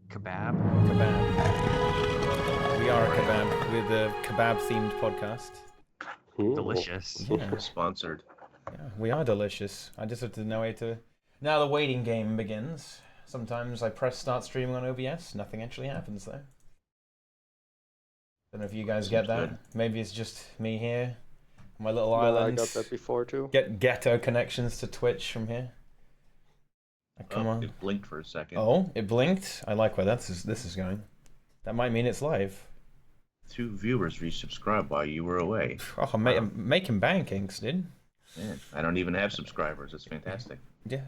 Kebab. We are a kebab. We're the kebab-themed podcast. Delicious. Yeah. Sponsored. Yeah, we are delicious. I just have to know how to... Now the waiting game begins. Sometimes I press start streaming on OBS. Nothing actually happens, though. Don't know if you guys get that. Good. Maybe it's just me here. My little No, island. I got that before too. Get ghetto connections to Twitch from here. Come on. It blinked for a second. Oh, it blinked? I like where this is going. That might mean it's live. 2 viewers resubscribed while you were away. Oh, I'm making bankings, dude. Yeah, I don't even have subscribers. It's fantastic. Yeah.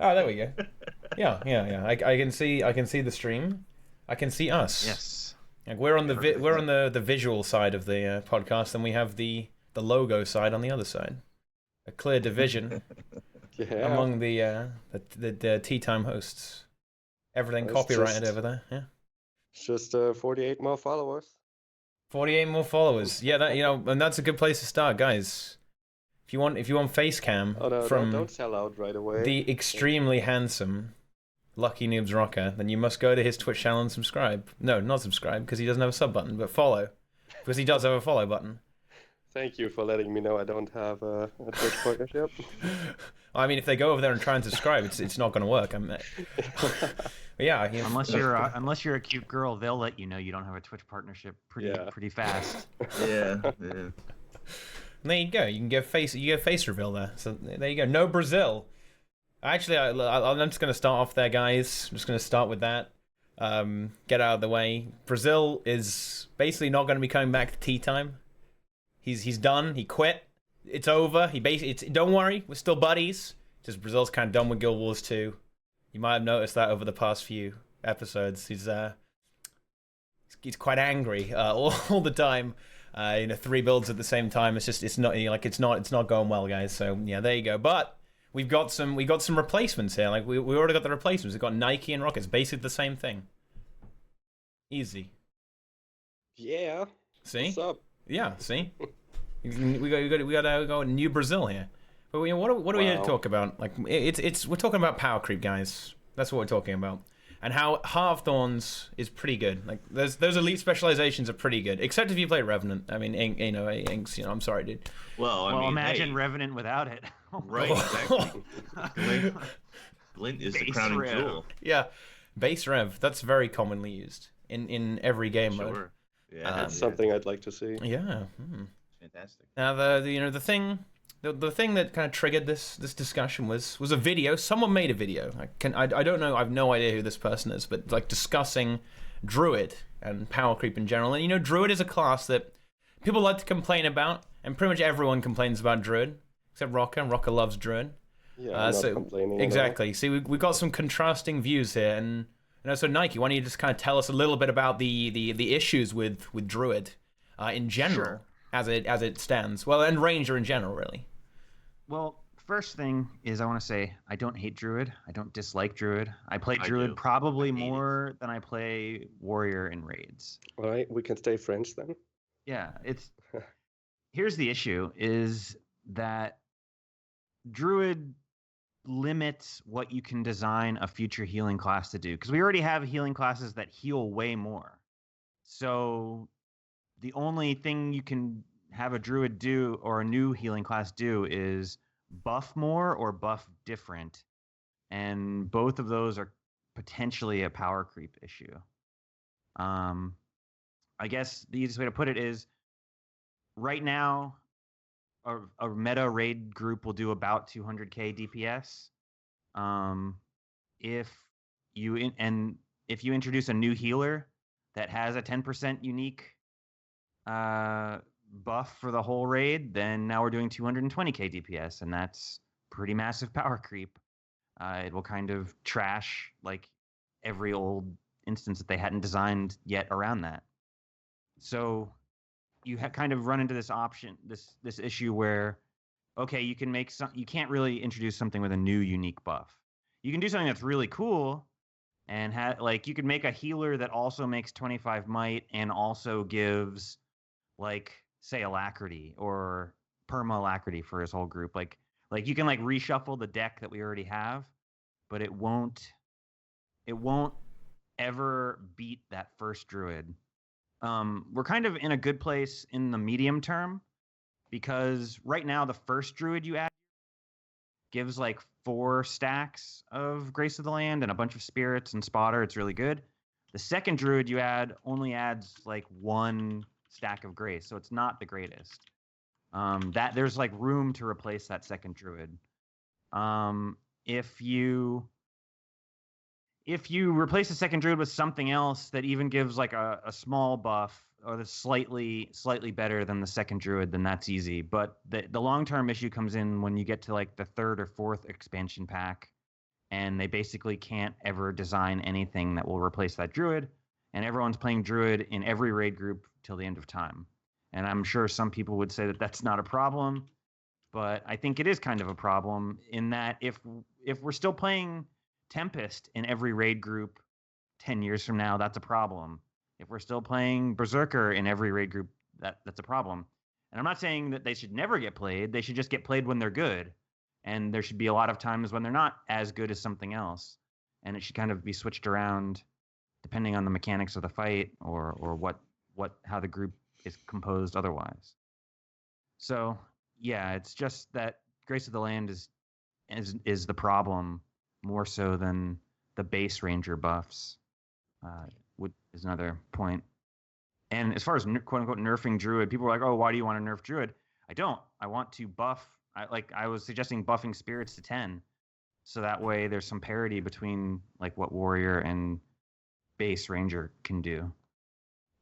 Oh, there we go. Yeah. I can see the stream. I can see us. Yes. Like we're on the visual side of the podcast, and we have the logo side on the other side. A clear division among the TeaTime hosts. Everything It's copyrighted just- over there. Yeah. It's just 48 more followers. 48 more followers. Yeah, and that's a good place to start, guys. If you want face cam Oh no, from don't sell out right away. the extremely handsome Lucky Noobs Roca, then you must go to his Twitch channel and subscribe. No, not subscribe, because he doesn't have a sub button, but follow, because he does have a follow button. Thank you for letting me know I don't have a Twitch partnership. I mean, if they go over there and try and subscribe, it's not going to work. Yeah. Unless you're a cute girl, they'll let you know you don't have a Twitch partnership pretty fast. Yeah. There you go. You get face reveal there. So there you go. No Brazil. Actually, I'm just going to start off there, guys. I'm just going to start with that. Get out of the way. Brazil is basically not going to be coming back to tea time. He's done. He quit. It's over. Don't worry. We're still buddies. Just Brazil's kind of done with Guild Wars 2. You might have noticed that over the past few episodes. He's quite angry all the time. 3 builds at the same time. It's not going well, guys. So yeah, there you go. But we got some replacements here. Like we already got the replacements. We've got Nike and Roca. It's basically the same thing. Easy. Yeah. See? What's up? Yeah. See? we got New Brazil here. But what are we here to talk about? Like we're talking about power creep, guys. That's what we're talking about. And how Half Thorns is pretty good. Like those elite specializations are pretty good, except if you play Revenant. I mean, Inks. I'm sorry, dude. Well, imagine Revenant without it. Right, exactly. Glint is the crowning jewel. Yeah, base Rev. That's very commonly used in every game mode. Sure. Yeah, That's something I'd like to see. Yeah. Fantastic. Now the thing that kind of triggered this discussion was a video. Someone made a video. I don't know. I have no idea who this person is, but like discussing Druid and power creep in general. And Druid is a class that people like to complain about, and pretty much everyone complains about Druid except Roca. Roca loves Druid. Yeah, I'm not complaining. Exactly. See, we got some contrasting views here, and so Nike, why don't you just kind of tell us a little bit about the issues with Druid in general? Sure. As it stands. Well, and Ranger in general, really. Well, first thing is I want to say I don't hate Druid. I don't dislike Druid. I play I Druid do. probably I hate more than I play Warrior in raids. All right, we can stay friends then. Yeah, here's the issue is that Druid limits what you can design a future healing class to do, because we already have healing classes that heal way more. So the only thing you can have a Druid do or a new healing class do is buff more or buff different. And both of those are potentially a power creep issue. I guess the easiest way to put it is right now, a meta raid group will do about 200k DPS. If you introduce a new healer that has a 10% unique buff for the whole raid, then now we're doing 220k DPS, and that's pretty massive power creep. It will kind of trash like every old instance that they hadn't designed yet around that. So you kind of run into this issue where, okay, you can't really introduce something with a new unique buff. You can do something that's really cool, and you could make a healer that also makes 25 might and also gives, like, say, Alacrity or perma Alacrity for his whole group. Like you can reshuffle the deck that we already have, but it won't ever beat that first Druid. We're kind of in a good place in the medium term because right now the first Druid you add gives like 4 stacks of Grace of the Land and a bunch of spirits and spotter. It's really good. The second Druid you add only adds like 1 stack of Grace, so it's not the greatest. That there's like room to replace that second Druid. If you replace the second Druid with something else that even gives like a small buff or that's slightly better than the second Druid, then that's easy. But the long-term issue comes in when you get to like the 3rd or 4th expansion pack, and they basically can't ever design anything that will replace that Druid, and everyone's playing Druid in every raid group till the end of time. And I'm sure some people would say that that's not a problem, but I think it is kind of a problem in that if we're still playing Tempest in every raid group 10 years from now, that's a problem. If we're still playing Berserker in every raid group, that's a problem. And I'm not saying that they should never get played. They should just get played when they're good. And there should be a lot of times when they're not as good as something else. And it should kind of be switched around depending on the mechanics of the fight or how the group is composed otherwise. So, yeah, it's just that Grace of the Land is the problem more so than the base ranger buffs, is another point. And as far as quote unquote nerfing Druid, people are like, oh, why do you want to nerf Druid? I don't. I want to buff. I was suggesting buffing spirits to 10. So that way there's some parity between like what warrior and base ranger can do.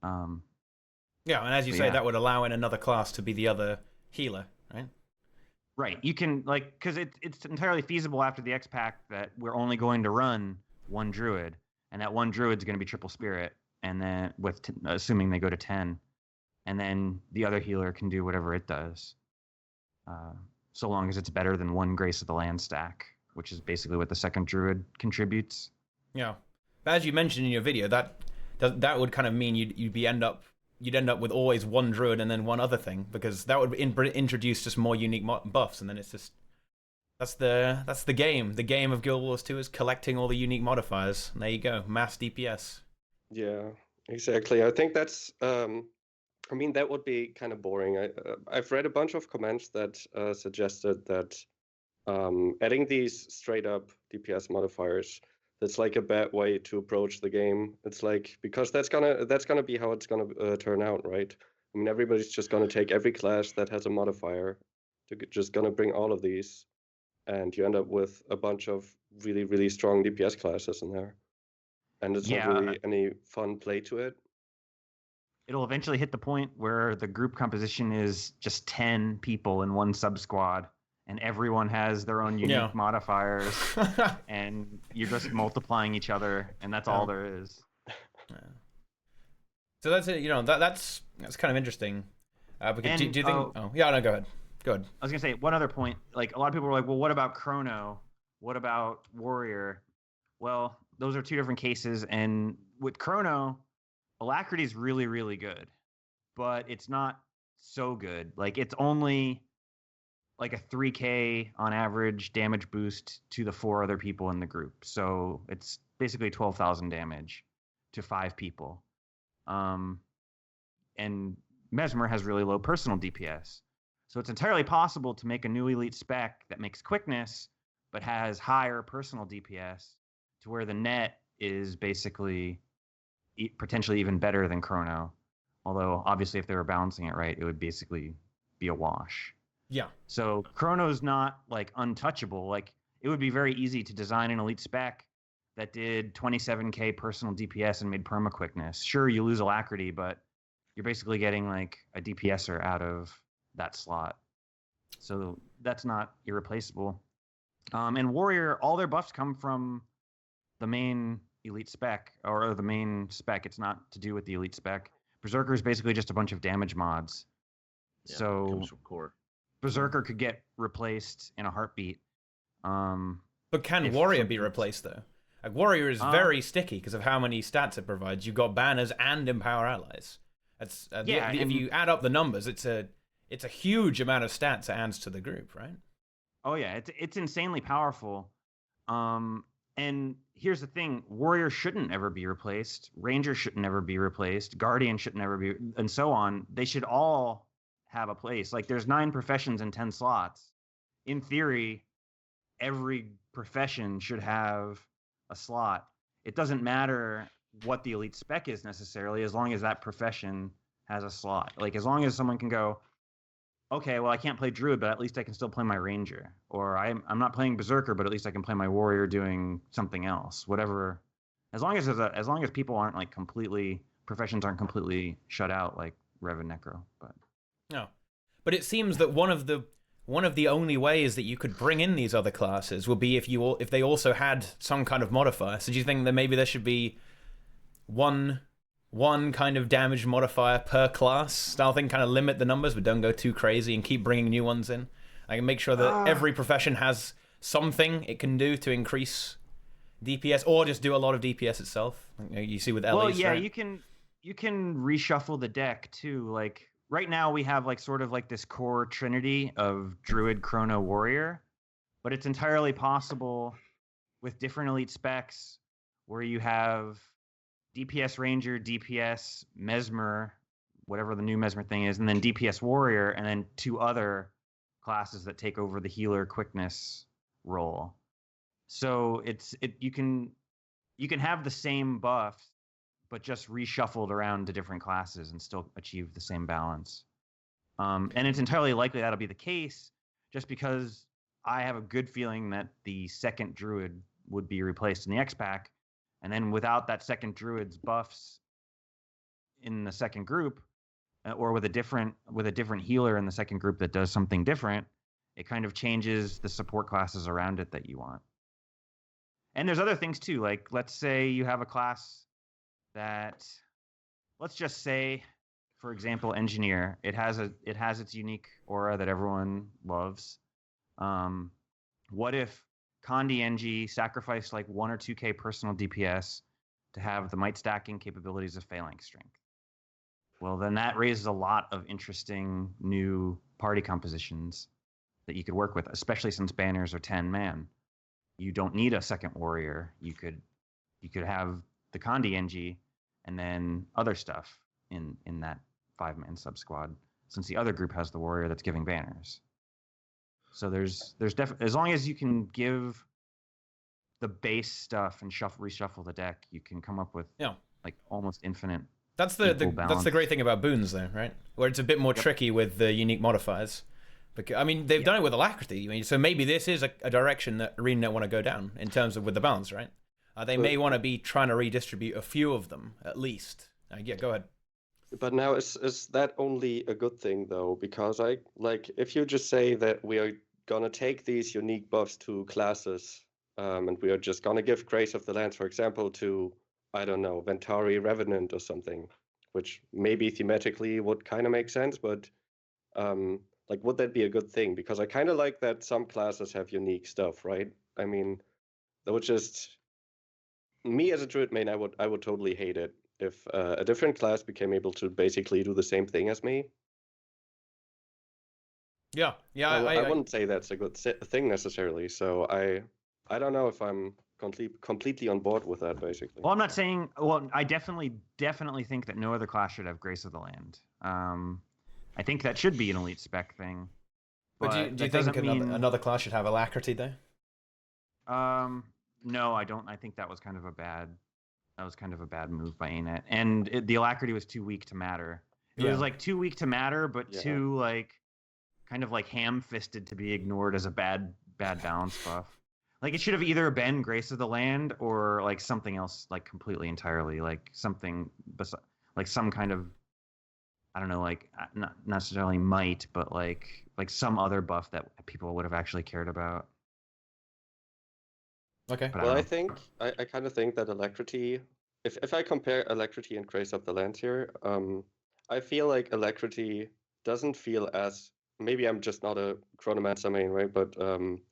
Yeah, and as you say, that would allow in another class to be the other healer, right? Right. You can, like, because it's entirely feasible after the X pack that we're only going to run 1 Druid, and that 1 Druid's going to be triple spirit, and then assuming they go to 10, and then the other healer can do whatever it does, so long as it's better than 1 Grace of the Land stack, which is basically what the second Druid contributes. Yeah, but as you mentioned in your video, that would kind of mean you'd end up with always 1 Druid and then 1 other thing, because that would introduce just more unique buffs, and then it's just that's the game. The game of Guild Wars 2 is collecting all the unique modifiers. And there you go, mass DPS. Yeah, exactly. I think that's. I mean, that would be kind of boring. I've read a bunch of comments that suggested that adding these straight up DPS modifiers, that's like a bad way to approach the game. It's like, because that's gonna be how it's gonna turn out, right? I mean, everybody's just gonna take every class that has a modifier, just gonna bring all of these, and you end up with a bunch of really, really strong DPS classes in there, and it's not really any fun play to it. It'll eventually hit the point where the group composition is just 10 people in 1 sub squad, and everyone has their own unique modifiers, and you're just multiplying each other, and that's all there is. Yeah. So that's it. That's kind of interesting. Because do you think? No, go ahead. Go ahead. I was gonna say one other point. Like, a lot of people were like, "Well, what about Chrono? What about Warrior?" Well, those are 2 different cases, and with Chrono, Alacrity is really, really good, but it's not so good. Like, it's only like a 3k on average damage boost to the 4 other people in the group. So it's basically 12,000 damage to 5 people. And Mesmer has really low personal DPS. So it's entirely possible to make a new elite spec that makes quickness, but has higher personal DPS to where the net is basically potentially even better than Chrono. Although, obviously, if they were balancing it right, it would basically be a wash. Yeah. So Chrono's not like untouchable. Like, it would be very easy to design an elite spec that did 27k personal DPS and made perma quickness. Sure, you lose Alacrity, but you're basically getting like a DPSer out of that slot. So that's not irreplaceable. And Warrior, all their buffs come from the main elite spec, or the main spec. It's not to do with the elite spec. Berserker is basically just a bunch of damage mods. Yeah, so it comes from core. Berserker could get replaced in a heartbeat. But can Warrior be replaced, though? Like, Warrior is very sticky because of how many stats it provides. You've got banners and empower allies. That's if you add up the numbers, it's a huge amount of stats it adds to the group, right? Oh yeah, it's insanely powerful. And here's the thing: warrior shouldn't ever be replaced, ranger shouldn't ever be replaced, guardian shouldn't ever be, and so on. They should all have a place. Like there's 9 professions and 10 slots. In theory, every profession should have a slot. It doesn't matter what the elite spec is necessarily, as long as that profession has a slot. Like as long as someone can go, okay, well I can't play druid, but at least I can still play my ranger, or I'm not playing berserker, but at least I can play my warrior doing something else. Whatever, as long as people aren't like professions aren't completely shut out like Rev and Necro. But no, but it seems that one of the only ways that you could bring in these other classes would be if they also had some kind of modifier. So do you think that maybe there should be one kind of damage modifier per class style thing, kind of limit the numbers but don't go too crazy and keep bringing new ones in? I can make sure that every profession has something it can do to increase DPS, or just do a lot of DPS itself. You see with LEs, well, yeah, right? you can reshuffle the deck too. Like right now we have like sort of like this core trinity of Druid, Chrono, Warrior, but it's entirely possible with different elite specs where you have DPS Ranger, DPS Mesmer, whatever the new Mesmer thing is, and then DPS Warrior, and then 2 other classes that take over the healer quickness role. So you can have the same buffs, but just reshuffled around to different classes and still achieve the same balance. And it's entirely likely that'll be the case, just because I have a good feeling that the second Druid would be replaced in the X-Pack. And then without that second Druid's buffs in the second group, or with a different healer in the second group that does something different, it kind of changes the support classes around it that you want. And there's other things too. Like let's say you have a class that, let's just say, for example, engineer. It has its unique aura that everyone loves. What if Condi NG sacrificed like 1 or 2k personal DPS to have the might stacking capabilities of Phalanx strength? Well, then that raises a lot of interesting new party compositions that you could work with, especially since banners are 10 man. You don't need a second warrior. You could have the Condi NG and then other stuff in that 5-man sub squad, since the other group has the warrior that's giving banners. So there's definitely, as long as you can give the base stuff and reshuffle the deck, you can come up with like almost infinite. That's the great thing about boons, though, right? Where it's a bit more tricky with the unique modifiers. Because I mean, they've done it with Alacrity. I mean, so maybe this is a direction that ArenaNet want to go down in terms of with the balance, right? They may want to be trying to redistribute a few of them at least. Yeah, go ahead. But now is that only a good thing though? Because if you just say that we are gonna take these unique buffs to classes, and we are just gonna give Grace of the Lands, for example, to, I don't know, Ventari Revenant or something, which maybe thematically would kind of make sense, but would that be a good thing? Because I kind of like that some classes have unique stuff, right? I mean, that would just, me as a Druid main, I would totally hate it if a different class became able to basically do the same thing as me. Yeah. I wouldn't say that's a good thing necessarily. So I don't know if I'm completely on board with that, basically. Well, I'm not saying. Well, I definitely think that no other class should have Grace of the Land. I think that should be an elite spec thing. But do you think another class should have Alacrity though? No, I don't. I think that was kind of a bad move by ArenaNet, and the Alacrity was too weak to matter. It was like too weak to matter, but too like kind of like ham-fisted to be ignored as a bad balance buff. Like it should have either been Grace of the Land or like something else, like completely entirely, like something like some kind of, I don't know, like not necessarily might, but like some other buff that people would have actually cared about. Okay. Well, I think I kind of think that Alacrity, if I compare Alacrity and Grace of the Land here, I feel like Alacrity doesn't feel as, maybe I'm just not a Chronomancer main, right? But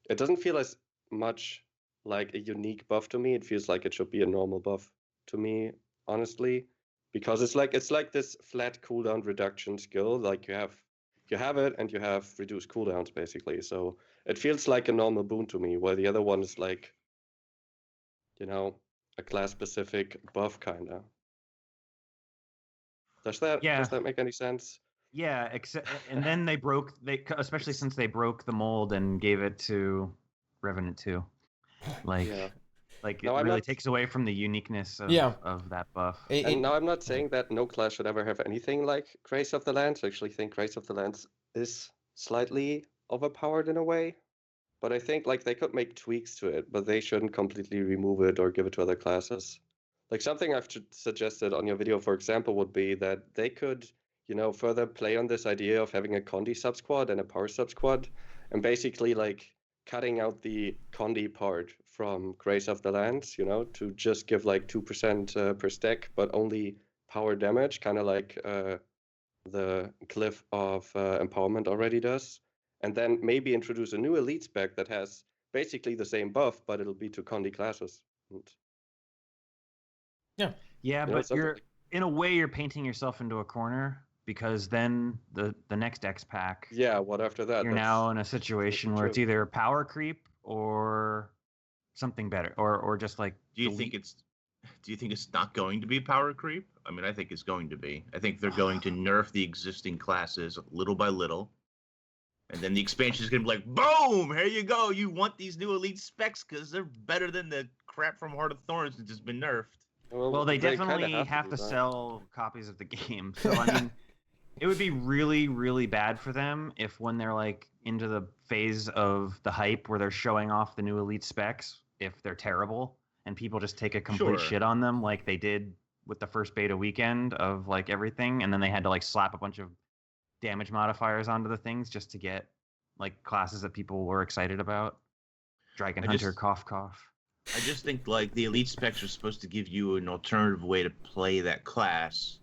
it doesn't feel as much like a unique buff to me. It feels like it should be a normal buff to me, honestly, because it's like this flat cooldown reduction skill. Like you have it and you have reduced cooldowns basically. So it feels like a normal boon to me, while the other one is like a class-specific buff kinda. Does that make any sense? Yeah, and then especially since they broke the mold and gave it to Revenant 2. Like it really takes away from the uniqueness of that buff. Now I'm not saying that no class should ever have anything like Grace of the Lands. I actually think Grace of the Lands is slightly overpowered in a way. But I think like they could make tweaks to it, but they shouldn't completely remove it or give it to other classes. Like something I've suggested on your video, for example, would be that they could, further play on this idea of having a Condi sub-squad and a power sub-squad, and basically like cutting out the Condi part from Grace of the Lands, to just give like 2% per stack, but only power damage, kind of like the Glyph of Empowerment already does. And then maybe introduce a new elite spec that has basically the same buff, but it'll be to Condi classes. Yeah, but in a way you're painting yourself into a corner, because then the next X pack. Yeah, what after that? You're now in a situation where it's either power creep or something better, or just like. Do you think it's not going to be power creep? I mean, I think it's going to be. I think they're going to nerf the existing classes little by little. And then the expansion is going to be like, boom, here you go. You want these new elite specs because they're better than the crap from Heart of Thorns that's just been nerfed. Well, they definitely have to sell copies of the game. So, I mean, it would be really, really bad for them if when they're like into the phase of the hype where they're showing off the new elite specs, if they're terrible and people just take a complete shit on them like they did with the first beta weekend of like everything. And then they had to like slap a bunch of damage modifiers onto the things just to get like classes that people were excited about. Dragon Hunter, cough. I just think like the elite specs are supposed to give you an alternative way to play that class.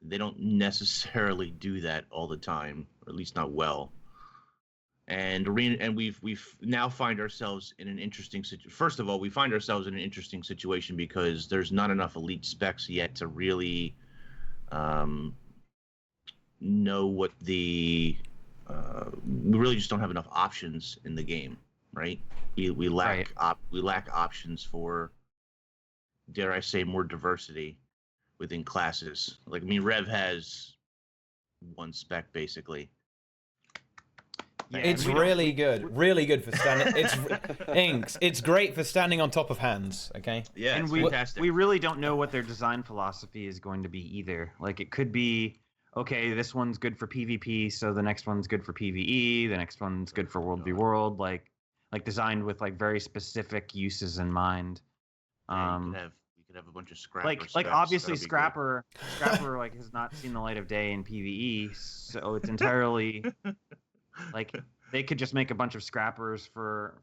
They don't necessarily do that all the time, or at least not well. And we've now find ourselves in an interesting situation. First of all, we find ourselves in an interesting situation because there's not enough elite specs yet to really know what we really just don't have enough options in the game, right? We lack options for, dare I say, more diversity within classes. Like, I mean, Rev has one spec basically. Yeah, it's really good for standing. It's great for standing on top of hands. Okay. Yeah, and fantastic. We really don't know what their design philosophy is going to be either. Like, it could be, okay, this one's good for PvP, so the next one's good for PvE. The next one's good for World v World. Like designed with like very specific uses in mind. You could have a bunch of Scrapper. Like obviously Scrapper like has not seen the light of day in PvE, so it's entirely like they could just make a bunch of Scrappers for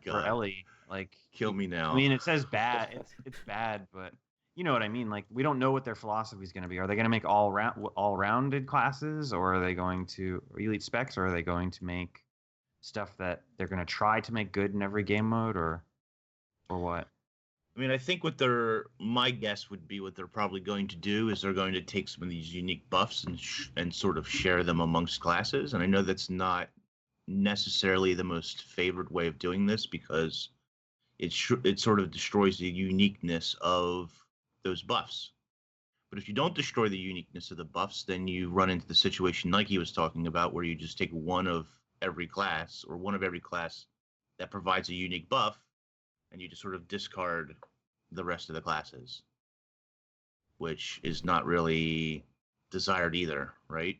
Ellie. Like, kill me now. I mean, it says bad. It's bad, but you know what I mean. Like, we don't know what their philosophy is going to be. Are they going to make all-rounded classes, or are they going to elite specs, or are they going to make stuff that they're going to try to make good in every game mode, or what? I mean, I think my guess would be what they're probably going to do is they're going to take some of these unique buffs and sort of share them amongst classes. And I know that's not necessarily the most favored way of doing this because it sort of destroys the uniqueness of those buffs. But if you don't destroy the uniqueness of the buffs, then you run into the situation like he was talking about, where you just take one of every class that provides a unique buff, and you just sort of discard the rest of the classes, which is not really desired either, right?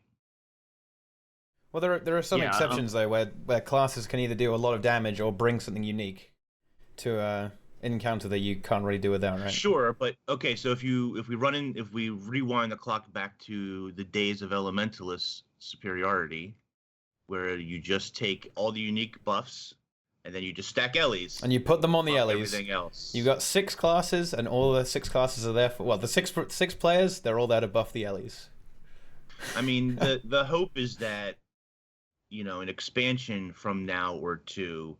Well, there are some exceptions though, where classes can either do a lot of damage or bring something unique to an encounter that you can't really do without, right? Sure, but okay, so if we rewind the clock back to the days of Elementalist superiority, where you just take all the unique buffs and then you just stack Ellies. And you put them on the Ellies. Everything else. You've got 6 classes, and all the 6 classes are there for... Well, the six players, they're all there to buff the Ellies. I mean, the hope is that, an expansion from now or two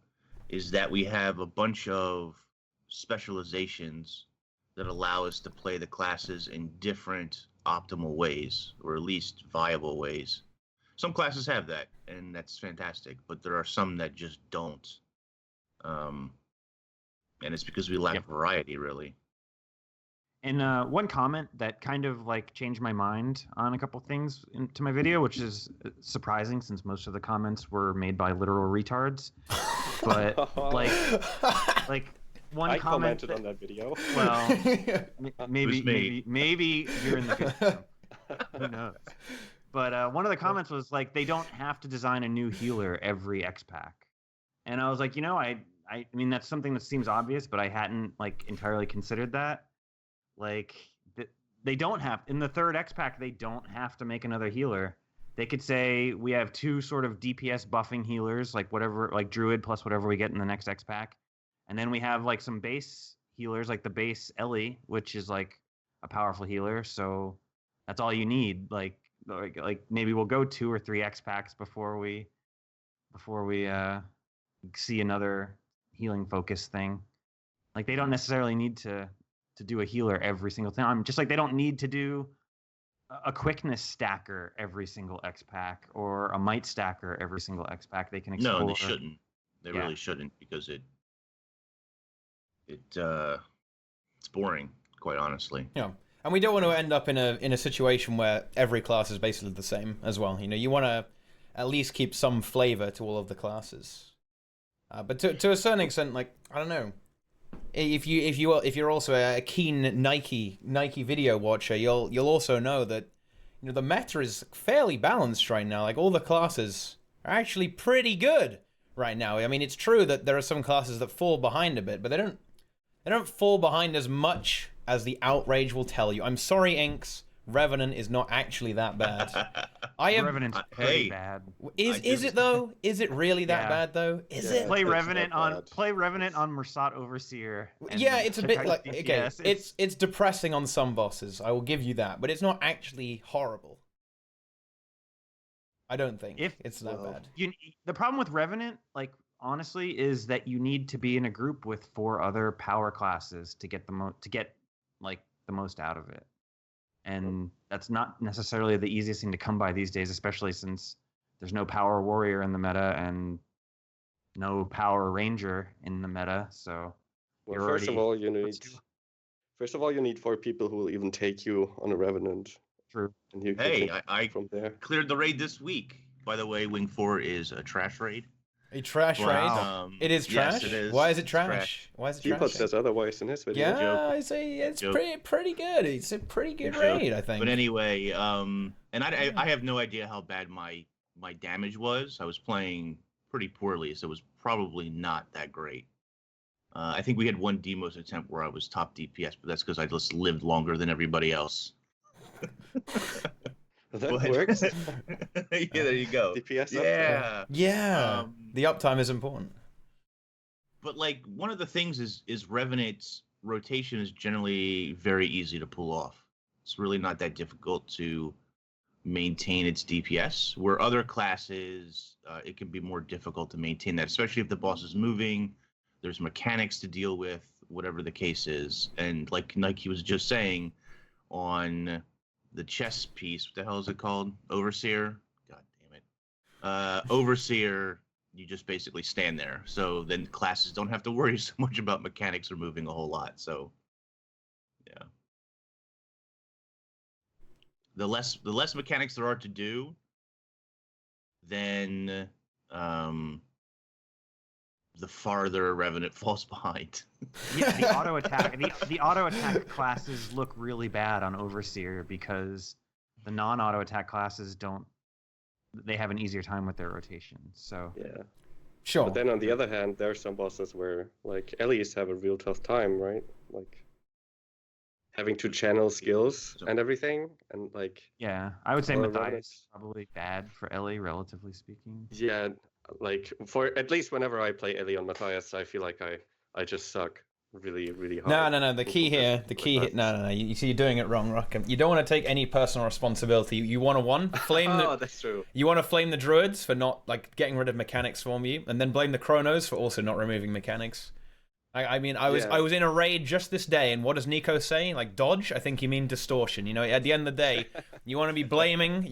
is that we have a bunch of specializations that allow us to play the classes in different optimal ways, or at least viable ways. Some classes have that, and that's fantastic, but there are some that just don't. And it's because we lack variety, really. And one comment that kind of like changed my mind on a couple things to my video, which is surprising since most of the comments were made by literal retards. But like one I comment commented on that video. Well, maybe you're in the good group. Who knows? But one of the comments was like they don't have to design a new healer every X pack, and I was like, I mean that's something that seems obvious, but I hadn't like entirely considered that. Like they don't have in the third X pack, they don't have to make another healer. They could say we have 2 sort of DPS buffing healers, like whatever, like Druid plus whatever we get in the next X pack, and then we have like some base healers, like the base Ellie, which is like a powerful healer. So that's all you need. Like maybe we'll go 2 or 3 X packs before we see another healing focus thing. Like they don't necessarily need to do a healer every single time. Just like they don't need to do a quickness stacker every single X pack or a might stacker every single X pack. They can explore. No, they shouldn't. They really shouldn't, because it's boring, quite honestly. Yeah. And we don't want to end up in a situation where every class is basically the same as well. You want to at least keep some flavor to all of the classes. But to a certain extent, like, I don't know. If you're also a keen Nike video watcher, you'll also know that the meta is fairly balanced right now. Like all the classes are actually pretty good right now. I mean, it's true that there are some classes that fall behind a bit, but they don't fall behind as much as the outrage will tell you. I'm sorry, Inks. Revenant is not actually that bad. Revenant's pretty bad. Is it though? Is it really that bad though? Is it? Play Revenant on Mursat Overseer. Yeah, it's a bit like okay. It's depressing on some bosses. I will give you that, but it's not actually horrible. I don't think it's that bad. The problem with Revenant, like honestly, is that you need to be in a group with 4 other power classes to get the most out of it. And that's not necessarily the easiest thing to come by these days, especially since there's no power warrior in the meta and no power ranger in the meta. So, first of all, you need 4 people who will even take you on a Revenant. True. And you I from there. Cleared the raid this week. By the way, Wing 4 is a trash raid. A trash raid? It is trash? Yes, it is. Why is it trash? Why is it trash? TeaTime says otherwise in his video. Yeah, I say it's pretty good. It's a pretty good raid, I think. But anyway, and I have no idea how bad my damage was. I was playing pretty poorly, so it was probably not that great. I think we had one demos attempt where I was top DPS, but that's because I just lived longer than everybody else. That works. Yeah, there you go. DPS Yeah. The uptime is important. But like one of the things is Revenant's rotation is generally very easy to pull off. It's really not that difficult to maintain its DPS. Where other classes, it can be more difficult to maintain that, especially if the boss is moving. There's mechanics to deal with, whatever the case is. And like he was just saying, on the chess piece, what the hell is it called? Overseer? God damn it. Overseer, you just basically stand there. So then classes don't have to worry so much about mechanics or moving a whole lot. So, yeah. The less mechanics there are to do, then the farther Revenant falls behind. Yeah, the auto attack classes look really bad on Overseer because the non-auto attack classes they have an easier time with their rotation. So yeah, sure. But then on the other hand, there are some bosses where like Ellies have a real tough time, right? Like having to channel skills and everything, and like I would say Matthias is probably bad for Ellie, relatively speaking. Yeah. Like for at least whenever I play Ellie on Matthias, I feel like I just suck really, really hard. No. The key here. No. You see, you're doing it wrong, Roca. You don't want to take any personal responsibility. You want to flame that's true. You want to flame the Druids for not like getting rid of mechanics from you, and then blame the Chronos for also not removing mechanics. I mean, I was in a raid just this day, and what does Nico say? Like dodge? I think you mean distortion. At the end of the day, you want to be blaming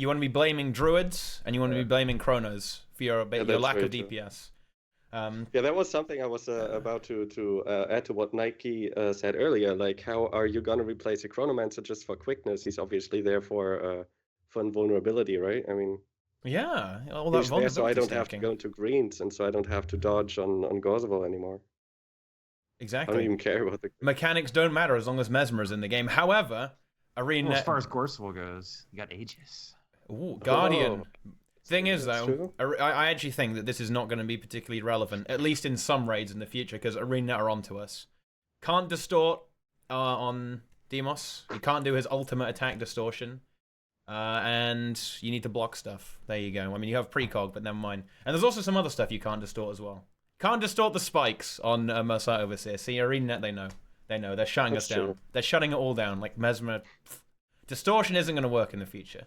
Druids, and you want to be blaming Chronos for your lack of DPS. Yeah, that was something I was about to add to what Nike said earlier. Like, how are you gonna replace a Chronomancer just for quickness? He's obviously there for invulnerability, right? I mean, Yeah, all that he's there so I vulnerability don't have to stacking. go into greens, and so I don't have to dodge on Gauzeval anymore. I Exactly. don't even care about the Mechanics don't matter as long as Mesmer's in the game. However, Arena. Well, as far as Gorseval goes, you got Aegis. Ooh, Guardian. Oh, Thing is, that's though, true. I actually think that this is not going to be particularly relevant, at least in some raids in the future, because ArenaNet are onto us. Can't distort on Demos. He can't do his ultimate attack distortion. And you need to block stuff. There you go. I mean, you have precog, but never mind. And there's also some other stuff you can't distort as well. Can't distort the spikes on Mercite Overseer. See, ArenaNet, they know. They know. They're shutting us down. True. They're shutting it all down. Like Mesmer. Distortion isn't going to work in the future.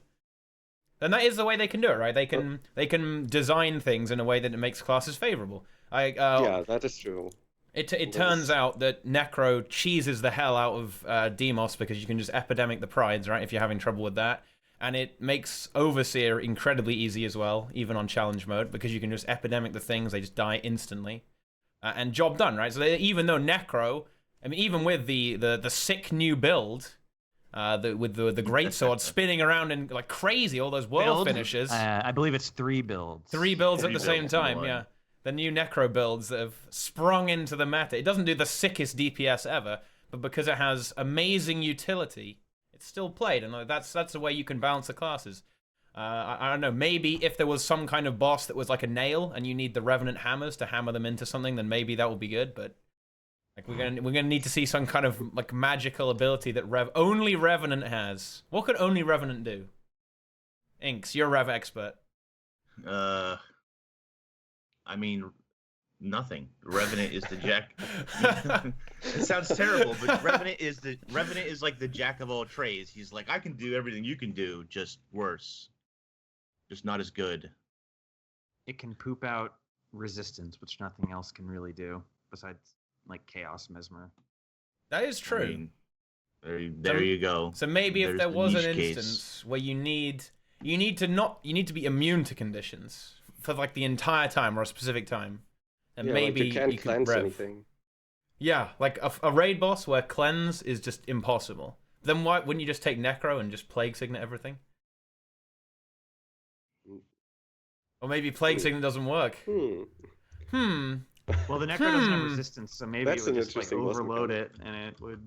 And that is the way they can do it, right? They can design things in a way that it makes classes favorable. Yeah, that is true. It turns out that Necro cheeses the hell out of Demos because you can just epidemic the prides, right? If you're having trouble with that. And it makes Overseer incredibly easy as well, even on challenge mode, because you can just epidemic the things, they just die instantly. And job done, right? So even though Necro, I mean, even with the sick new build, with the greatsword spinning around and like crazy, all those world finishes. I believe it's 3 builds. 3 builds at the same builds, time, boy. yeah. The new Necro builds that have sprung into the meta. It doesn't do the sickest DPS ever, but because it has amazing utility, it's still played, and that's the way you can balance the classes. I don't know, maybe if there was some kind of boss that was like a nail, and you need the Revenant hammers to hammer them into something, then maybe that will be good, but like we're gonna need to see some kind of like magical ability that only Revenant has. What could only Revenant do? Inks, you're a Rev expert. I mean, nothing. Revenant is the jack. It sounds terrible, but Revenant is like the jack of all trades. He's like, I can do everything you can do, just worse, just not as good. It can poop out resistance, which nothing else can really do besides like Chaos Mesmer. That is true. I mean, there you go. So maybe if There's there the was an niche case. instance where you need to be immune to conditions for like the entire time or a specific time, and Yeah, maybe like you can't could cleanse rev. anything. Yeah, like a raid boss where cleanse is just impossible. Then why wouldn't you just take Necro and just Plague Signet everything? Or maybe Plague Signet doesn't work. Well, the Necro doesn't have resistance, so maybe That's it would an just like interesting boss overload mechanic. it, and it would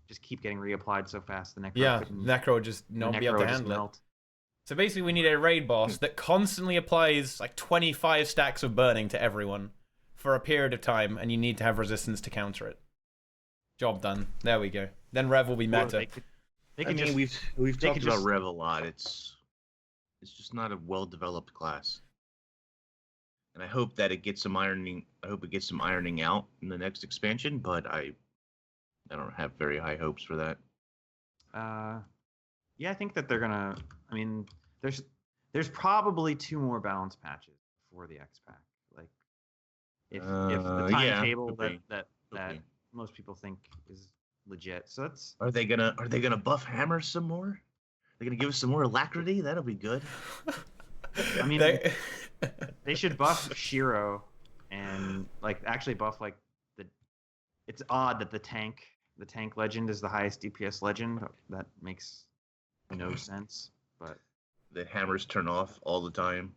just keep getting reapplied so fast the Necro Yeah, couldn't. Necro would just not the be Necro able to would just handle it. melt. So basically we need a raid boss that constantly applies like 25 stacks of burning to everyone for a period of time, and you need to have resistance to counter it. Job done. There we go. Then Rev will be Or meta. they I could mean, just we've they talked could about just- Rev a lot. It's just not a well-developed class, and I hope that it gets some ironing. I hope it gets some ironing out in the next expansion, but I don't have very high hopes for that. yeah, I think that they're gonna. I mean, there's probably 2 more balance patches before the X pack. Like, if the Yeah, timetable could that Could be. most people think is legit. So that's Are they gonna buff hammers some more? They're gonna give us some more alacrity. That'll be good. I mean, They- they should buff Shiro and like actually buff like the. It's odd that the tank legend is the highest DPS legend. That makes no sense, but The hammers turn off all the time.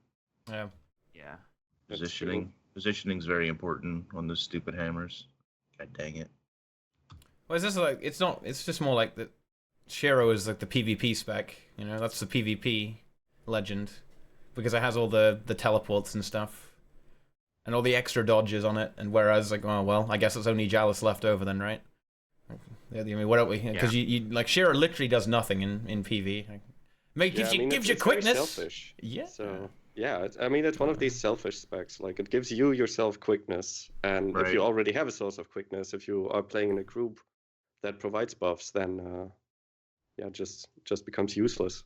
yeah. yeah. That's Positioning's very important on those stupid hammers. God dang it. Well, it's just like it's just more like that Shiro is like the PvP spec, you know, that's the PvP legend. Because it has all the teleports and stuff. And all the extra dodges on it, and whereas like, oh well, I guess it's only Jalis left over then, right? I mean, what are we? Because you like Shiro literally does nothing in PV. Like, gives you it's very quickness. Selfish. Yeah. So yeah, I mean it's one of these selfish specs. Like it gives you yourself quickness, and if Right. you already have a source of quickness, if you are playing in a group that provides buffs, then yeah, just becomes useless.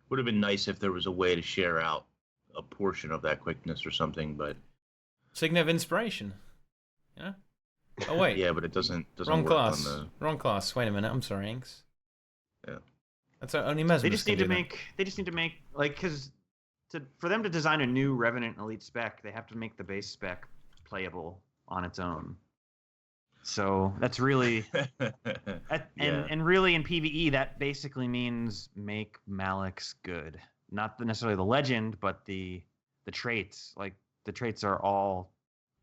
Would have been nice if there was a way to share out a portion of that quickness or something, but Signet of Inspiration. Yeah. Oh wait. yeah, but it doesn't Wrong work class. on the. Wrong class. Wait a minute. I'm sorry, Inks. Yeah. That's only Mesmer. They just need to make like because for them to design a new Revenant Elite spec, they have to make the base spec playable on its own. So that's really, and really in PvE that basically means make Malix good. Not necessarily the legend, but the traits. Like the traits are all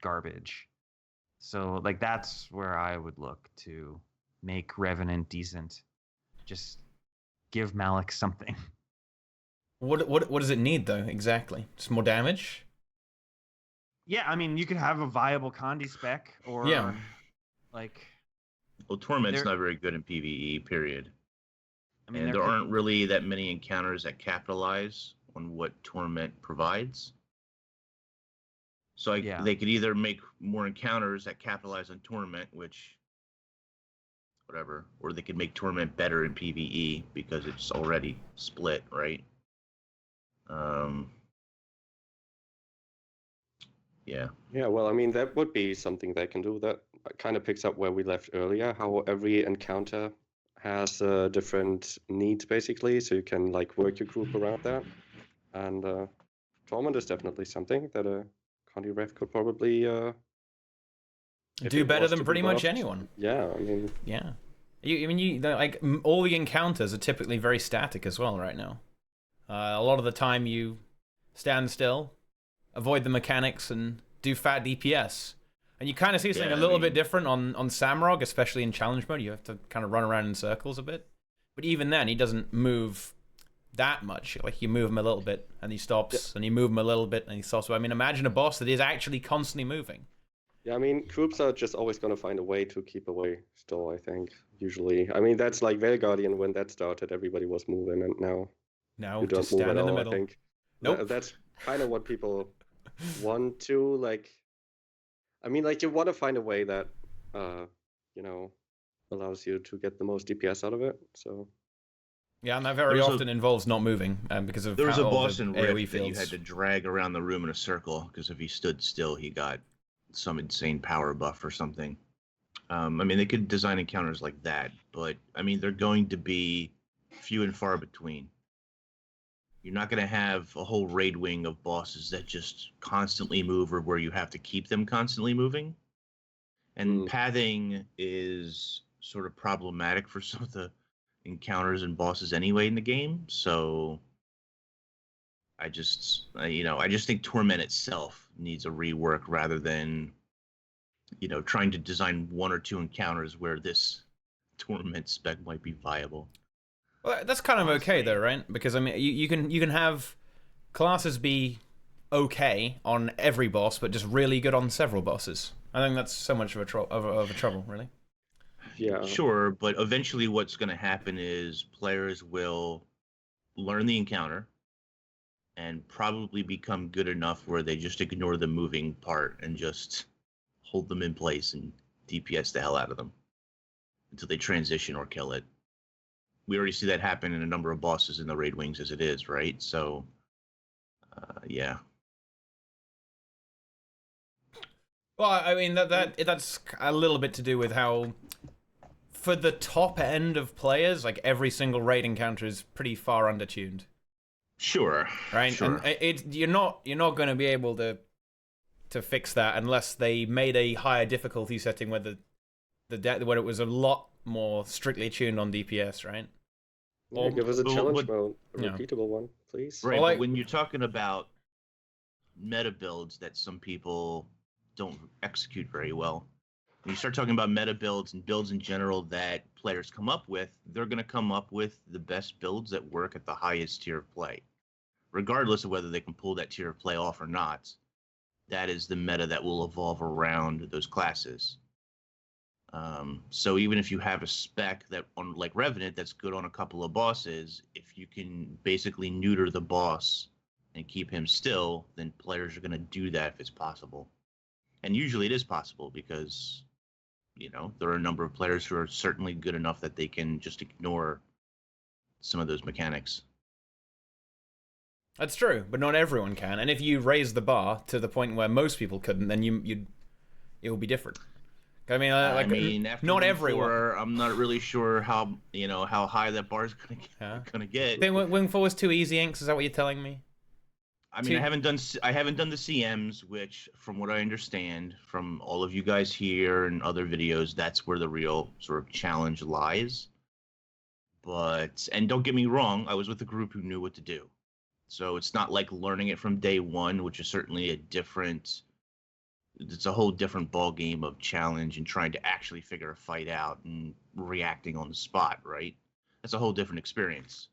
garbage. So like that's where I would look to make Revenant decent. Just give Malix something. What does it need though exactly? Just more damage? Yeah, I mean you could have a viable Condi spec or like. Well, Torment's not very good in PvE. Period. I mean, and there aren't really that many encounters that capitalize on what Torment provides. So they could either make more encounters that capitalize on Torment, which, whatever, or they could make Torment better in PvE because it's already split, right? Yeah. Yeah, well, I mean, that would be something they can do. That kind of picks up where we left earlier, how every encounter has different needs, basically, so you can, like, work your group around that. And Torment is definitely something that a Condi Rev could probably do better than pretty much anyone. Yeah, I mean... Yeah. Like, all the encounters are typically very static as well right now. A lot of the time you stand still, avoid the mechanics, and do fat DPS. And you kind of see something a little bit different on Samurog, especially in challenge mode. You have to kind of run around in circles a bit. But even then, he doesn't move that much. Like, you move him a little bit, and he stops, and you move him a little bit, and he stops. So, I mean, imagine a boss that is actually constantly moving. Yeah, I mean, groups are just always going to find a way to keep away still, I think, usually. I mean, that's like Veil Guardian, when that started, everybody was moving, and now you don't just move stand at in the all, middle. I think. Nope. That's kind of what people want to, like... I mean, like, you want to find a way that, you know, allows you to get the most DPS out of it, so... Yeah, and that very often involves not moving, because of there was a all boss the in AoE Rift that you fields. had to drag around the room in a circle, because if he stood still, he got some insane power buff or something. I mean, they could design encounters like that, but, I mean, they're going to be few and far between. You're not going to have a whole raid wing of bosses that just constantly move or where you have to keep them constantly moving. And pathing is sort of problematic for some of the encounters and bosses anyway in the game. So I just think Torment itself needs a rework rather than, trying to design one or two encounters where this Torment spec might be viable. Well, that's kind of okay though, right? Because I mean, you can have classes be okay on every boss, but just really good on several bosses. I think that's so much of a trouble, really. Yeah. Sure, but eventually, what's going to happen is players will learn the encounter and probably become good enough where they just ignore the moving part and just hold them in place and DPS the hell out of them until they transition or kill it. We already see that happen in a number of bosses in the raid wings as it is, right? So, yeah. Well, I mean that's a little bit to do with how, for the top end of players, like every single raid encounter is pretty far undertuned. Sure. Right. Sure. And you're not going to be able to fix that unless they made a higher difficulty setting where where it was a lot more strictly tuned on DPS, right? Yeah, give us a challenge mode, a repeatable one, please. Right, but when you're talking about meta builds that some people don't execute very well, when you start talking about meta builds and builds in general that players come up with, they're going to come up with the best builds that work at the highest tier of play. Regardless of whether they can pull that tier of play off or not, that is the meta that will evolve around those classes. So even if you have a spec that on like Revenant that's good on a couple of bosses, if you can basically neuter the boss and keep him still, then players are going to do that if it's possible. And usually it is possible because, there are a number of players who are certainly good enough that they can just ignore some of those mechanics. That's true, but not everyone can. And if you raise the bar to the point where most people couldn't, then it will be different. I mean, after not everyone. I'm not really sure how high that bar is gonna get. Then Wing 4 was too easy, Inks. Is that what you're telling me? I mean, I haven't done the CMs, which, from what I understand from all of you guys here and other videos, that's where the real sort of challenge lies. But, and don't get me wrong, I was with a group who knew what to do. So it's not like learning it from day one, which is certainly it's a whole different ball game of challenge and trying to actually figure a fight out and reacting on the spot, right? That's a whole different experience.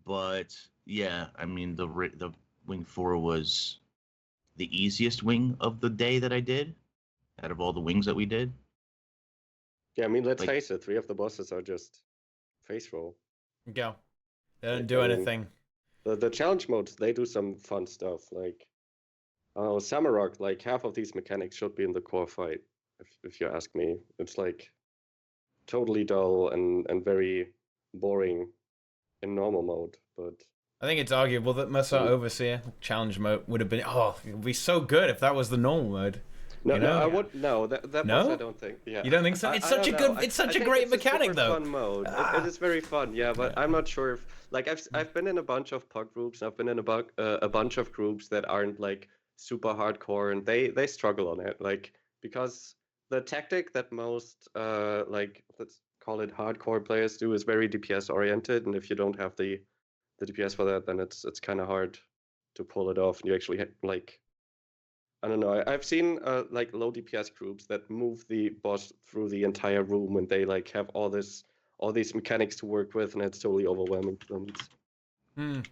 But yeah, I mean, the Wing 4 was the easiest wing of the day that I did, out of all the wings that we did. Yeah, I mean, let's face it, 3 of the bosses are just face roll. Yeah. They don't do anything. The challenge modes, they do some fun stuff. Like, Samarok, like, half of these mechanics should be in the core fight, if you ask me. It's, like, totally dull and very boring in normal mode, but... I think it's arguable that Mercer Overseer challenge mode would have been. Oh, it would be so good if that was the normal mode. No, I would no. That no? I don't think. Yeah. You don't think so? It's such a good. It's such a great mechanic, though. Fun mode. It is very fun. Yeah, but I'm not sure if like I've been in a bunch of pug groups. I've been in a bunch of groups that aren't like super hardcore, and they struggle on it. Like because the tactic that most like let's call it hardcore players do is very DPS oriented, and if you don't have the DPS for that, then it's kind of hard to pull it off. And you actually like, I don't know. I've seen like low DPS groups that move the boss through the entire room, and they like have all these mechanics to work with, and it's totally overwhelming to them.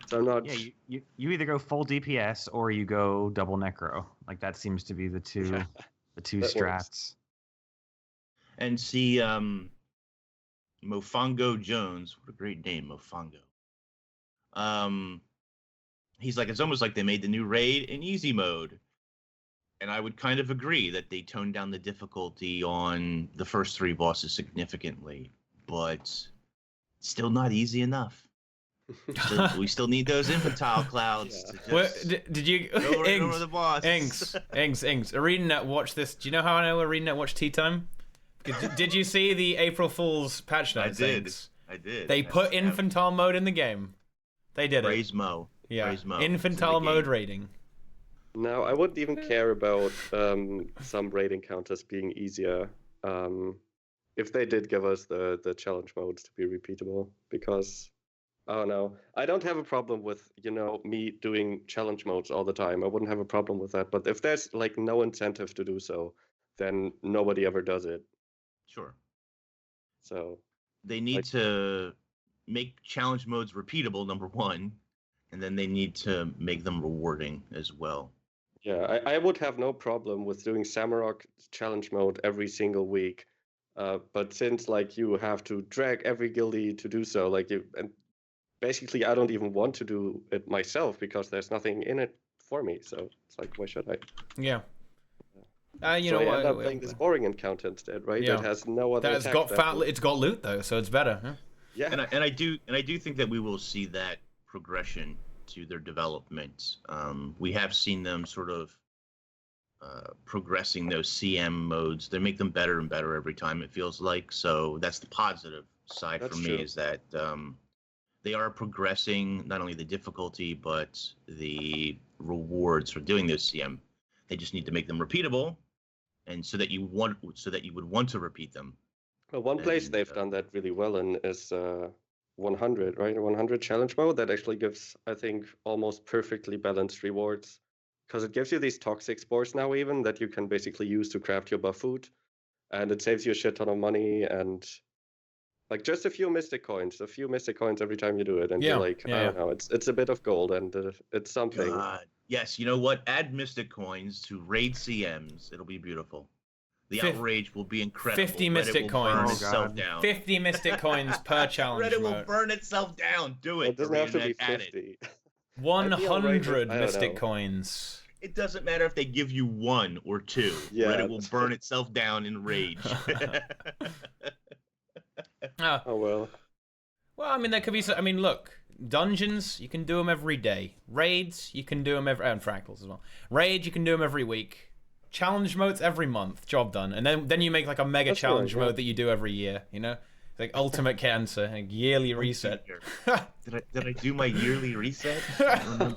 So I'm not. Yeah, you either go full DPS or you go double necro. Like that seems to be the two strats. Works. And see, Mofongo Jones, what a great name, Mofongo. He's like, it's almost like they made the new raid in easy mode. And I would kind of agree that they toned down the difficulty on the first 3 bosses significantly, but still not easy enough. We still need those infantile clouds to just did you go right over the boss. Ings. ArenaNet watched this. Do you know how I know ArenaNet watched TeaTime? Did you see the April Fool's patch notes? I did. They put infantile mode in the game. They did Praise Mo. Yeah. Praise Mo. Infantile mode raiding. No, I wouldn't even care about some raid encounters being easier if they did give us the challenge modes to be repeatable, because I don't know. I don't have a problem with, me doing challenge modes all the time. I wouldn't have a problem with that. But if there's like no incentive to do so, then nobody ever does it. Sure. So they need to make challenge modes repeatable, number one, and then they need to make them rewarding as well. Yeah, I would have no problem with doing Samarok challenge mode every single week, but since like you have to drag every guildie to do so, and basically I don't even want to do it myself because there's nothing in it for me. So it's like, why should I? Yeah. I end up playing this boring encounter instead, right? Yeah. That has no other. It's got loot though, so it's better. Huh? Yeah. And I do think that we will see that progression to their development. We have seen them sort of progressing those CM modes. They make them better and better every time, it feels like. So that's the positive side for me, is that they are progressing not only the difficulty but the rewards for doing those CM. They just need to make them repeatable, and so that you would want to repeat them. Well, one place they've done that really well in is 100, right? 100 challenge mode that actually gives, I think, almost perfectly balanced rewards, because it gives you these toxic spores now even that you can basically use to craft your buff food, and it saves you a shit ton of money, and like just a few mystic coins every time you do it, and you're like, I don't know, it's a bit of gold, and it's something. God. Yes, you know what? Add mystic coins to raid CMs. It'll be beautiful. The outrage will be incredible. 50 mystic coins. Burn itself down. 50 mystic coins per challenge. Reddit will burn itself down. Do it. It doesn't have to be 50. 100 mystic coins. It doesn't matter if they give you 1 or 2. Yeah, Reddit will burn itself down in rage. Oh well. Well, I mean, there could be. I mean, look, dungeons, you can do them every day. Raids, you can do them and fractals as well. Raids, you can do them every week. Challenge modes every month. Job done. And then you make like a mega challenge mode that you do every year. It's like ultimate cancer, like yearly reset. Did I do my yearly reset? Did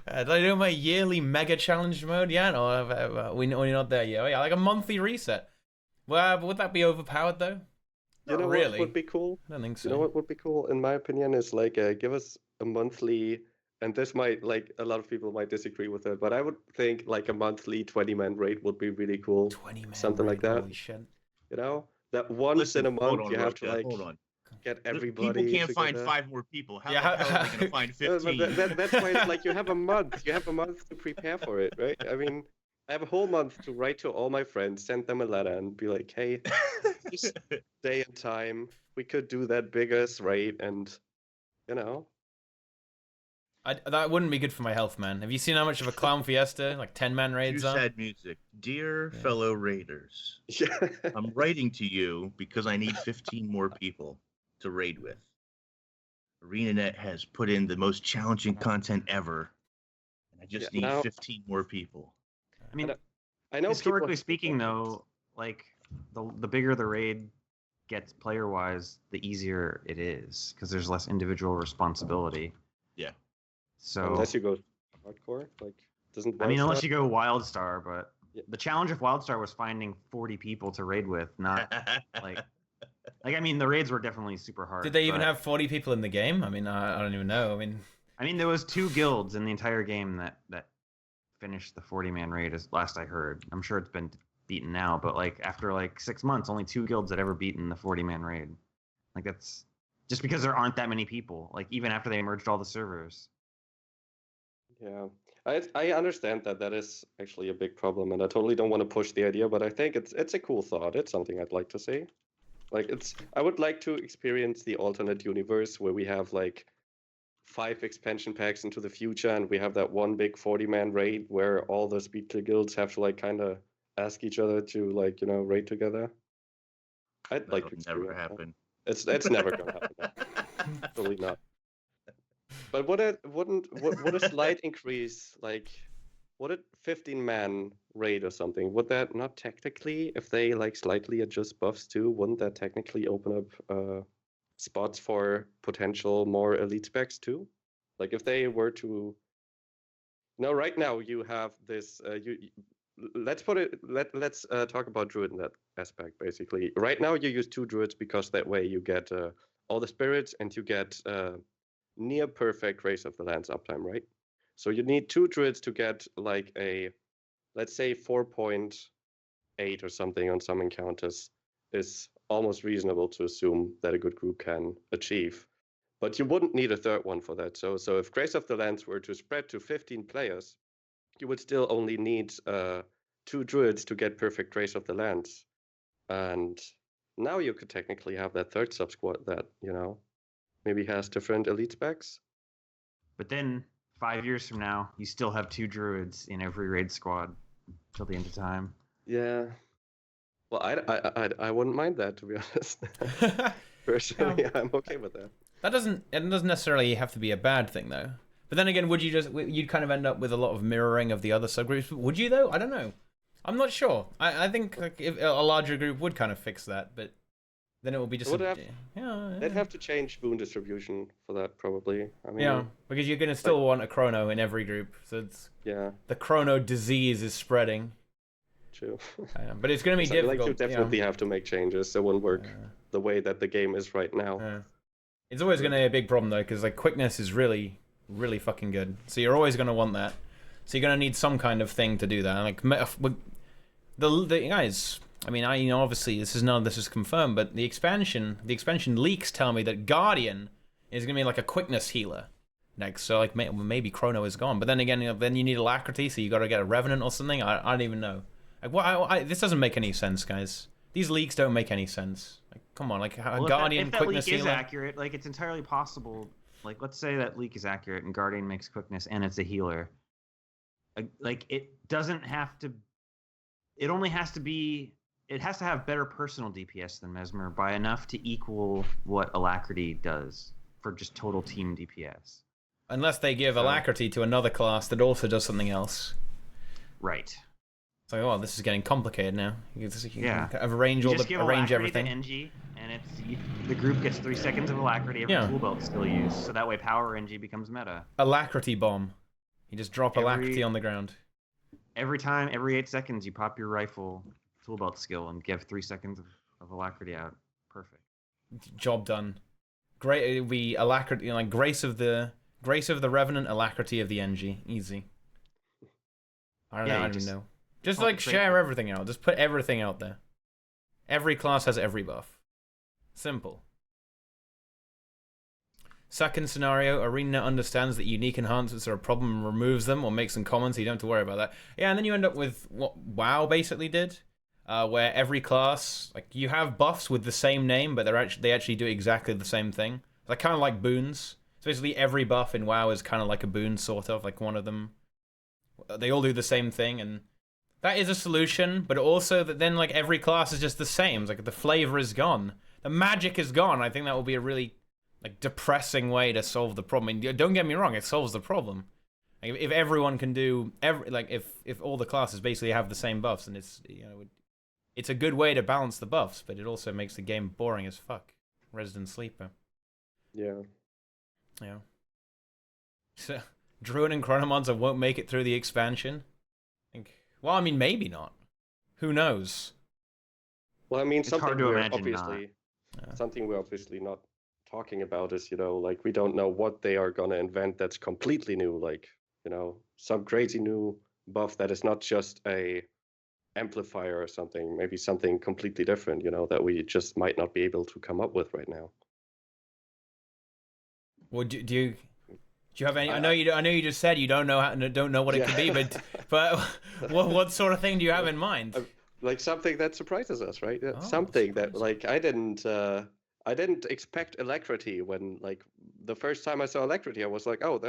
I do my yearly mega challenge mode? Yeah, no, we're not there yet. Oh, yeah, like a monthly reset. Well, would that be overpowered though? You know really. what would be cool? I don't think so. You know what would be cool, in my opinion, is like give us a monthly, and this might, like, a lot of people might disagree with it, but I would think like a monthly 20-man raid would be really cool. 20-man something raid, like that. Holy shit. You know, that once in a month you have to like get everybody. People can't together. find 5 more people. How Yeah, the hell are they going to find 15? That's why it's like you have a month. You have a month to prepare for it, right? I mean, I have a whole month to write to all my friends, send them a letter, and be like, "Hey, this day and time, we could do that biggest raid," and you know. That wouldn't be good for my health, man. Have you seen how much of a clown fiesta, like 10-man raids are? Sad music. Dear fellow raiders, Yeah. I'm writing to you because I need 15 more people to raid with. ArenaNet has put in the most challenging content ever. And I just need 15 more people. I mean, I know historically speaking, though, like the bigger the raid gets player-wise, the easier it is because there's less individual responsibility. Yeah. So unless you go hardcore, like doesn't. I mean, unless you go WildStar, but the challenge of WildStar was finding 40 people to raid with, not like I mean, the raids were definitely super hard. Did they even have 40 people in the game? I mean, I don't even know. I mean, there was 2 guilds in the entire game that finished the 40-man raid, as last I heard. I'm sure it's been beaten now, but like after like 6 months, only 2 guilds had ever beaten the 40-man raid. Like that's just because there aren't that many people. Like even after they merged all the servers. Yeah, I understand that is actually a big problem, and I totally don't want to push the idea, but I think it's a cool thought. It's something I'd like to see. Like I would like to experience the alternate universe where we have like 5 expansion packs into the future, and we have that one big 40-man raid where all the speed clear guilds have to like kind of ask each other to like raid together. I'd like to experience never happen. That. It's never gonna happen. Totally not. But would a slight increase, like, would a 15-man raid or something, would that not technically, if they like slightly adjust buffs too, wouldn't that technically open up spots for potential more elite specs too? Like if they were to, right now you have this. Let's talk about Druid in that aspect. Basically, right now you use 2 Druids because that way you get all the spirits and you get near perfect Race of the Lands uptime, right? So you need 2 Druids to get like a, let's say 4.8 or something on some encounters is almost reasonable to assume that a good group can achieve. But you wouldn't need a third one for that. So if Grace of the Lands were to spread to 15 players, you would still only need 2 Druids to get perfect Grace of the Lands. And now you could technically have that third sub-squad that, maybe has different elite specs. But then 5 years from now, you still have 2 Druids in every raid squad till the end of time. Yeah. Well, I wouldn't mind that, to be honest. Personally, I'm okay with that. It doesn't necessarily have to be a bad thing though. But then again, you'd kind of end up with a lot of mirroring of the other subgroups. Would you though? I don't know. I'm not sure. I think like, if a larger group would kind of fix that, but then it will be just. They'd have to change boon distribution for that, probably. I mean, because you're gonna still want a chrono in every group, so it's the chrono disease is spreading. True. But it's gonna be difficult. Like you definitely have to make changes. It won't work the way that the game is right now. It's always gonna be a big problem though, because like quickness is really, really fucking good. So you're always gonna want that. So you're gonna need some kind of thing to do that. Like the guys. I mean, obviously this is confirmed, but the expansion leaks tell me that Guardian is gonna be like a quickness healer next. So like maybe Chrono is gone, but then again, then you need Alacrity, so you got to get a Revenant or something. I don't even know. Like this doesn't make any sense, guys. These leaks don't make any sense. Like come on, like Guardian if that quickness leak healer. is accurate, like it's entirely possible. Like let's say that leak is accurate and Guardian makes quickness and it's a healer. Like it doesn't have to. It only has to be. It has to have better personal DPS than Mesmer by enough to equal what Alacrity does for just total team DPS. Unless they give Alacrity to another class that also does something else. Right. So, this is getting complicated now. You yeah. arrange everything. To NG, and then the group gets 3 seconds of Alacrity every tool belt skill use, so that way Power NG becomes meta. Alacrity bomb. You just drop Alacrity on the ground. Every time, every 8 seconds, you pop your rifle tool belt skill and give 3 seconds of Alacrity out. Perfect. Job done. Great. We Alacrity, like Grace of the Revenant, Alacrity of the NG. Easy. I don't know. I don't know. Just like share everything out. Just put everything out there. Every class has every buff. Simple. Second scenario, ArenaNet understands that unique enhancements are a problem and removes them or makes them common, so you don't have to worry about that. Yeah, and then you end up with what WoW basically did, where every class, like, you have buffs with the same name, but they actually do exactly the same thing. Like, kind of like boons. So basically every buff in WoW is kind of like a boon, sort of, like one of them. They all do the same thing, and that is a solution, but also that then, like, every class is just the same. It's like the flavor is gone. The magic is gone. I think that will be a really, like, depressing way to solve the problem. I mean, don't get me wrong, it solves the problem. Like, if everyone can do, if all the classes basically have the same buffs, and it's, you know, it's a good way to balance the buffs, but it also makes the game boring as fuck. Resident Sleeper. Yeah. Yeah. So, Druid and Chronomancer won't make it through the expansion. Well, I mean, maybe not. Who knows? Well, I mean, It's hard to imagine something we're obviously not talking about is, you know, like, we don't know what they are gonna invent that's completely new, like, you know, some crazy new buff that is not just a amplifier or something, maybe something completely different, you know, that we just might not be able to come up with right now. Well, do you have any? I know you just said you don't know what it could be, but what sort of thing do you have in mind? Like something that surprises us, right? Something that, like, I didn't expect Alacrity when, like, the first time I saw Alacrity, I was like, oh,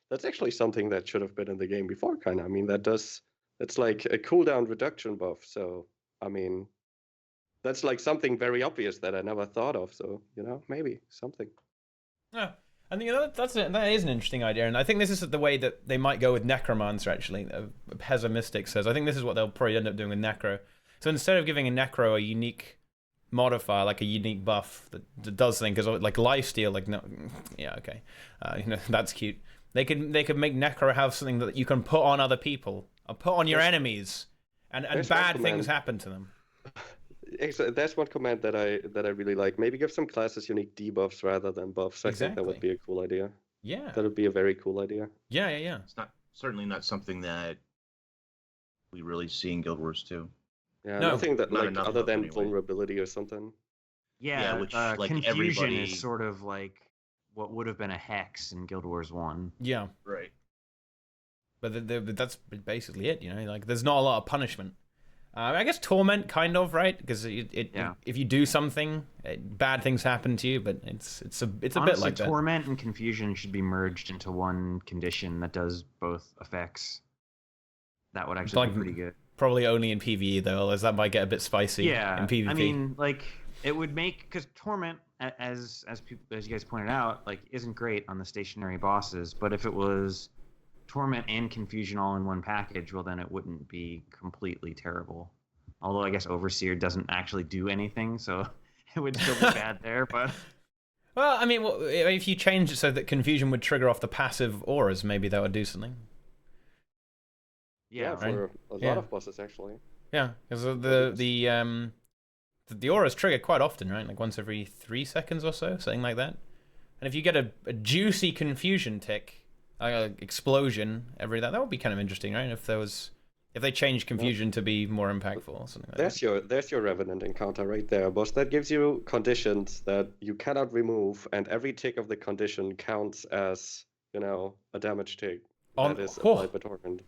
that's actually something that should have been in the game before, kind of. I mean, it's like a cooldown reduction buff. So, I mean, that's like something very obvious that I never thought of. So, you know, maybe something. Yeah. I think that is an interesting idea, and I think this is the way that they might go with Necromancer, actually. Pessimistic says, I think this is what they'll probably end up doing with Necro. So instead of giving a Necro a unique modifier, like a unique buff that does things, because, like, lifesteal, like, no, yeah, okay, you know, that's cute. They could make Necro have something that you can put on other people, or put on your enemies, and bad things happen to them. That's one command that I really like. Maybe give some classes unique debuffs rather than buffs. I think that would be a cool idea. Yeah. That would be a very cool idea. Yeah. It's certainly not something that we really see in Guild Wars 2. Yeah, nothing that, like, other than anyway. Vulnerability or something. Yeah, which, like, confusion everybody is sort of like what would have been a hex in Guild Wars 1. Yeah. Right. But that's basically it, you know? Like, there's not a lot of punishment. I guess Torment, kind of, right? Because if you do something, bad things happen to you, but it's a Honestly, bit like that. Torment and Confusion should be merged into one condition that does both effects. That would actually be pretty good. Probably only in PvE, though, as that might get a bit spicy in PvP. I mean, like, it would make... Because Torment, as you guys pointed out, like, isn't great on the stationary bosses, but if it was Torment and Confusion all in one package, well, then it wouldn't be completely terrible. Although I guess Overseer doesn't actually do anything, so it would still be bad there, but... Well, I mean, if you change it so that Confusion would trigger off the passive auras, maybe that would do something. Yeah, for a lot of bosses, actually. Yeah, because the auras trigger quite often, right? Like once every 3 seconds or so, something like that. And if you get a juicy Confusion tick... explosion that would be kind of interesting, right? If they change Confusion to be more impactful or something like that. There's your Revenant encounter right there, boss. That gives you conditions that you cannot remove, and every tick of the condition counts as, you know, a damage tick that is applied by Torment.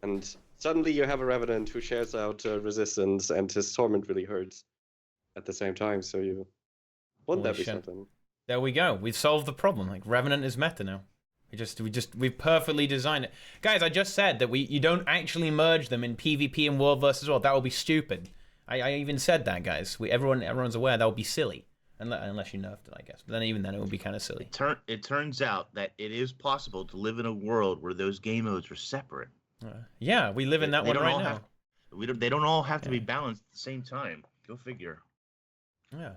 And suddenly you have a Revenant who shares out resistance, and his Torment really hurts at the same time. So wouldn't that be something? There we go. We've solved the problem. Like, Revenant is meta now. We've perfectly designed it. Guys, I just said that you don't actually merge them in PvP and World vs. World. That would be stupid. I even said that, guys. Everyone's aware that would be silly. Unless you nerfed it, I guess. But then even then, it would be kind of silly. It turns out that it is possible to live in a world where those game modes are separate. Yeah, we live in that one right now. They don't all have to be balanced at the same time. Go figure. Yeah.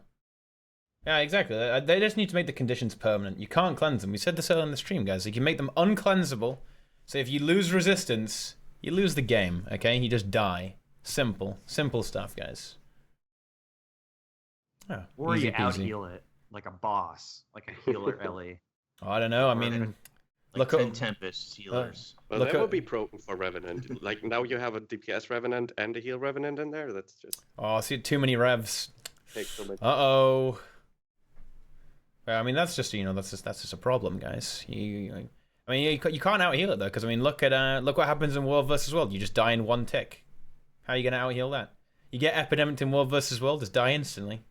Yeah, exactly. They just need to make the conditions permanent. You can't cleanse them. We said this earlier in the stream, guys. You can make them uncleansable. So if you lose resistance, you lose the game, okay? You just die. Simple stuff, guys. Oh, Or easy you peasy. out-heal it like a boss, like a healer Ellie. Oh, I don't know. I mean, Like look 10 at Tempest healers. Well, Look that at- would be broken for Revenant. Like now you have a DPS Revenant and a heal Revenant in there. That's just oh, see, too many revs. takes so much. Uh-oh. I mean, that's just that's just a problem, guys. You can't out heal it though, because I mean, look what happens in World versus World. You just die in one tick. How are you gonna out heal that? You get Epidemic in World versus World, just die instantly.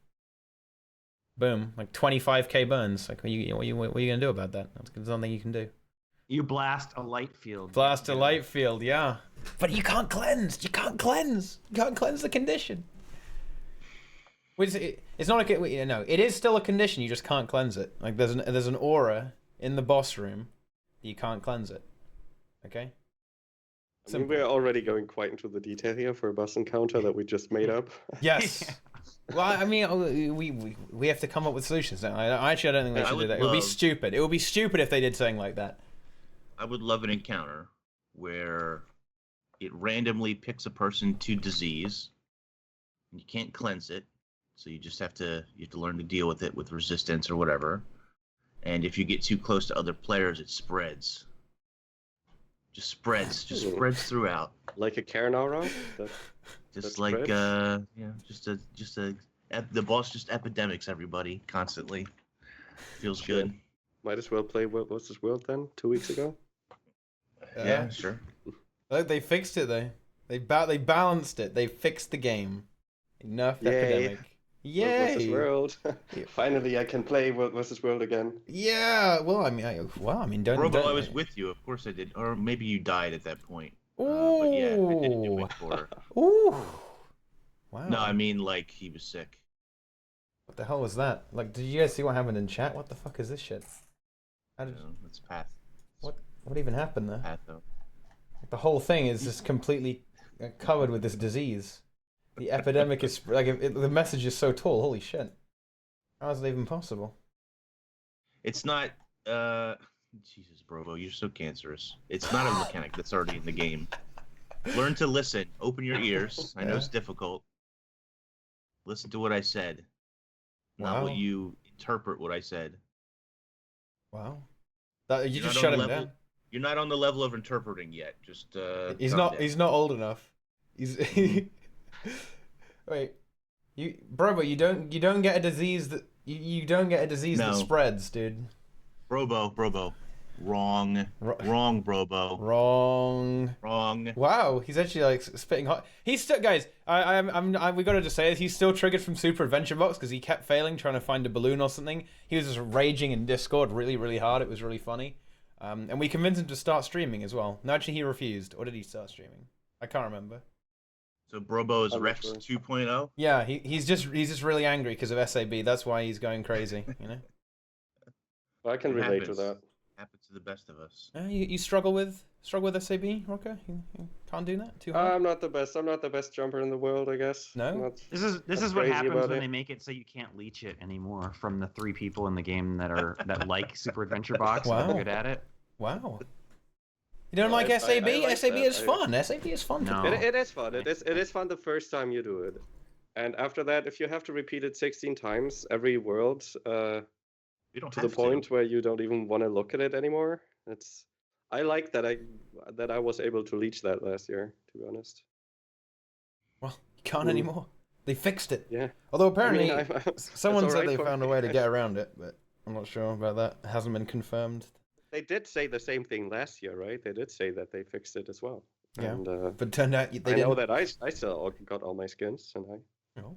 Boom, like 25k burns. Like, what are you gonna do about that? There's nothing you can do. You blast a light field. Blast a light field, yeah. But you can't cleanse. You can't cleanse the condition. It's not a no. It is still a condition. You just can't cleanse it. Like there's an aura in the boss room. You can't cleanse it. Okay. I mean, we're already going quite into the detail here for a boss encounter that we just made up. Yes. Well, I mean, we have to come up with solutions. I don't think they should do that. It would be stupid. It would be stupid if they did something like that. I would love an encounter where it randomly picks a person to disease. And you can't cleanse it, so you have to learn to deal with it with resistance or whatever. And if you get too close to other players, it spreads. Just spreads throughout. Like a Cairn aura? Just like the boss just epidemics everybody constantly. Feels good. Might as well play World vs. World then, 2 weeks ago. Yeah, sure. Look, they fixed it though. They balanced it. They fixed the game. Enough Epidemic. World vs. Yay! World. Finally, I can play World vs. World again. Yeah. Well, I mean, don't. Robo, don't... I was with you. Of course I did. Or maybe you died at that point. Ooh. But yeah, I didn't do it for. Ooh. Wow. No, I mean like he was sick. What the hell was that? Like, did you guys see what happened in chat? What the fuck is this shit? How did... That's path. What even happened there? Path though. The whole thing is just completely covered with this disease. The epidemic is like the message is so tall. Holy shit! How is it even possible? It's not. Jesus, Brobo, you're so cancerous. It's not a mechanic that's already in the game. Learn to listen. Open your ears. I know it's difficult. Listen to what I said, not what you interpret what I said. Wow. You You're just not shut on him the level- down. You're not on the level of interpreting yet. Just He's calm not. down. He's not old enough. He's. Wait. But you don't get a disease that you don't get a disease that spreads, dude. Brobo. Wrong, Brobo. Wrong. Wow, he's actually like spitting hot. He's still, guys. We gotta just say this. He's still triggered from Super Adventure Box because he kept failing trying to find a balloon or something. He was just raging in Discord really, really hard. It was really funny. And we convinced him to start streaming as well. No, actually, he refused. Or did he start streaming? I can't remember. So Brobo is Rex 2.0. Yeah, he's just really angry because of SAB. That's why he's going crazy. You know. Well, I can relate to that. Happens to the best of us. You struggle with SAB, Roca? You can't do that too hard. I'm not the best. I'm not the best jumper in the world, I guess. No. This is what happens when they make it so you can't leech it anymore from the 3 people in the game that like Super Adventure Box and are good at it. Wow. You don't like SAB? I like SAB that. is fun. SAB is fun. No. It is fun. It is fun the first time you do it, and after that, if you have to repeat it 16 times every world, You don't to have the point where you don't even want to look at it anymore. I like that I was able to leech that last year, to be honest. Well, you can't anymore. They fixed it. Yeah. Although apparently someone it's said alright they for found a me. way to get around it, but I'm not sure about that. It hasn't been confirmed. They did say the same thing last year, right? They did say that they fixed it as well. Yeah. And, But it turned out they I didn't. know that I still got all my skins, and I Oh.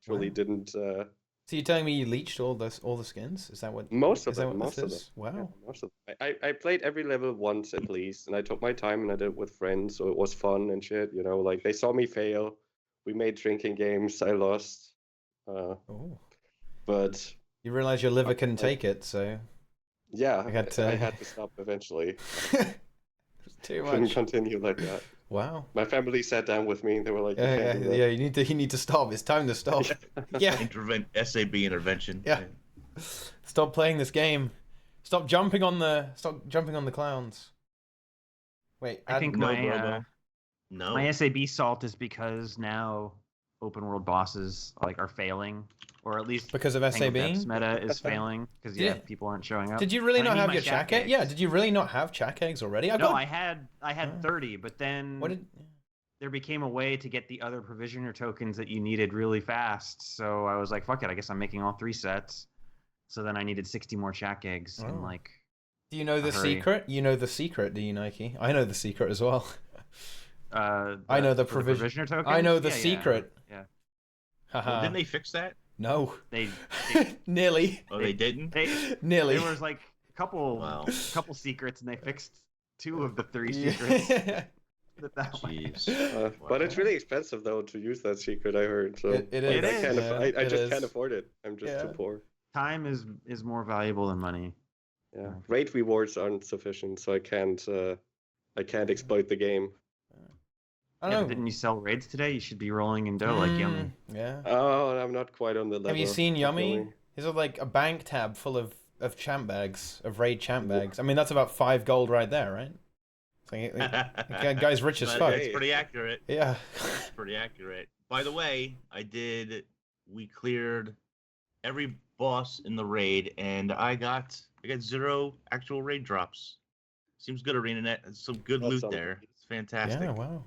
truly Wow. didn't. So you're telling me you leached all the skins? Is that what? Most of is that them. what Most this of them. is? Wow. Yeah, most of them. I played every level once at least, and I took my time and I did it with friends, so it was fun and shit. You know, like they saw me fail. We made drinking games. I lost. Oh. But You realize your liver couldn't take it, so yeah, I had I had to stop eventually. too Couldn't much. continue like that. Wow. My family sat down with me. They were like, "You can't do that." Yeah. You need to stop. It's time to stop. Yeah. SAB intervention. Yeah. Stop playing this game. Stop jumping on the clowns. Wait, I think no, my Brobo. No. my SAB salt is because now open world bosses like are failing, or at least because of Tangled SAB. Depths meta is failing because people aren't showing up. Did you really And I not need have my your shack chack egg? eggs. Yeah. Did you really not have chack eggs already? No, I had Oh. 30, but then What did? there became a way to get the other provisioner tokens that you needed really fast. So I was like, fuck it, I guess I'm making all 3 sets. So then I needed 60 more shack eggs in like. Do you know the secret? You know the secret, do you, Nike? I know the secret as well. I know the provisioner tokens. I know the secret. Yeah. Well, didn't they fix that? No. They Nearly. Oh, they didn't? Nearly. There was like a couple secrets, and they fixed 2 of the 3 secrets. Jeez. But it's really expensive though to use that secret. I heard. So it is. I just can't afford it. I'm just too poor. Time is more valuable than money. Yeah, raid rewards aren't sufficient, so I can't exploit the game. I don't know. Didn't you sell raids today? You should be rolling in dough like Yummy. Yeah. Oh, I'm not quite on the level. Have you seen Yummy? He's got like a bank tab full of champ bags, of raid champ bags. I mean, that's about 5 gold right there, right? The guy's rich as fuck. It's pretty accurate. Yeah. It's pretty accurate. By the way, we cleared every boss in the raid, and I got 0 actual raid drops. Seems good, ArenaNet. Some good loot there. It's fantastic. Yeah, wow.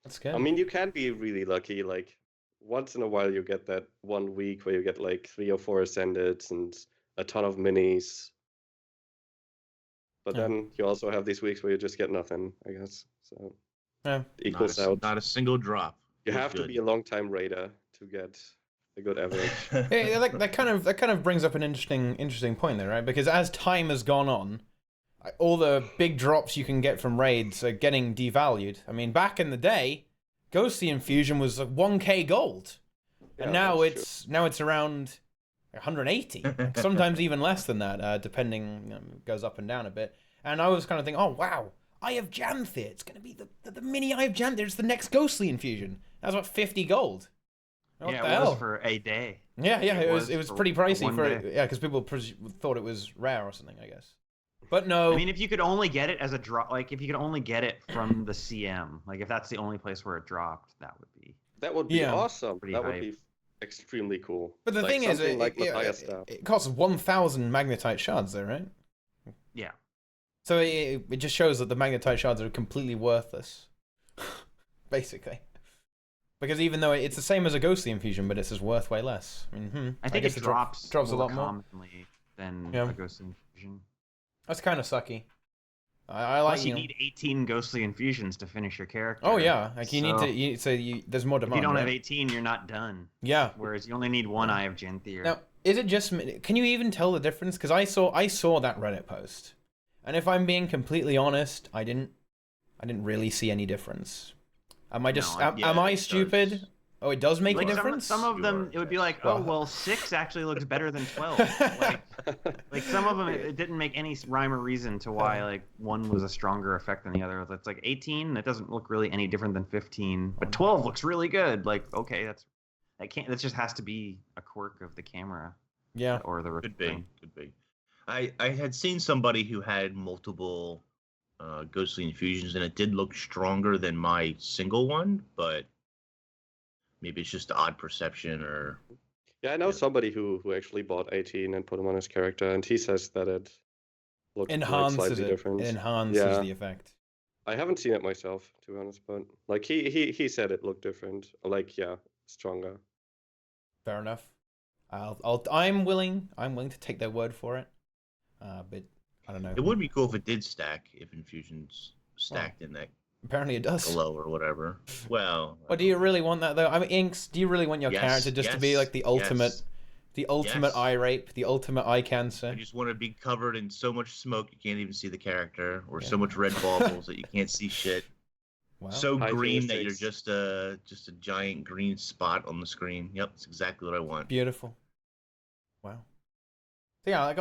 That's good. I mean, you can be really lucky. Like, once in a while, you get that 1 week where you get like 3 or 4 ascendeds and a ton of minis. But then you also have these weeks where you just get nothing, I guess. So equals out. Not a single drop. You have to be a long-time raider to get a good average. Yeah, that kind of brings up an interesting point there, right? Because as time has gone on, all the big drops you can get from raids are getting devalued. I mean, back in the day, Ghostly Infusion was like 1k gold, and now it's around 180, sometimes even less than that, depending. Goes up and down a bit. And I was kind of thinking, oh wow, Eye of Janthir. It's going to be the mini Eye of Janthir. It's the next Ghostly Infusion. That's about 50 gold. What yeah, the it hell? was for a day. Yeah, it was pretty pricey day. because people thought it was rare or something, I guess. But no. I mean, if you could only get it as a drop, like if you could only get it from the CM, like if that's the only place where it dropped, that would be awesome. Pretty that hype. would be extremely cool. But the thing is, it costs 1,000 magnetite shards, though, right? Yeah. So it just shows that the magnetite shards are completely worthless, basically. Because even though it's the same as a Ghostly Infusion, but it's just worth way less. I mean, I think guess it drops a lot more commonly than a Ghostly Infusion. That's kind of sucky. I like. Plus, you need 18 Ghostly Infusions to finish your character. Oh yeah, like you need to. There's more demand. If you don't right? have 18, you're not done. Yeah. Whereas you only need 1 Eye of Janthir. Now, is it just? Can you even tell the difference? Because I saw that Reddit post, and if I'm being completely honest, I didn't really see any difference. Am I just? Am I stupid? Does. Oh, it does make a difference. Some of them, it would be like, oh well, 6 actually looks better than 12. like some of them, it didn't make any rhyme or reason to why like one was a stronger effect than the other. It's like 18, it doesn't look really any different than 15, but 12 looks really good. Like okay, that just has to be a quirk of the camera. Yeah, or the could be. I had seen somebody who had multiple Ghostly Infusions, and it did look stronger than my single one, but maybe it's just odd perception or... Yeah, I know somebody who actually bought 18 and put him on his character, and he says that it looks slightly different. It enhances the effect. I haven't seen it myself, to be honest, but like he said it looked different. Like, yeah, stronger. Fair enough. I'm willing to take their word for it. But I don't know. It would be cool if it did stack, if Infusions stacked in that. Apparently it does. Glow or whatever. Well. Do you really want that though? I mean, Inks, do you really want your character just to be like the ultimate eye rape, the ultimate eye cancer? You just want to be covered in so much smoke you can't even see the character, or so much red baubles that you can't see shit. Wow. So green that you're just a giant green spot on the screen. Yep, that's exactly what I want. Beautiful. Wow. So yeah, like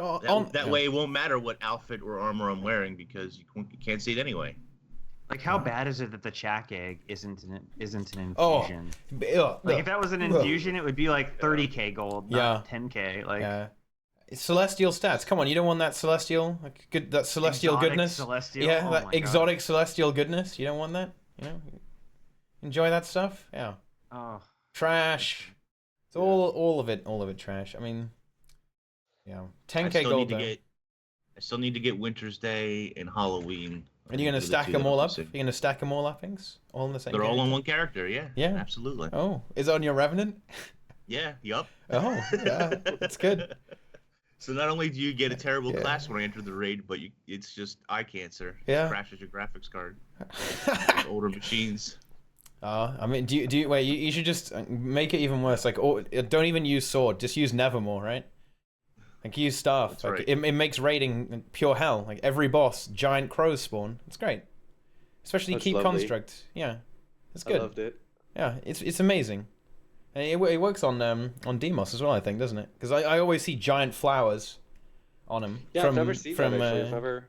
that way it won't matter what outfit or armor I'm wearing because you can't see it anyway. Like, how bad is it that the Chak egg isn't an infusion? Like if that was an infusion, it would be like 30k gold, not 10k. Like, it's celestial stats. Come on, you don't want that celestial, that celestial exotic goodness. Celestial? Yeah, Oh that my exotic God. celestial goodness. You don't want that. You know, enjoy that stuff. Yeah. Oh, Trash. It's all of it trash. I mean, yeah, 10k gold though. I still need to get Winter's Day and Halloween. And you're gonna stack them all up? You're gonna stack them all up, Inks? All in the same They're all on character? one character, yeah. Yeah. Absolutely. Oh, is it on your Revenant? Yeah, yup. Oh, yeah, that's good. So not only do you get a terrible class when I enter the raid, but it's just eye cancer. Yeah. It crashes your graphics card. Older machines. I mean, do you wait? You should just make it even worse. Like, don't even use sword. Just use Nevermore, right? Like, use staff. That's like, right. it makes raiding pure hell. Like, every boss, giant crows spawn. It's great. Especially That's keep lovely. construct. Yeah, it's good. I loved it. Yeah, it's amazing. And it works on Demos as well, I think, doesn't it? Because I always see giant flowers on them. Yeah, I've never seen that actually. I've never.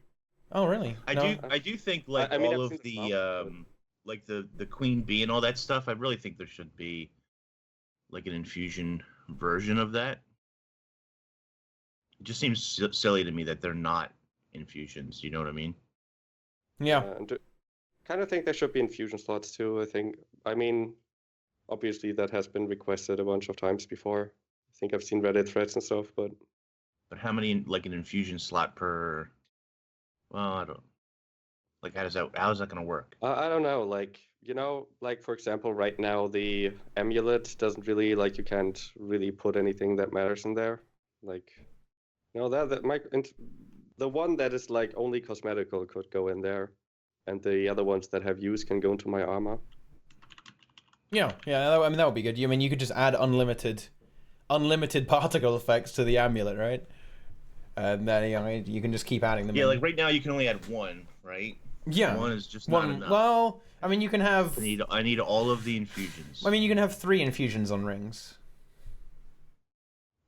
Oh, really? I do think like I mean, all I've of seen the the like the queen bee and all that stuff. I really think there should be like an infusion version of that. It just seems silly to me that they're not infusions. You know what I mean? Yeah. Kind of think there should be infusion slots too. I mean, obviously that has been requested a bunch of times before. I think I've seen Reddit threads and stuff, but how many like an infusion slot per? Well, I don't. Like, how is that going to work? I don't know. Like, like for example, right now the amulet doesn't really you can't really put anything that matters in there. Like, the one that is like only cosmetical could go in there, and the other ones that have use can go into my armor. Yeah. I mean, that would be good. I mean, you could just add unlimited particle effects to the amulet, right? And then you can just keep adding them. Yeah, in. like right now you can only add one, right? Yeah. One is just not enough. Well, I mean, you can have. I need all of the infusions. I mean, you can have 3 infusions on rings.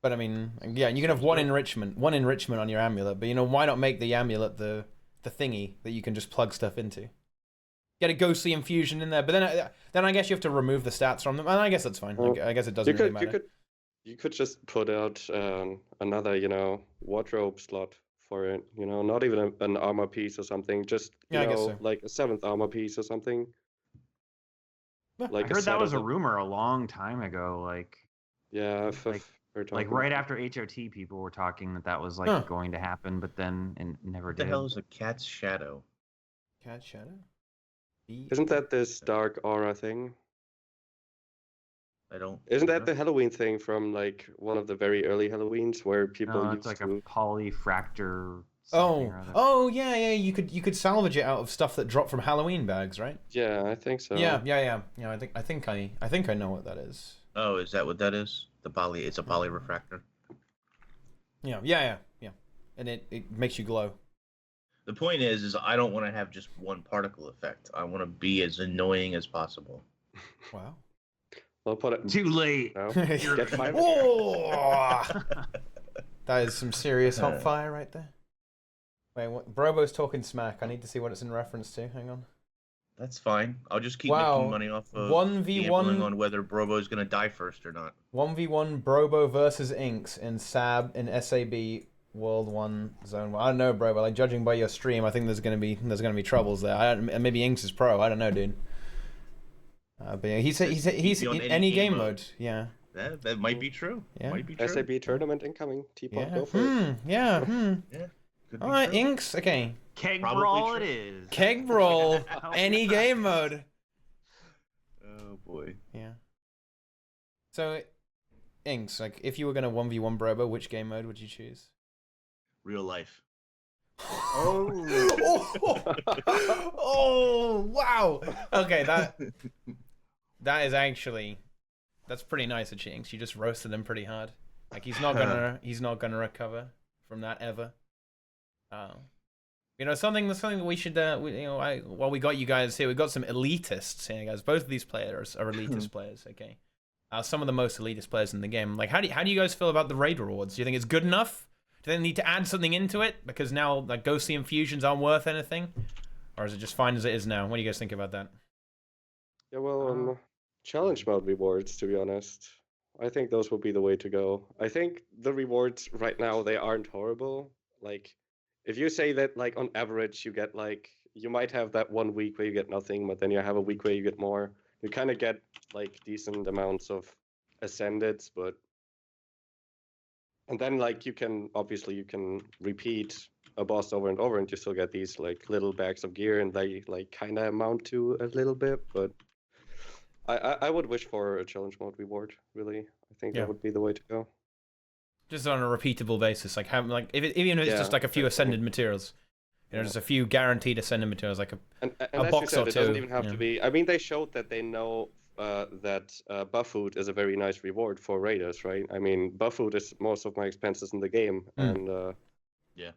But I mean, yeah, you can have one enrichment on your amulet. But why not make the amulet the thingy that you can just plug stuff into? Get a ghostly infusion in there, but then I guess you have to remove the stats from them, and I guess that's fine. Well, I guess it doesn't really matter. You could just put out another wardrobe slot for it. Not even an armor piece or something. Just I guess so. like a 7th armor piece or something. I heard that was a rumor a long time ago. Like, yeah, like right after HOT, people were talking that was like going to happen, but then it never What did. the hell is a cat's shadow? Cat shadow? Isn't that this dark aura thing? I don't. Isn't that the Halloween thing from like one of the very early Halloweens where people No, used it's like to... a polyfractor. Yeah. You could salvage it out of stuff that dropped from Halloween bags, right? Yeah, I think so. Yeah. I think I know what that is. Oh, is that what that is? It's a polyrefractor. Yeah. And it makes you glow. The point is I don't want to have just one particle effect. I want to be as annoying as possible. Wow. I'll put it. Too late. No. Get 5. Oh! That is some serious hot fire right there. Wait, what? Brobo's talking smack. I need to see what it's in reference to. Hang on. That's fine. I'll just keep making money off of 1v1 gambling on whether Brobo's going to die first or not. 1v1 Brobo versus Inks in SAB World 1 Zone 1. I don't know, Brobo. Like, judging by your stream, I think there's gonna be troubles there. Maybe Inks is pro. I don't know, dude. But yeah, he's in any game mode. Yeah. That might be true. Yeah. Might be true. SAB tournament incoming. TeaPot, go for it. Yeah. Yeah. All right, Inks. Okay. Keg Probably brawl true. it is. Keg brawl. Any game mode. Oh boy. Yeah. So, Inks, like, if you were gonna 1v1 Brobo, which game mode would you choose? Real life. Oh, wow. Okay, that's pretty nice of Chinks. You just roasted him pretty hard. Like, he's not gonna recover from that ever. Something that we should while we got you guys here, we got some elitists here, guys. Both of these players are elitist players, okay? Some of the most elitist players in the game. Like, how do you guys feel about the raid rewards? Do you think it's good enough? Do they need to add something into it? Because now, like, ghostly infusions aren't worth anything? Or is it just fine as it is now? What do you guys think about that? Yeah, well, challenge mode rewards, to be honest. I think those would be the way to go. I think the rewards right now, they aren't horrible. Like, if you say that, like, on average, you get, like, you might have that 1 week where you get nothing, but then you have a week where you get more. You kind of get, like, decent amounts of ascendeds, but... And then, like, you can repeat a boss over and over, and you still get these, like, little bags of gear, and they, like, kind of amount to a little bit, but... I would wish for a challenge mode reward, really. I think that would be the way to go. Just on a repeatable basis, like how, like even if it's just like a few ascended materials, you know, just a few guaranteed ascended materials, like a box or two. It doesn't even have to be. I mean, they showed that they know that buff food is a very nice reward for raiders, right? I mean, buff food is most of my expenses in the game, and yeah.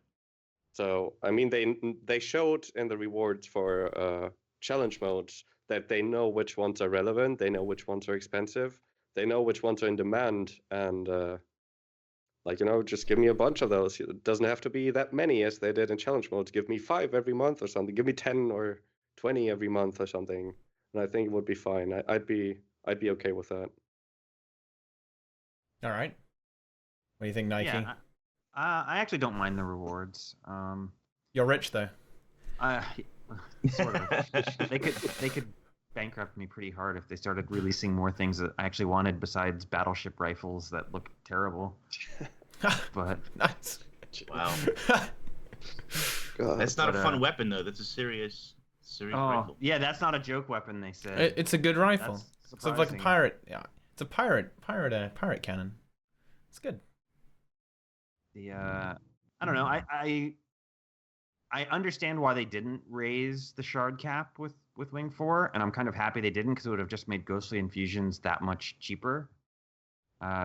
So I mean, they showed in the rewards for challenge modes that they know which ones are relevant, they know which ones are expensive, they know which ones are in demand, and like, you know, just give me a bunch of those. It doesn't have to be that many as they did in challenge modes. Give me 5 every month or something. Give me 10 or 20 every month or something, and I think it would be fine. I'd be okay with that. All right. What do you think, Nike? Yeah, I actually don't mind the rewards. You're rich though. Sort of. They could bankrupt me pretty hard if they started releasing more things that I actually wanted besides battleship rifles that look terrible. But nice. Wow. God. That's not a fun weapon though. That's a serious rifle. Yeah, that's not a joke weapon. They said it's a good rifle. It's like a pirate. Yeah, it's a pirate cannon. It's good. I don't know. I understand why they didn't raise the shard cap with Wing 4, and I'm kind of happy they didn't, because it would have just made ghostly infusions that much cheaper,